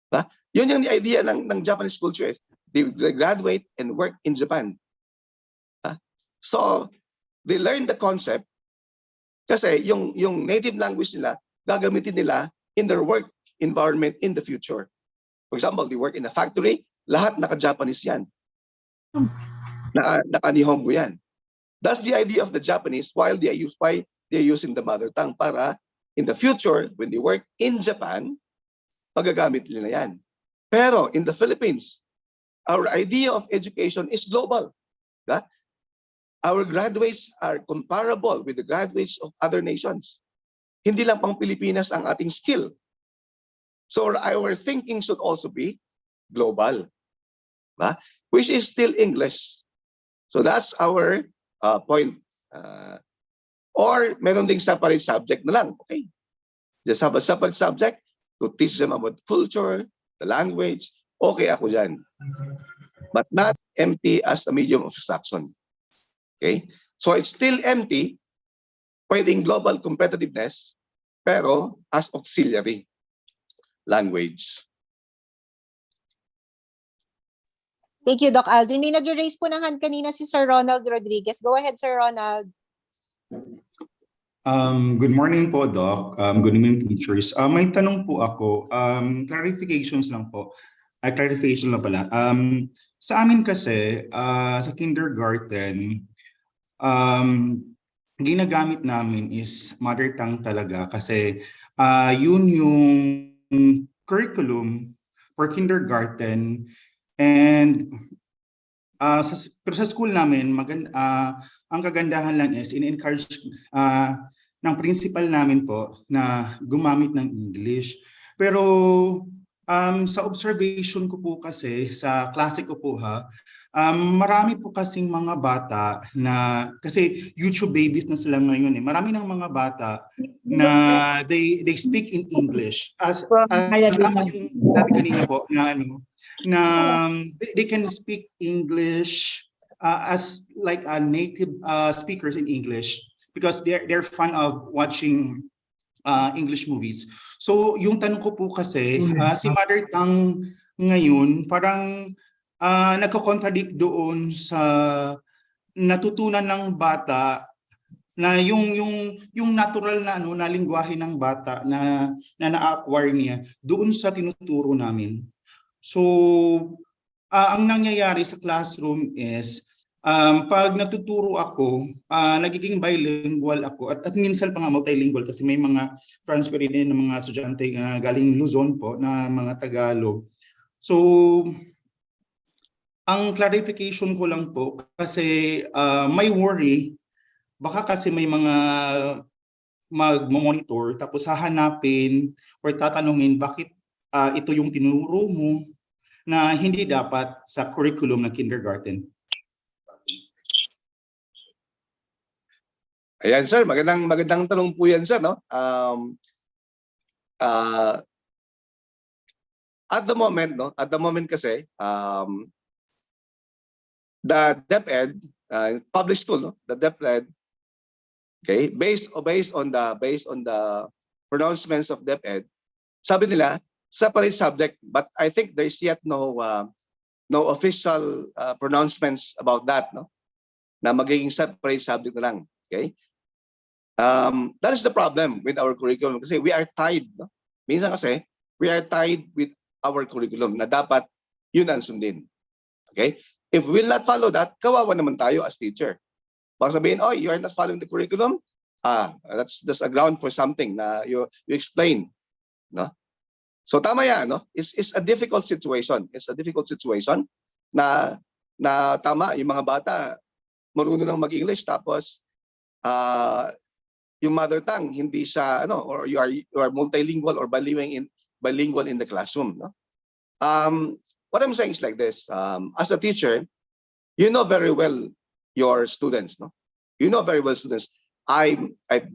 Ba? Yun yung idea ng Japanese culture. They graduate and work in Japan. So, they learn the concept kasi yung native language nila, gagamitin nila in their work environment in the future. For example, they work in a factory, lahat naka-Japanese yan. Naka-Nihongo yan. That's the idea of the Japanese while they're using the mother tongue para in the future, when they work in Japan, magagamit nila yan. Pero in the Philippines, our idea of education is global. Diba? Our graduates are comparable with the graduates of other nations. Hindi lang pang Pilipinas ang ating skill. So our thinking should also be global, diba? Which is still English. So that's our point. Or meron ding separate subject na lang. Okay. Just have a separate subject to teach them about culture, the language. Okay ako yan. But not empty as a medium of instruction. Okay? So it's still empty, pwedeng global competitiveness, pero as auxiliary language. Thank you, Doc Aldrin. May nag-raise po ng hand kanina si Sir Ronald Rodriguez. Go ahead, Sir Ronald. Good morning po, Doc. Good evening, teachers. May tanong po ako. Clarifications lang po. Clarification lang pala. Sa amin kasi, sa kindergarten, ginagamit namin is mother tongue talaga kasi yun yung curriculum for kindergarten. And pero sa school namin, ang kagandahan lang is in-encourage ng principal namin po na gumamit ng English. Pero sa observation ko po kasi, sa klase ko po marami po kasing mga bata na, kasi YouTube babies na sila ngayon eh, marami ng mga bata na they speak in English. Tama yung sabi kanina po na they can speak English as like native speakers in English because they're fond of watching English movies. So yung tanong ko po kasi, si mother tongue ngayon parang nagko-contradict doon sa natutunan ng bata na yung natural na na lengguwahe ng bata na na-acquire niya doon sa tinuturo namin. So ang nangyayari sa classroom is pag natuturo ako, nagiging bilingual ako at minsan pa nga multilingual kasi may mga transfer din ng mga estudyante galing Luzon po na mga Tagalog. So ang clarification ko lang po kasi may worry, baka kasi may mga mag-monitor tapos hahanapin or tatanungin bakit ito yung tinuro mo na hindi dapat sa curriculum ng kindergarten. Ayan sir, magandang tanong po yan sir, no? At the moment kasi the DepEd, public school, no? The DepEd, okay, based on the pronouncements of DepEd, sabi nila separate subject, but I think there's yet no official pronouncements about that, no? Na magiging separate subject na lang, okay? That is the problem with our curriculum kasi we are tied, no? Minsan kasi we are tied with our curriculum na dapat yun ang sundin, okay? If we will not follow that, kawawa naman tayo as teacher. Baka sabihin, oh, you are not following the curriculum, that's a ground for something na you explain, no? So tama yan, no? It's a difficult situation. It's a difficult situation na tama yung mga bata marunong ng mag-English tapos yung mother tongue hindi siya or you are multilingual or bilingual in the classroom, no? What I'm saying is like this, as a teacher, you know very well your students, no? You know very well, students, I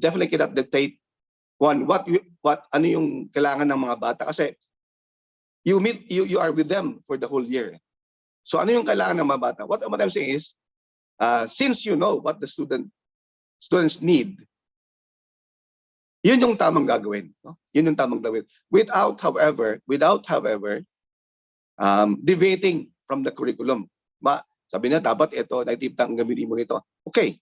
definitely cannot dictate what ano yung kailangan ng mga bata kasi you are with them for the whole year. So ano yung kailangan ng mga bata? What I'm saying is, since you know what the students need, yun yung tamang gagawin. No? Yun yung tamang gagawin. Without, however, deviating from the curriculum. Sabi na, dapat ito, naitiptang gamitin mo nito. Okay.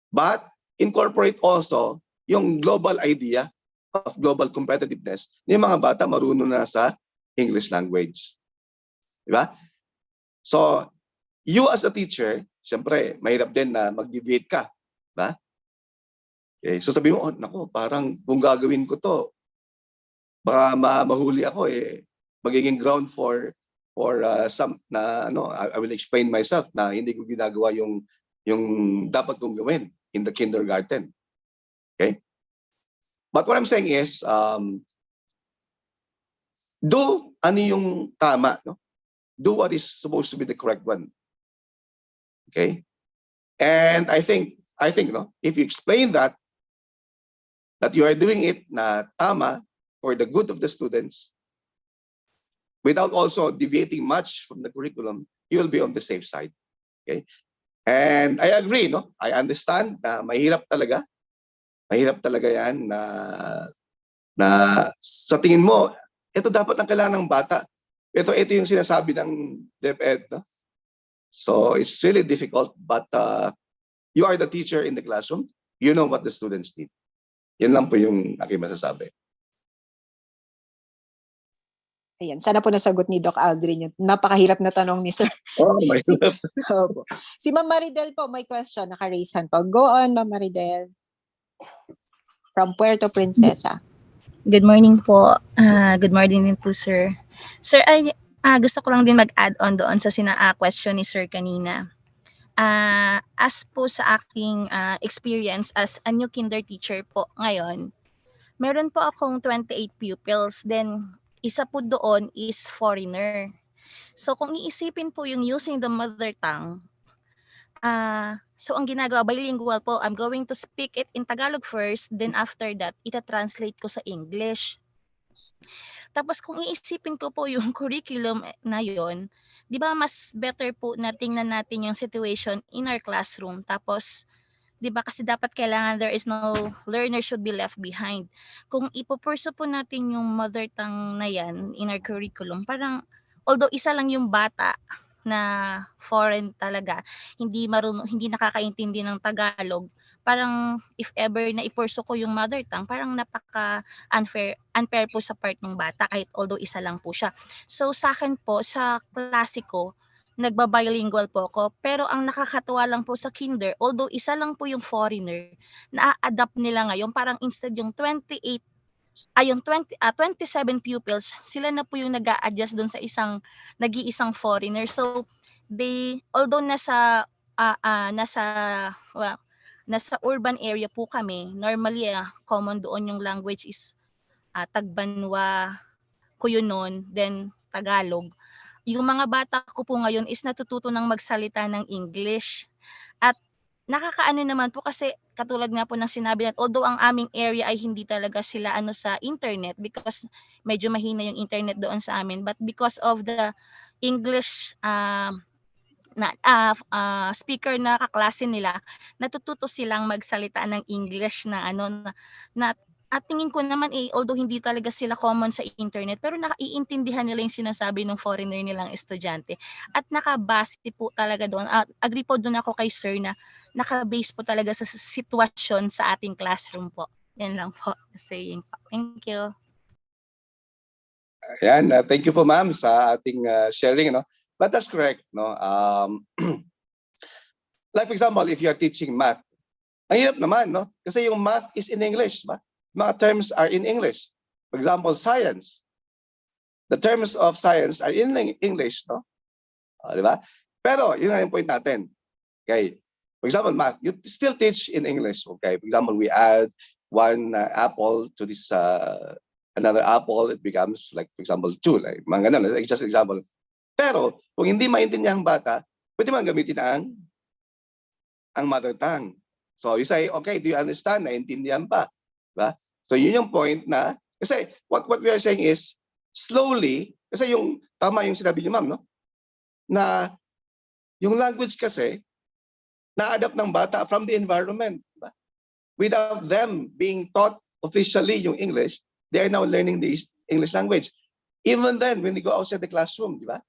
But incorporate also yung global idea of global competitiveness. Yung mga bata marunong na sa English language. Diba? So, you as a teacher, siyempre, mahirap din na mag-deviate ka. Diba? Okay. So sabi mo, oh, naku, parang kung gagawin ko to, baka mahuli ako magiging ground for some na I will explain myself na hindi ko ginagawa yung dapat kong gawin in the kindergarten. Okay? But what I'm saying is do ano yung tama, no? Do what is supposed to be the correct one. Okay? And I think no, if you explain that you are doing it na tama for the good of the students, without also deviating much from the curriculum, you will be on the safe side. Okay? And I agree, no? I understand na mahirap talaga yan na sa tingin mo, ito dapat ang kailangan ng bata. Ito yung sinasabi ng DepEd, no? So it's really difficult, but you are the teacher in the classroom. You know what the students need. Yan lang po yung aking masasabi. Ayan, sana po nasagot ni Doc Aldrin yung napakahirap na tanong ni Sir. Oh my God. Si Ma'am Maridel po, may question, naka-raise hand po. Go on, Ma'am Maridel. From Puerto Princesa. Good morning po. Good morning din po, sir. Sir, gusto ko lang din mag-add on doon sa question ni Sir kanina. As po sa aking experience as a new kinder teacher po ngayon, meron po akong 28 pupils, then isa po doon is foreigner. So kung iisipin po yung using the mother tongue, so ang ginagawa, bilingual po, I'm going to speak it in Tagalog first, then after that, ita-translate ko sa English. Tapos kung iisipin ko po yung curriculum na yon, di ba mas better po na tingnan natin yung situation in our classroom. Tapos, di ba kasi dapat kailangan there is no learner should be left behind. Kung ipopurso po natin yung mother tongue na yan in our curriculum, parang although isa lang yung bata na foreign talaga, hindi nakakaintindi ng Tagalog, parang if ever na ipurso ko yung mother tongue, parang napaka unfair po sa part ng bata kahit although isa lang po siya. So sa akin po, sa klase ko, nagba-bilingual po ako, pero ang nakakatuwa lang po sa kinder, although isa lang po yung foreigner, na-adapt nila ngayon, parang instead yung 27 pupils, sila na po yung nag-a-adjust doon sa nag-iisang foreigner. So they, although nasa urban area po kami, normally common doon yung language is Tagbanwa, Kuyunon, then Tagalog. Yung mga bata ko po ngayon is natututo ng magsalita ng English. At nakakaano naman po kasi katulad nga po ng sinabi natin, although ang aming area ay hindi talaga sila sa internet because medyo mahina yung internet doon sa amin, but because of the English speaker na kaklase nila, natututo silang magsalita ng English at tingin ko naman although hindi talaga sila common sa internet, pero naiintindihan nila yung sinasabi ng foreigner nilang estudyante. At nakabase po talaga doon. Agree po doon ako kay Sir na nakabase po talaga sa sitwasyon sa ating classroom po. Yan lang po saying po. Thank you. Ayan, thank you po ma'am sa ating sharing. No? But that's correct. No? Like for example, if you are teaching math, ang hirap naman, no? Kasi yung math is in English. Ba? Mga terms are in English. For example, science. The terms of science are in English, no? Di ba? Pero, yun nga yung point natin. Okay. For example, math, you still teach in English. Okay. For example, we add one apple to this another apple, it becomes like, for example, 2. Like, mga ganun, like just example. Pero, kung hindi maintindihan ang bata, pwede man gamitin ang mother tongue. So you say, okay, do you understand? Naintindihan ba? Diba? So yun yung point na, kasi what we are saying is, slowly, kasi yung, tama yung sinabi niyo ma'am, no? Na yung language kasi, na-adapt ng bata from the environment. Diba? Without them being taught officially yung English, they are now learning the English language. Even then, when they go outside the classroom, di ba?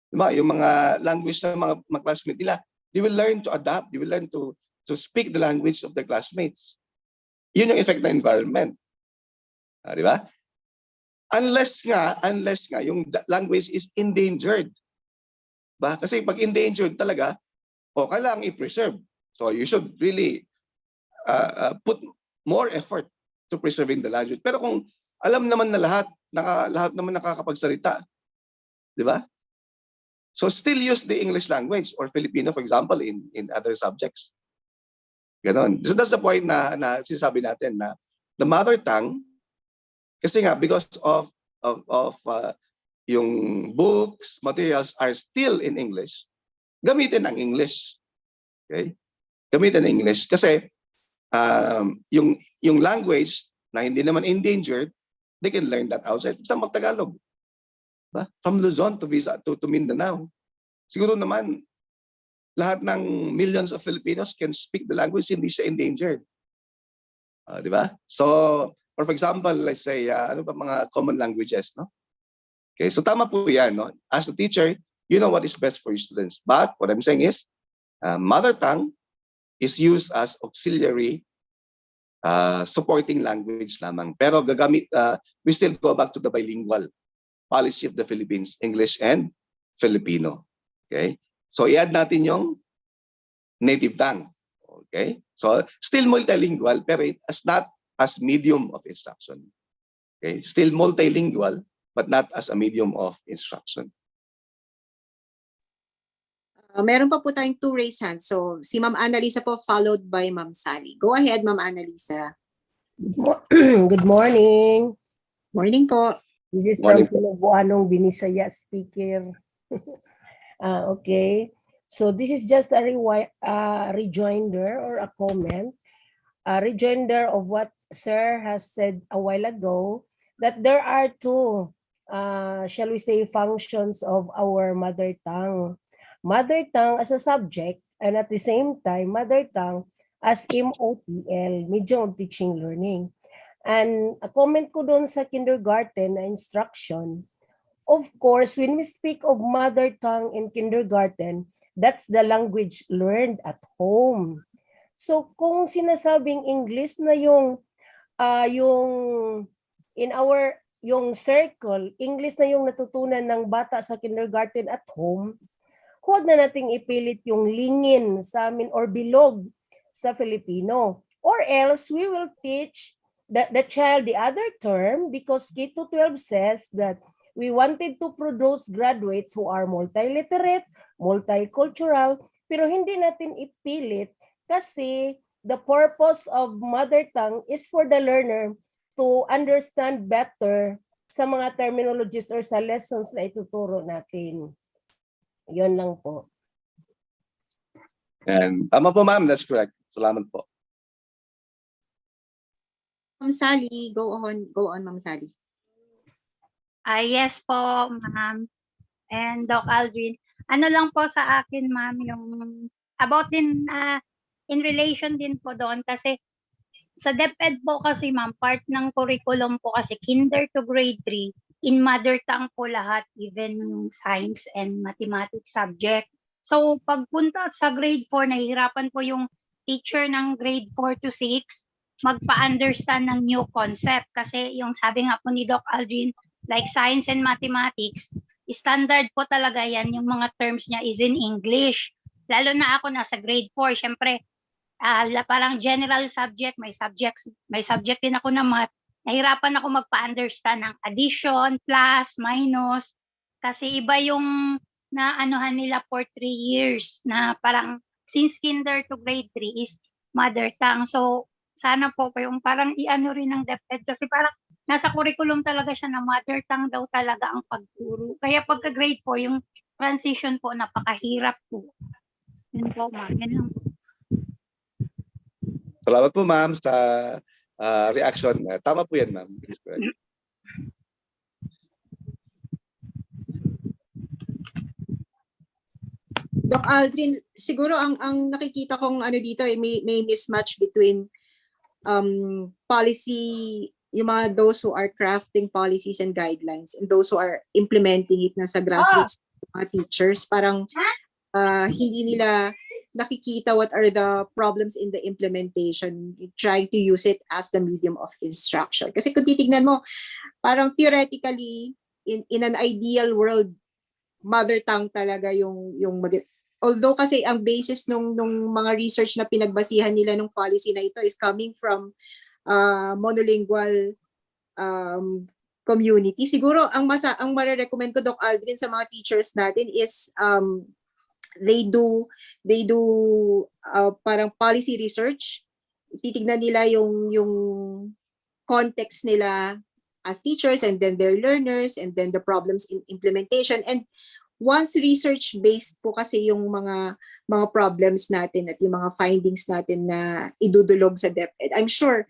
Diba? Yung mga language ng mga classmates nila, they will learn to adapt, they will learn to speak the language of their classmates. Yun yung effect ng environment. Di ba? Unless nga yung language is endangered. Ba? Kasi pag endangered talaga, kailangan i-preserve. So you should really put more effort to preserving the language. Pero kung alam naman na lahat naman nakakapagsalita, di ba? So still use the English language or Filipino, for example, in other subjects. Ganon. So that's the point na sinasabi natin na the mother tongue, kasi nga because of yung books, materials are still in English, gamitin ang English. Okay? Gamitin ang English kasi yung language na hindi naman endangered, they can learn that outside. Sa Tagalog. Diba? From Luzon to Mindanao. Siguro naman lahat ng millions of Filipinos can speak the language, hindi siya endangered. Di ba? So, or for example, let's say, ano ba mga common languages, no? Okay, so tama po yan, no? As a teacher, you know what is best for your students. But what I'm saying is, mother tongue is used as auxiliary supporting language lamang. Pero we still go back to the bilingual policy of the Philippines, English and Filipino. Okay? So i-add natin yung native tongue. Okay? So still multilingual pero not as medium of instruction. Okay? Still multilingual but not as a medium of instruction. Meron pa po tayong 2 raised hands. So si Ma'am Annalisa po followed by Ma'am Sally. Go ahead, Ma'am Annalisa. Good morning. Morning po. This is Morning from Cebuanong Binisaya speaker. Okay. So this is just a rejoinder or a comment. A rejoinder of what Sir has said a while ago, that there are 2, shall we say, functions of our mother tongue. Mother tongue as a subject and at the same time, mother tongue as MOTL, medium of teaching learning. And a comment ko doon sa kindergarten na instruction, of course, when we speak of mother tongue in kindergarten, that's the language learned at home. So kung sinasabing English na yung circle, English na yung natutunan ng bata sa kindergarten at home, huwag na nating ipilit yung lingin sa amin or bilog sa Filipino. Or else we will teach the child the other term because K-12 says that we wanted to produce graduates who are multiliterate, multicultural, pero hindi natin ipilit kasi the purpose of mother tongue is for the learner to understand better sa mga terminologies or sa lessons na ituturo natin. Yun lang po. And tama po ma'am, that's correct. Salamat po. Ma'am Sally, go on, Ma'am Sally. Yes po, ma'am. And Doc Aldrin, ano lang po sa akin, ma'am, yung about din, in relation din po doon kasi sa DepEd po kasi, ma'am, part ng curriculum po kasi kinder to grade 3, in mother tongue po lahat, even yung science and mathematics subject. So pagpunta sa grade 4, nahihirapan po yung teacher ng grade 4 to 6 magpa-understand ng new concept. Kasi yung sabi nga po ni Doc Aldrin, like science and mathematics, standard po talaga yan, yung mga terms niya is in English. Lalo na ako nasa grade 4, syempre, parang general subject, may subject din ako na math. Nahirapan ako magpa-understand ng addition, plus, minus, kasi iba yung naanuhan nila for 3 years na parang since kinder to grade 3 is mother tongue. So, sana po yung parang i-ano rin ng DepEd kasi parang nasa curriculum talaga siya na mother tongue daw talaga ang pagturo. Kaya pagka grade 4, yung transition po napakahirap po. Yun po, ma'am. Yan lang po. Salamat po ma'am sa reaction. Tama po yan ma'am. Please correct. Doc Aldrin, siguro ang nakikita kong ano dito may mismatch between policy, yung mga those who are crafting policies and guidelines and those who are implementing it na sa grassroots, mga teachers. Parang hindi nila nakikita what are the problems in the implementation, trying to use it as the medium of instruction. Kasi kung titignan mo, parang theoretically, in an ideal world, mother tongue talaga yung although kasi ang basis nung mga research na pinagbasihan nila nung policy na ito is coming from monolingual community. Siguro ang mare-recommend ko, Doc Aldrin, sa mga teachers natin is they do parang policy research. Titignan nila yung context nila as teachers and then their learners and then the problems in implementation. And once research-based po kasi yung mga problems natin at yung mga findings natin na idudulog sa DepEd, I'm sure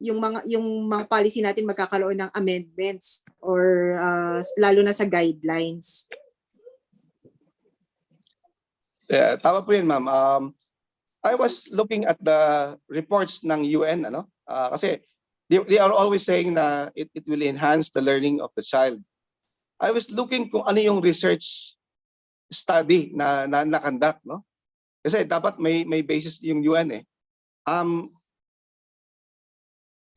yung mga policy natin magkakaroon ng amendments or lalo na sa guidelines. Yeah, tama po yun ma'am. I was looking at the reports ng UN, kasi they are always saying na it will enhance the learning of the child. I was looking kung ano yung research study na conduct, no? Kasi dapat may basis yung UN eh.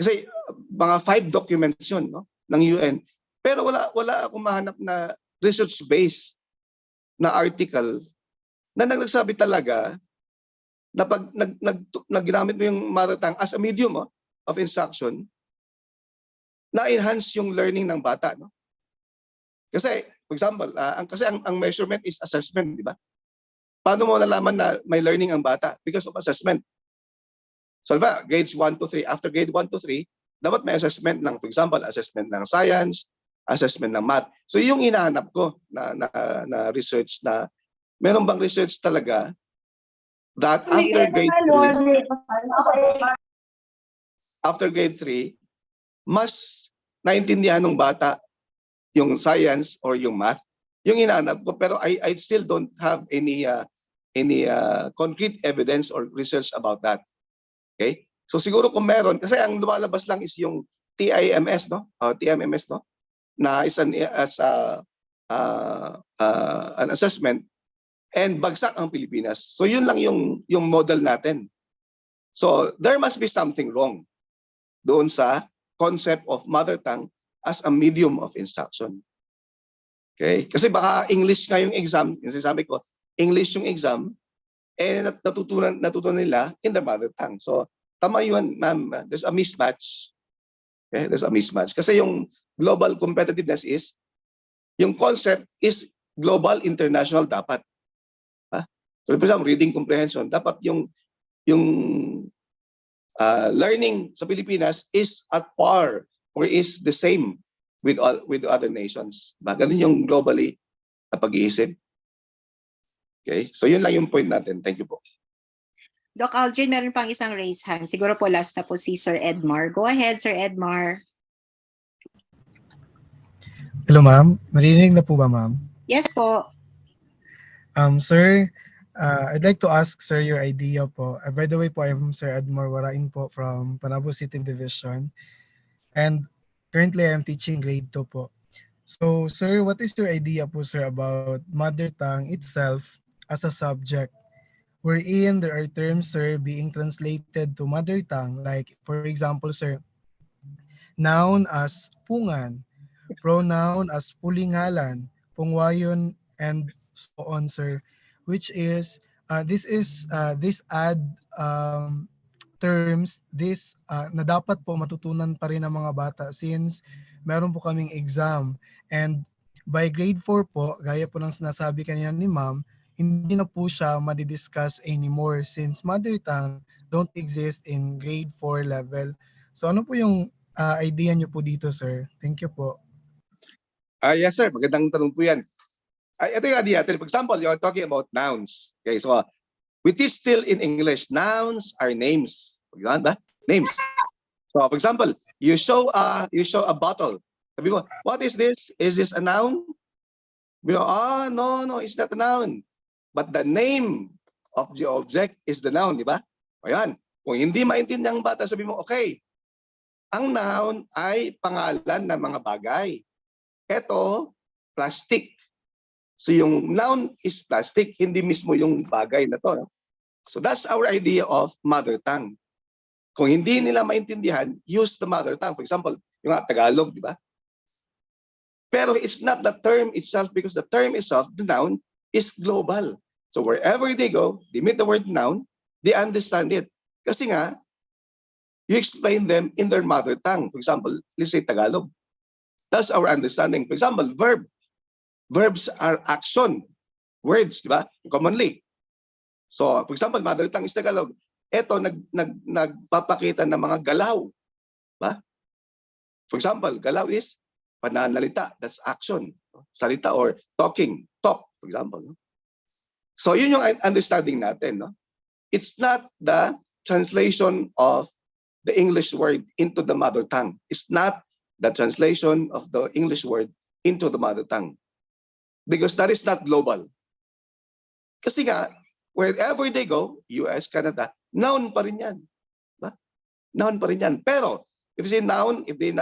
Kasi mga 5 documents yun, no, ng UN. Pero wala akong mahanap na research-based na article na nagsasabi talaga na pag ginamit mo yung mother tongue as a medium of instruction, na-enhance yung learning ng bata, no? Kasi, for example, ang measurement is assessment, di ba? Paano mo nalaman na may learning ang bata? Because of assessment. So, diba, grades 1 to 3. After grade 1 to 3, dapat may assessment ng, for example, assessment ng science, assessment ng math. So, yung hinahanap ko na research na, meron bang research talaga that after grade 3, mas naintindihan ng bata yung science or yung math, yung hinahanap ko, pero I still don't have any concrete evidence or research about that. Okay? So siguro kung meron, kasi ang lumalabas lang is yung TIMS, no? TMMS, no? Na is an assessment, and bagsak ang Pilipinas. So yun lang yung model natin. So there must be something wrong doon sa concept of mother tongue as a medium of instruction. Okay? Kasi baka English nga yung exam, yung sinasabi ko, English yung exam, natutunan nila in the mother tongue. So, tama yun, ma'am. There's a mismatch. Okay? There's a mismatch. Kasi yung global competitiveness is, yung concept is global, international dapat. So, for example, reading comprehension, dapat yung learning sa Pilipinas is at par or is the same with other nations. Ganun yung globally na pag-iisip. Okay? So yun lang yung point natin. Thank you po. Doc Aldrin, meron pang isang raise hand. Siguro po last na po si Sir Edmar. Go ahead, Sir Edmar. Hello ma'am, narinig na po ba ma'am? Yes po. Sir, I'd like to ask sir your idea po. By the way po, I'm Sir Edmar Warain po from Panabo City Division. And currently, I'm teaching grade 2 po. So, sir, what is your idea po, sir, about mother tongue itself as a subject? Wherein there are terms, sir, being translated to mother tongue. Like, for example, sir, noun as pungan, pronoun as pulingalan, pungwayon, and so on, sir. Which is, this add terms na dapat po matutunan pa rin ng mga bata since meron po kaming exam. And by grade 4 po, gaya po ng sinasabi kanina ni ma'am, hindi na po siya madidiscuss anymore since mother tongue don't exist in grade 4 level. So ano po yung idea nyo po dito, sir? Thank you po. Yes, sir. Magandang tanong po yan. Ito yung idea. For example, you're talking about nouns. Okay, so We teach still in English. Nouns are names. Yan ba? Names. So for example, you show a bottle. Sabi mo, what is this? Is this a noun? Sabi mo, no, it's not a noun. But the name of the object is the noun, di ba? Ayan. Kung hindi maintindihan ng bata, sabi mo, okay, ang noun ay pangalan ng mga bagay. Ito, plastic. So yung noun is plastic, hindi mismo yung bagay na to. So that's our idea of mother tongue. Kung hindi nila maintindihan, use the mother tongue. For example, yung Tagalog, di ba? Pero it's not the term itself because the term itself, the noun, is global. So wherever they go, they meet the word noun, they understand it. Kasi nga, you explain them in their mother tongue. For example, let's say Tagalog. That's our understanding. For example, verb. Verbs are action. Words, di ba? Commonly. So, for example, mother tongue is Tagalog. Ito, nagpapakita ng mga galaw. Ba? For example, galaw is pananalita. That's action. Salita or talking. Talk, for example. So, yun yung understanding natin. No? It's not the translation of the English word into the mother tongue. It's not the translation of the English word into the mother tongue. Because that is not global. Kasi nga, wherever they go, US, Canada, noun pa rin yan. Ba? Noun pa rin yan. Pero, if you say noun, if they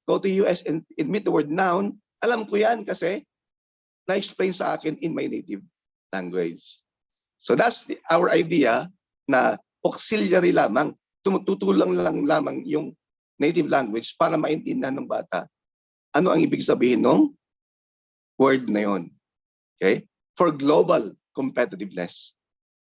go to US and admit the word noun, alam ko yan kasi na-explain sa akin in my native language. So that's our idea na auxiliary lamang, tumutulong lang lamang yung native language para maintindihan ng bata ano ang ibig sabihin ng word na yun. Okay? For global competitiveness.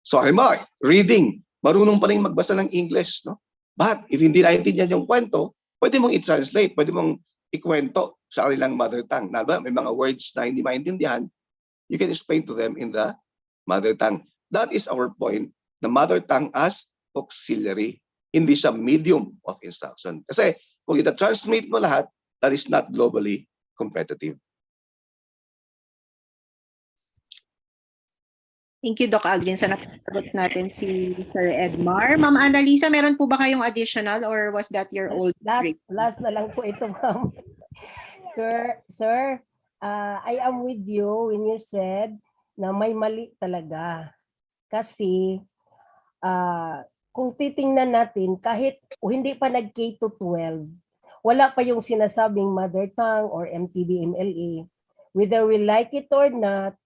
So, halimbawa, reading. Marunong pa rin magbasa ng English, no? But, if hindi naintindihan yung kwento, pwede mong i-translate, pwede mong ikwento sa kanilang mother tongue. May mga words na hindi maintindihan, you can explain to them in the mother tongue. That is our point. The mother tongue as auxiliary, hindi siya medium of instruction. Kasi kung ita-transmit mo lahat, that is not globally competitive. Thank you, Doc Aldrin. Sa napasagot natin si Sir Edmar. Ma'am Annalisa, meron po ba kayong additional or was that your old break? Last na lang po ito, ma'am. Sir, I am with you when you said na may mali talaga. Kasi kung titingnan natin, kahit hindi pa nag-K to 12, wala pa yung sinasabing mother tongue or MTB, MLA. Whether we like it or not,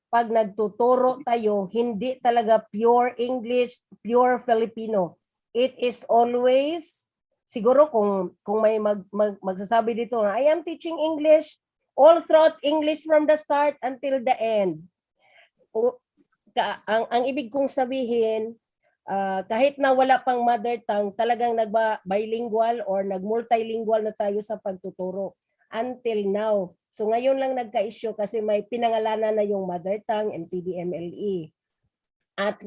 pag nagtuturo tayo, hindi talaga pure English, pure Filipino. It is always, siguro kung may magsasabi dito na, I am teaching English, all throughout English from the start until the end. Ang ibig kong sabihin, kahit na wala pang mother tongue, talagang nagba-bilingual or nag-multilingual na tayo sa pagtuturo until now. So ngayon lang nagka-issue kasi may pinangalanan na yung mother tongue, MTB, MLE. At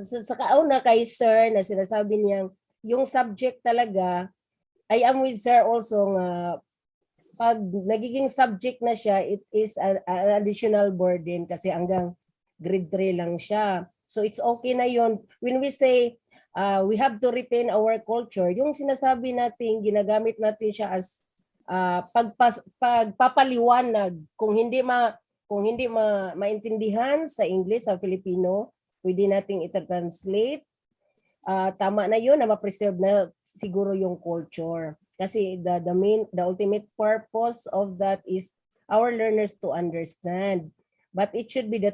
sa kauna kay Sir na sinasabi niyang yung subject talaga, I am with Sir also nga pag nagiging subject na siya, it is an additional burden kasi hanggang grade 3 lang siya. So it's okay na yon. When we say we have to retain our culture, yung sinasabi natin, ginagamit natin siya as pagpapaliwanag. Kung hindi maintindihan sa English, sa Filipino, pwede nating i-translate. Tama na yun na ma-preserve na siguro yung culture. Kasi the ultimate purpose of that is our learners to understand. But it should be the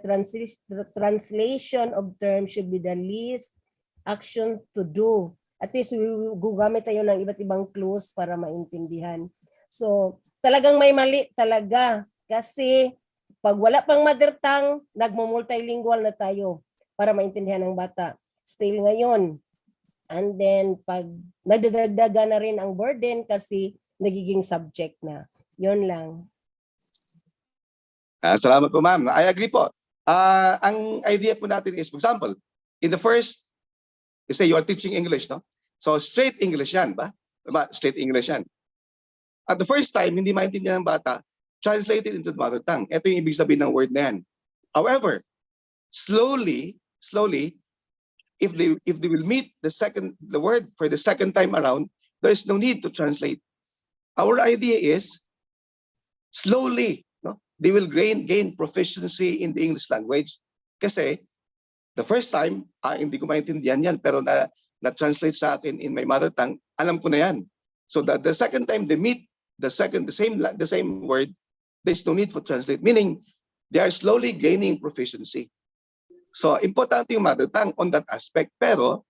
translation of terms should be the least action to do. At least gugamit tayo ng iba't ibang clues para maintindihan. So, talagang may mali talaga. Kasi pag wala pang mother tongue, nagmo-multilingual na tayo para maintindihan ng bata. Still ngayon. And then, pag nadadagdaga na rin ang burden kasi nagiging subject na. Yun lang. Salamat po, ma'am. I agree po. Ang idea po natin is, for example, in the first, you say you are teaching English, no? So, straight English yan, ba? Straight English yan. At the first time, hindi maintindihan ng bata, translate it into the mother tongue. Ito yung ibig sabihin ng word na yan. However, slowly, slowly, if they will meet the word for the second time around, there is no need to translate. Our idea is slowly, no, they will gain proficiency in the English language. Kasi the first time, hindi ko maintindihan yan, pero na-translate sa akin in my mother tongue, alam ko na yan. So the second time they meet the same word, there's no need for translate, meaning they are slowly gaining proficiency. So importante yung mother tongue on that aspect, pero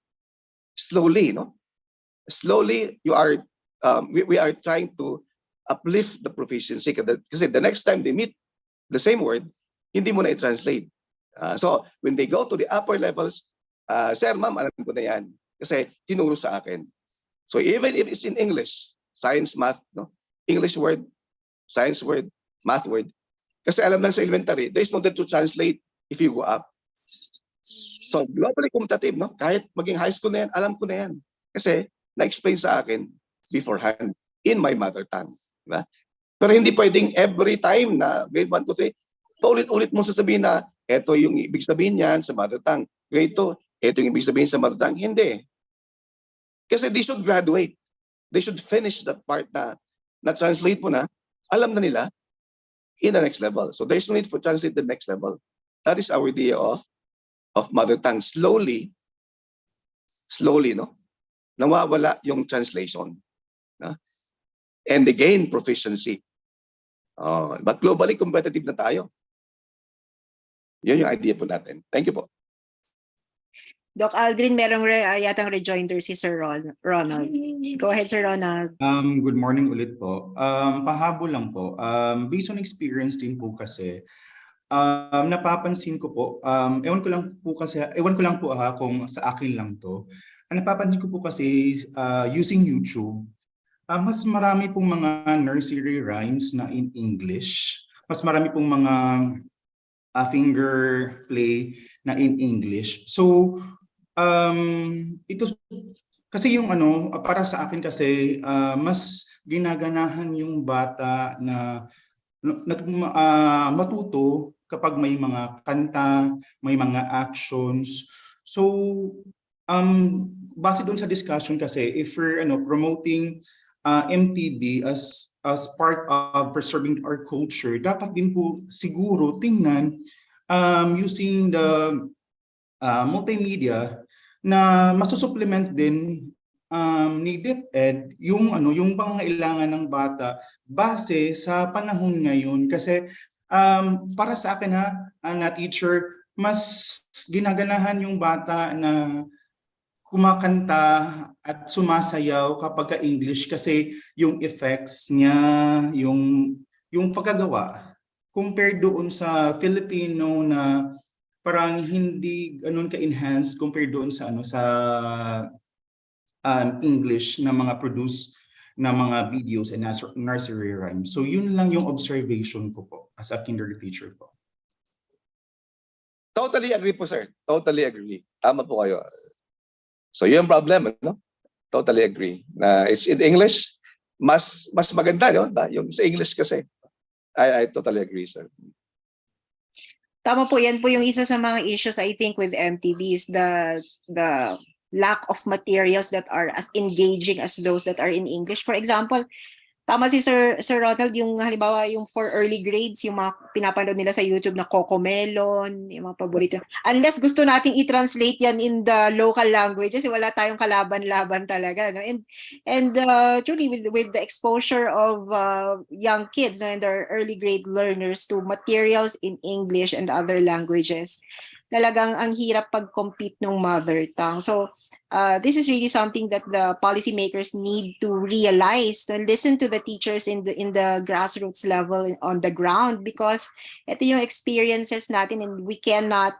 slowly, no? Slowly you are we are trying to uplift the proficiency kasi the next time they meet the same word, hindi mo na i-translate. So when they go to the upper levels, sir, ma'am, alam ko na yan kasi tinuro sa akin. So even if it's in English, science, math, no? English word, science word, math word, kasi alam lang sa elementary, there is no need to translate if you go up. So globally competitive, no? Kahit maging high school na yan, alam ko na yan. Kasi na-explain sa akin beforehand in my mother tongue. Diba? Pero hindi pwedeng every time na grade 1 to 3, paulit-ulit mo sasabihin na ito yung ibig sabihin niyan sa mother tongue. Grade 2, ito yung ibig sabihin sa mother tongue. Hindi. Kasi they should graduate. They should finish that part na na-translate mo na, alam na nila in the next level. So there's no need for translate the next level. That is our idea of mother tongue. Slowly, no? Nawawala yung translation. No? And they gain proficiency. But globally competitive na tayo. Yun yung idea po natin. Thank you po. Doc Aldrin, merong yatang rejoinder si Sir Ronald. Go ahead, Sir Ronald. Good morning ulit po. Pahabol lang po. Based on experience din po kasi, napapansin ko po, ewan ko lang po kung sa akin lang to. Ang napapansin ko po kasi using YouTube, mas marami pong mga nursery rhymes na in English. Mas marami pong mga finger play na in English. So, ito kasi yung para sa akin kasi mas ginaganahan yung bata na matuto kapag may mga kanta, may mga actions. So, base doon sa discussion kasi, if we're promoting MTB as part of preserving our culture, dapat din po siguro tingnan using the multimedia na masusupplement din ni DepEd yung pangangailangan ng bata base sa panahon ngayon. Kasi para sa akin na teacher, mas ginaganahan yung bata na kumakanta at sumasayaw kapag English kasi yung effects niya, yung pagkagawa compared doon sa Filipino na parang hindi ganun ka-enhanced compared doon sa English na mga produce na mga videos and nursery rhymes. So yun lang yung observation ko po as a kindergarten teacher po. Totally agree po, sir. Totally agree. Tama po kayo. So yun ang problem, no? Totally agree. Na it's in English, mas maganda, no? Yung sa English kasi. I totally agree, sir. Tama po, yan po yung isa sa mga issues I think with MTV is the lack of materials that are as engaging as those that are in English. For example, tama si Sir Ronald, yung halimbawa yung for early grades, yung mga pinapanood nila sa YouTube na Cocomelon, yung mga paborito. Unless gusto nating i-translate yan in the local languages, wala tayong kalaban-laban talaga. No? And truly with the exposure of young kids and their early grade learners to materials in English and other languages, talagang ang hirap pag-compete ng mother tongue. So this is really something that the policymakers need to realize, to listen to the teachers in the grassroots level on the ground, because ito yung experiences natin and we cannot,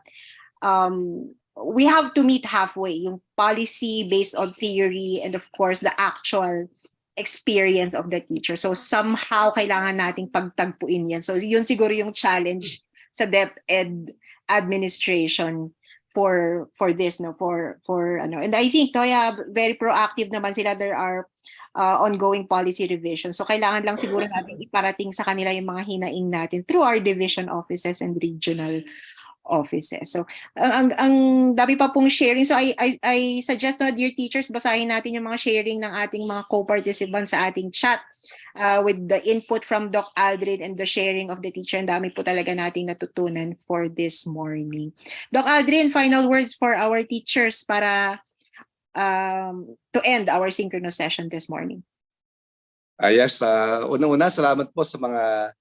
we have to meet halfway, yung policy based on theory and of course the actual experience of the teacher. So somehow kailangan nating pagtagpuin yan. So yun siguro yung challenge sa DepEd administration for this, no, for and I think Toya very proactive naman sila. There are ongoing policy revisions, so kailangan lang siguro natin iparating sa kanila yung mga hinaing natin through our division offices and regional offices. So ang dami pa pong sharing. So I suggest, no, dear teachers, basahin natin yung mga sharing ng ating mga co-participants sa ating chat with the input from Doc Aldrin and the sharing of the teacher. Ang dami po talaga nating natutunan for this morning. Doc Aldrin, final words for our teachers para to end our synchronous session this morning. Yes, unang-una, salamat po sa mga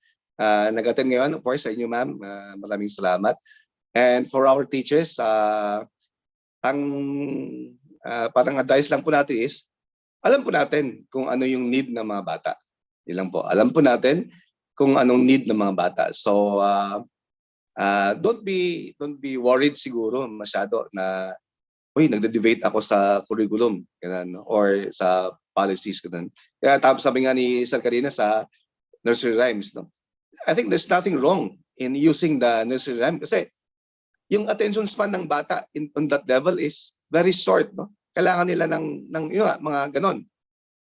nag-attend ngayon. Of course, sa inyo, ma'am, maraming salamat. And for our teachers, ang parang advice lang po natin is, alam po natin kung ano yung need ng mga bata. Yun lang po. Alam po natin kung anong need ng mga bata. So, don't be worried siguro masyado na, uy, nagde-debate ako sa curriculum, ganun, or sa policies, ganun. Kaya tapos sabi nga ni Sir kanina sa nursery rhymes, no? I think there's nothing wrong in using the nursery rhyme kasi yung attention span ng bata on that level is very short, no? Kailangan nila ng yun, mga ganon.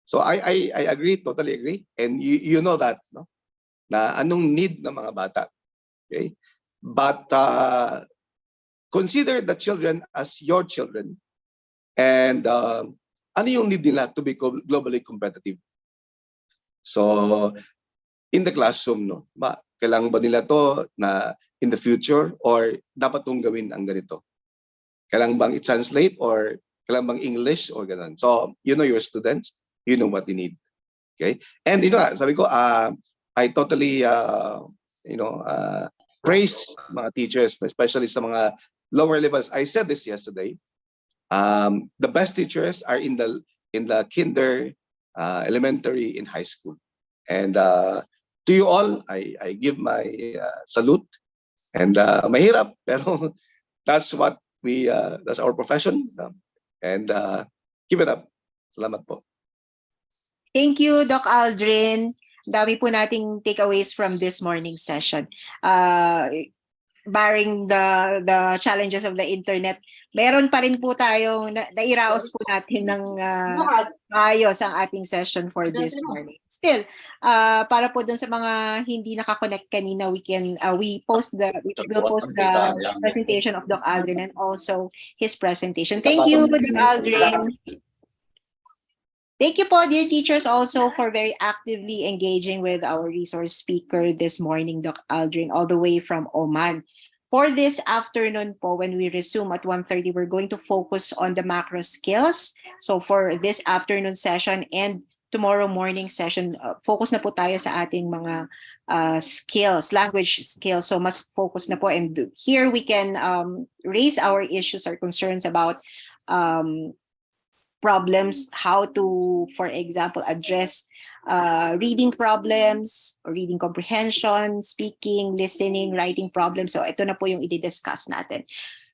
So I agree, totally agree, and you know that, no? Na anong need ng mga bata. Okay? But consider the children as your children, and ano yung need nila to be globally competitive. So in the classroom, no, kailangan ba nila to na in the future, or dapat tong gawin ang ganito? Kailangan bang i-translate, or kailangan bang English, or ganun? So you know your students, you know what they need. Okay? And you know, sabi ko, I totally praise mga teachers, especially sa mga lower levels. I said this yesterday. The best teachers are in the kinder, elementary, and high school. And to you all, I give my salute. And mahirap, pero that's what that's our profession. And keep it up. Salamat po. Thank you, Doc Aldrin. Dami po nating takeaways from this morning session. Barring the challenges of the internet, meron pa rin po tayong nairaos po natin ng maayos ang ating session for this morning. Still, para po dun sa mga hindi nakakonect kanina, we'll post the presentation of Doc Aldrin and also his presentation. Thank you, Doc Aldrin. Thank you po, dear teachers, also for very actively engaging with our resource speaker this morning, Doc Aldrin, all the way from Oman. For this afternoon po, when we resume at 1:30, we're going to focus on the macro skills. So for this afternoon session and tomorrow morning session, focus na po tayo sa ating mga skills, language skills. So mas focus na po. And here we can raise our issues or concerns about problems, how to, for example, address reading problems, or reading comprehension, speaking, listening, writing problems. So ito na po yung i-discuss natin.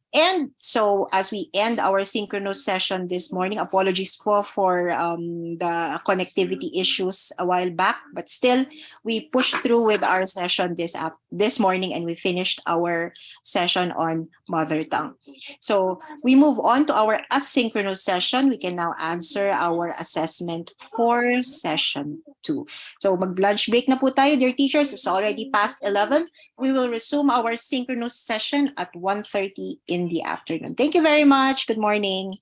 And so as we end our synchronous session this morning, apologies for the connectivity issues a while back, but still we pushed through with our session this morning, and we finished our session on mother tongue. So we move on to our asynchronous session. We can now answer our assessment for session 2. So mag-lunch break na po tayo, dear teachers. It's already past 11. We will resume our synchronous session at 1:30 in the afternoon. Thank you very much. Good morning.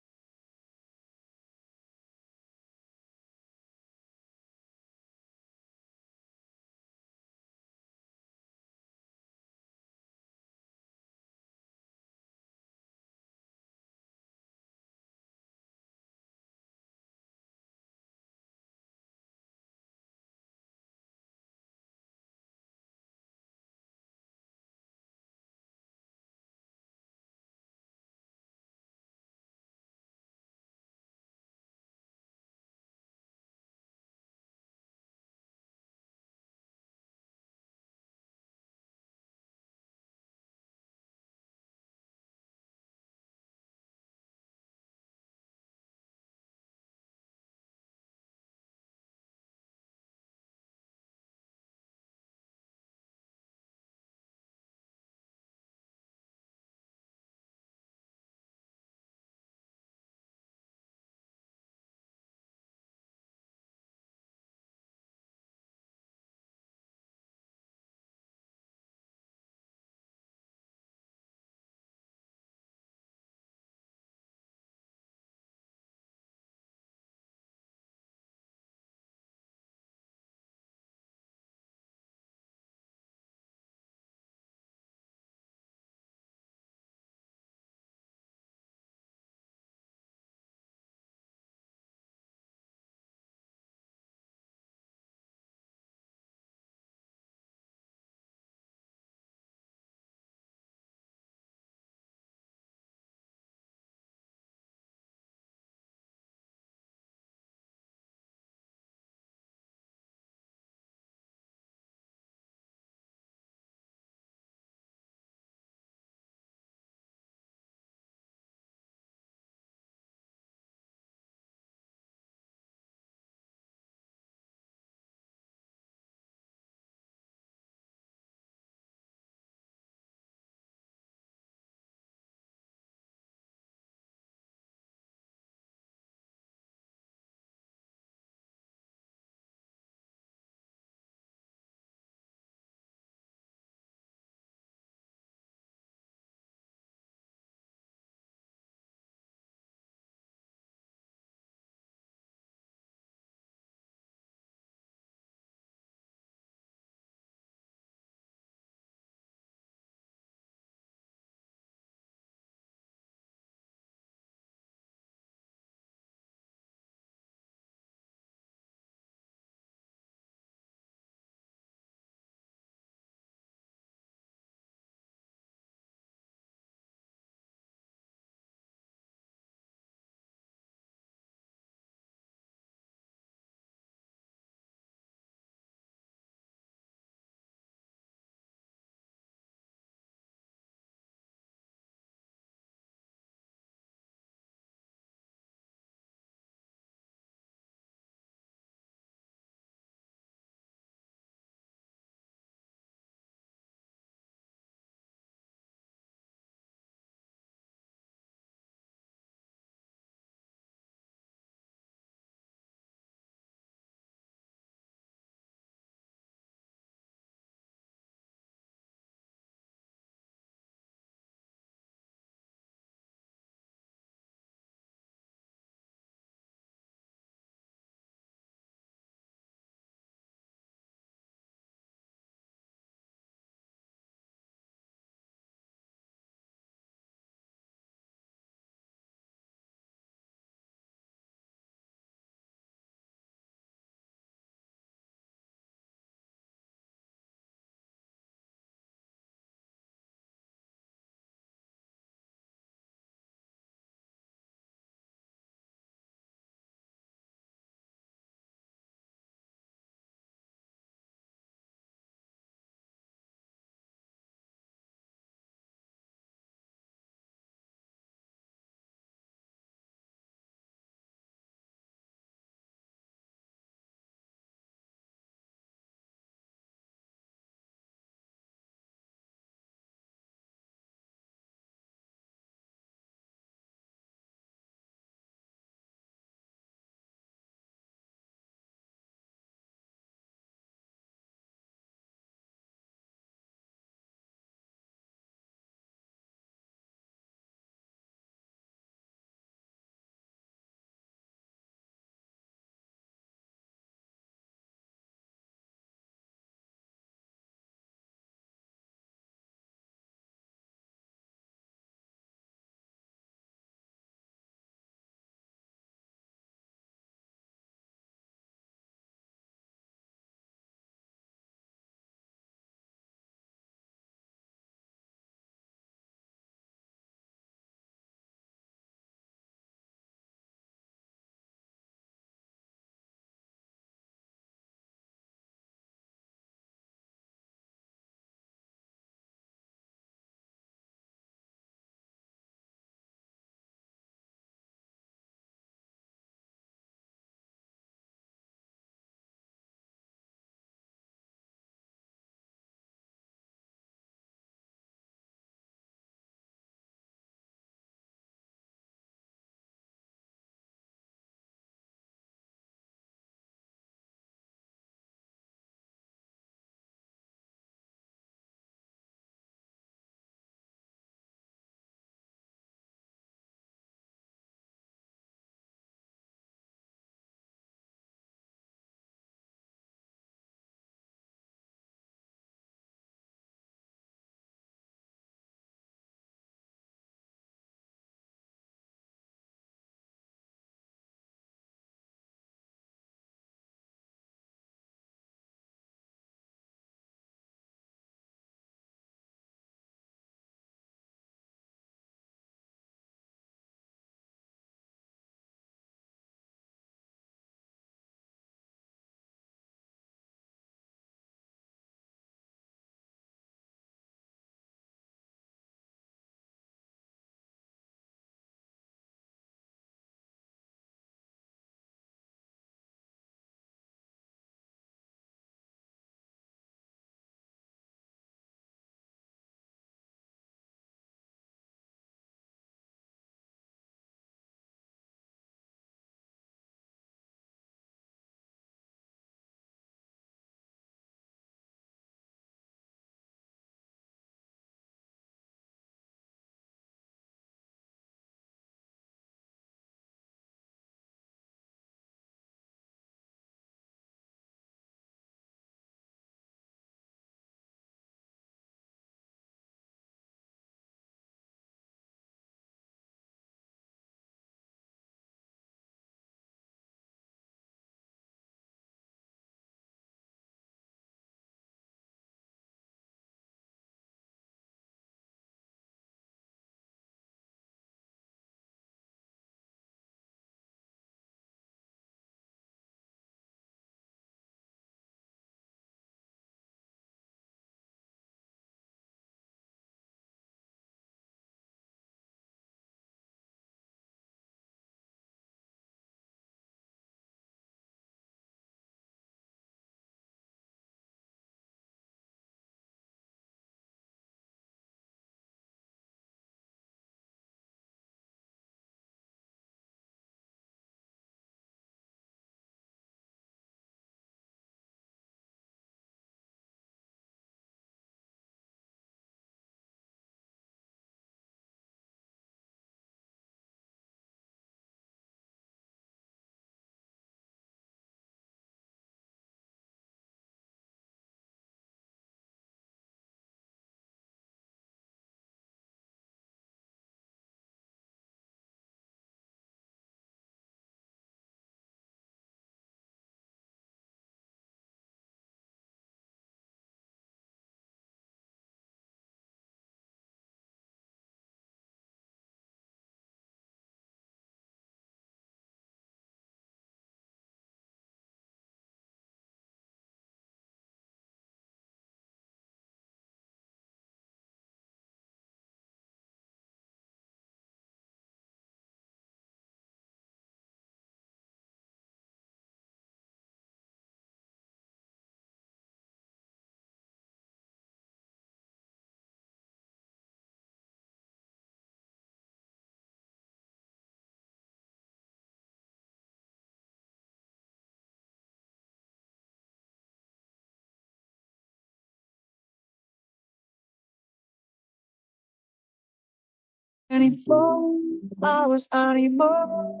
24 hours anymore.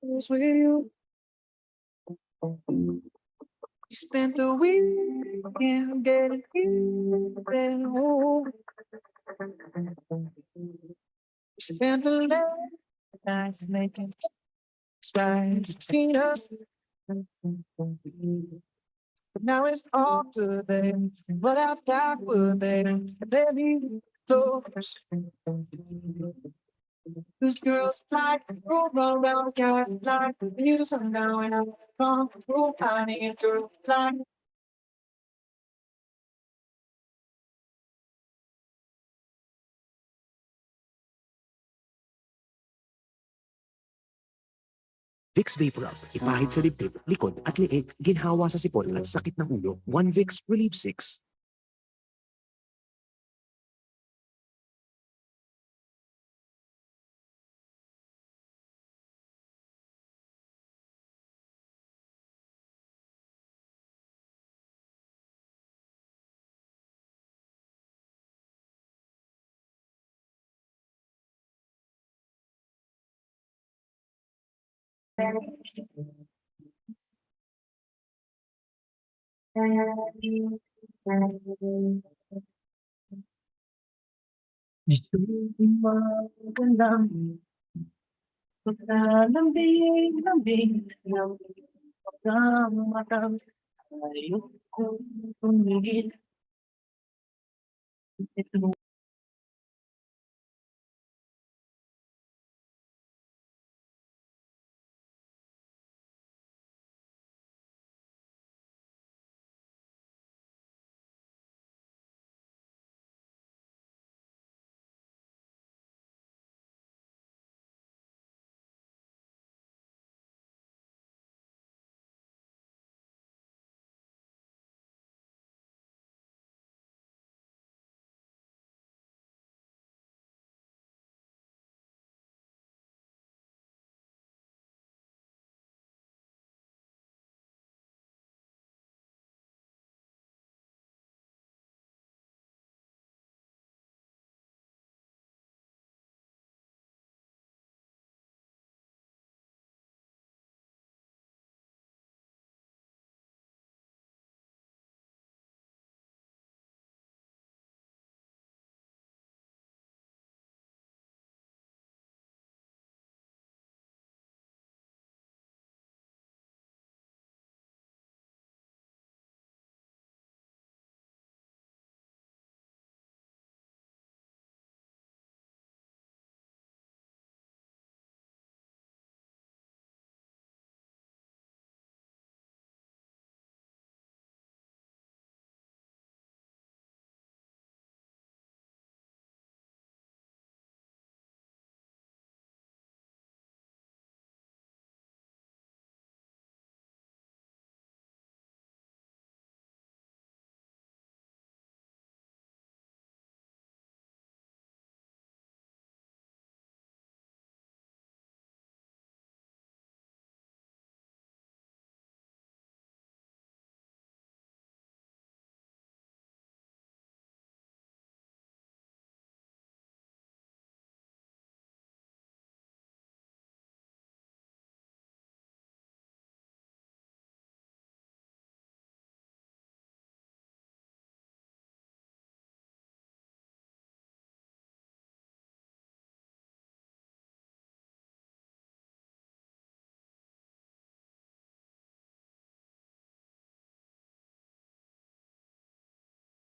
Was with you. You spent the weekend getting even home. You spent the late nights making right between us. But now it's all good, baby. But I thought would, baby. And then you close. Cause girls like roll around, guys like you sundown when I'm gone. Roll tiny and girls like Vicks Vapor Rub. Ipahid sa dibdib, likod at liig. Ginhawa sa sipon at sakit ng ulo. One Vicks Relieve 6. magandang paglalambing-lambing ng mga matang ayokong tumigil. Ito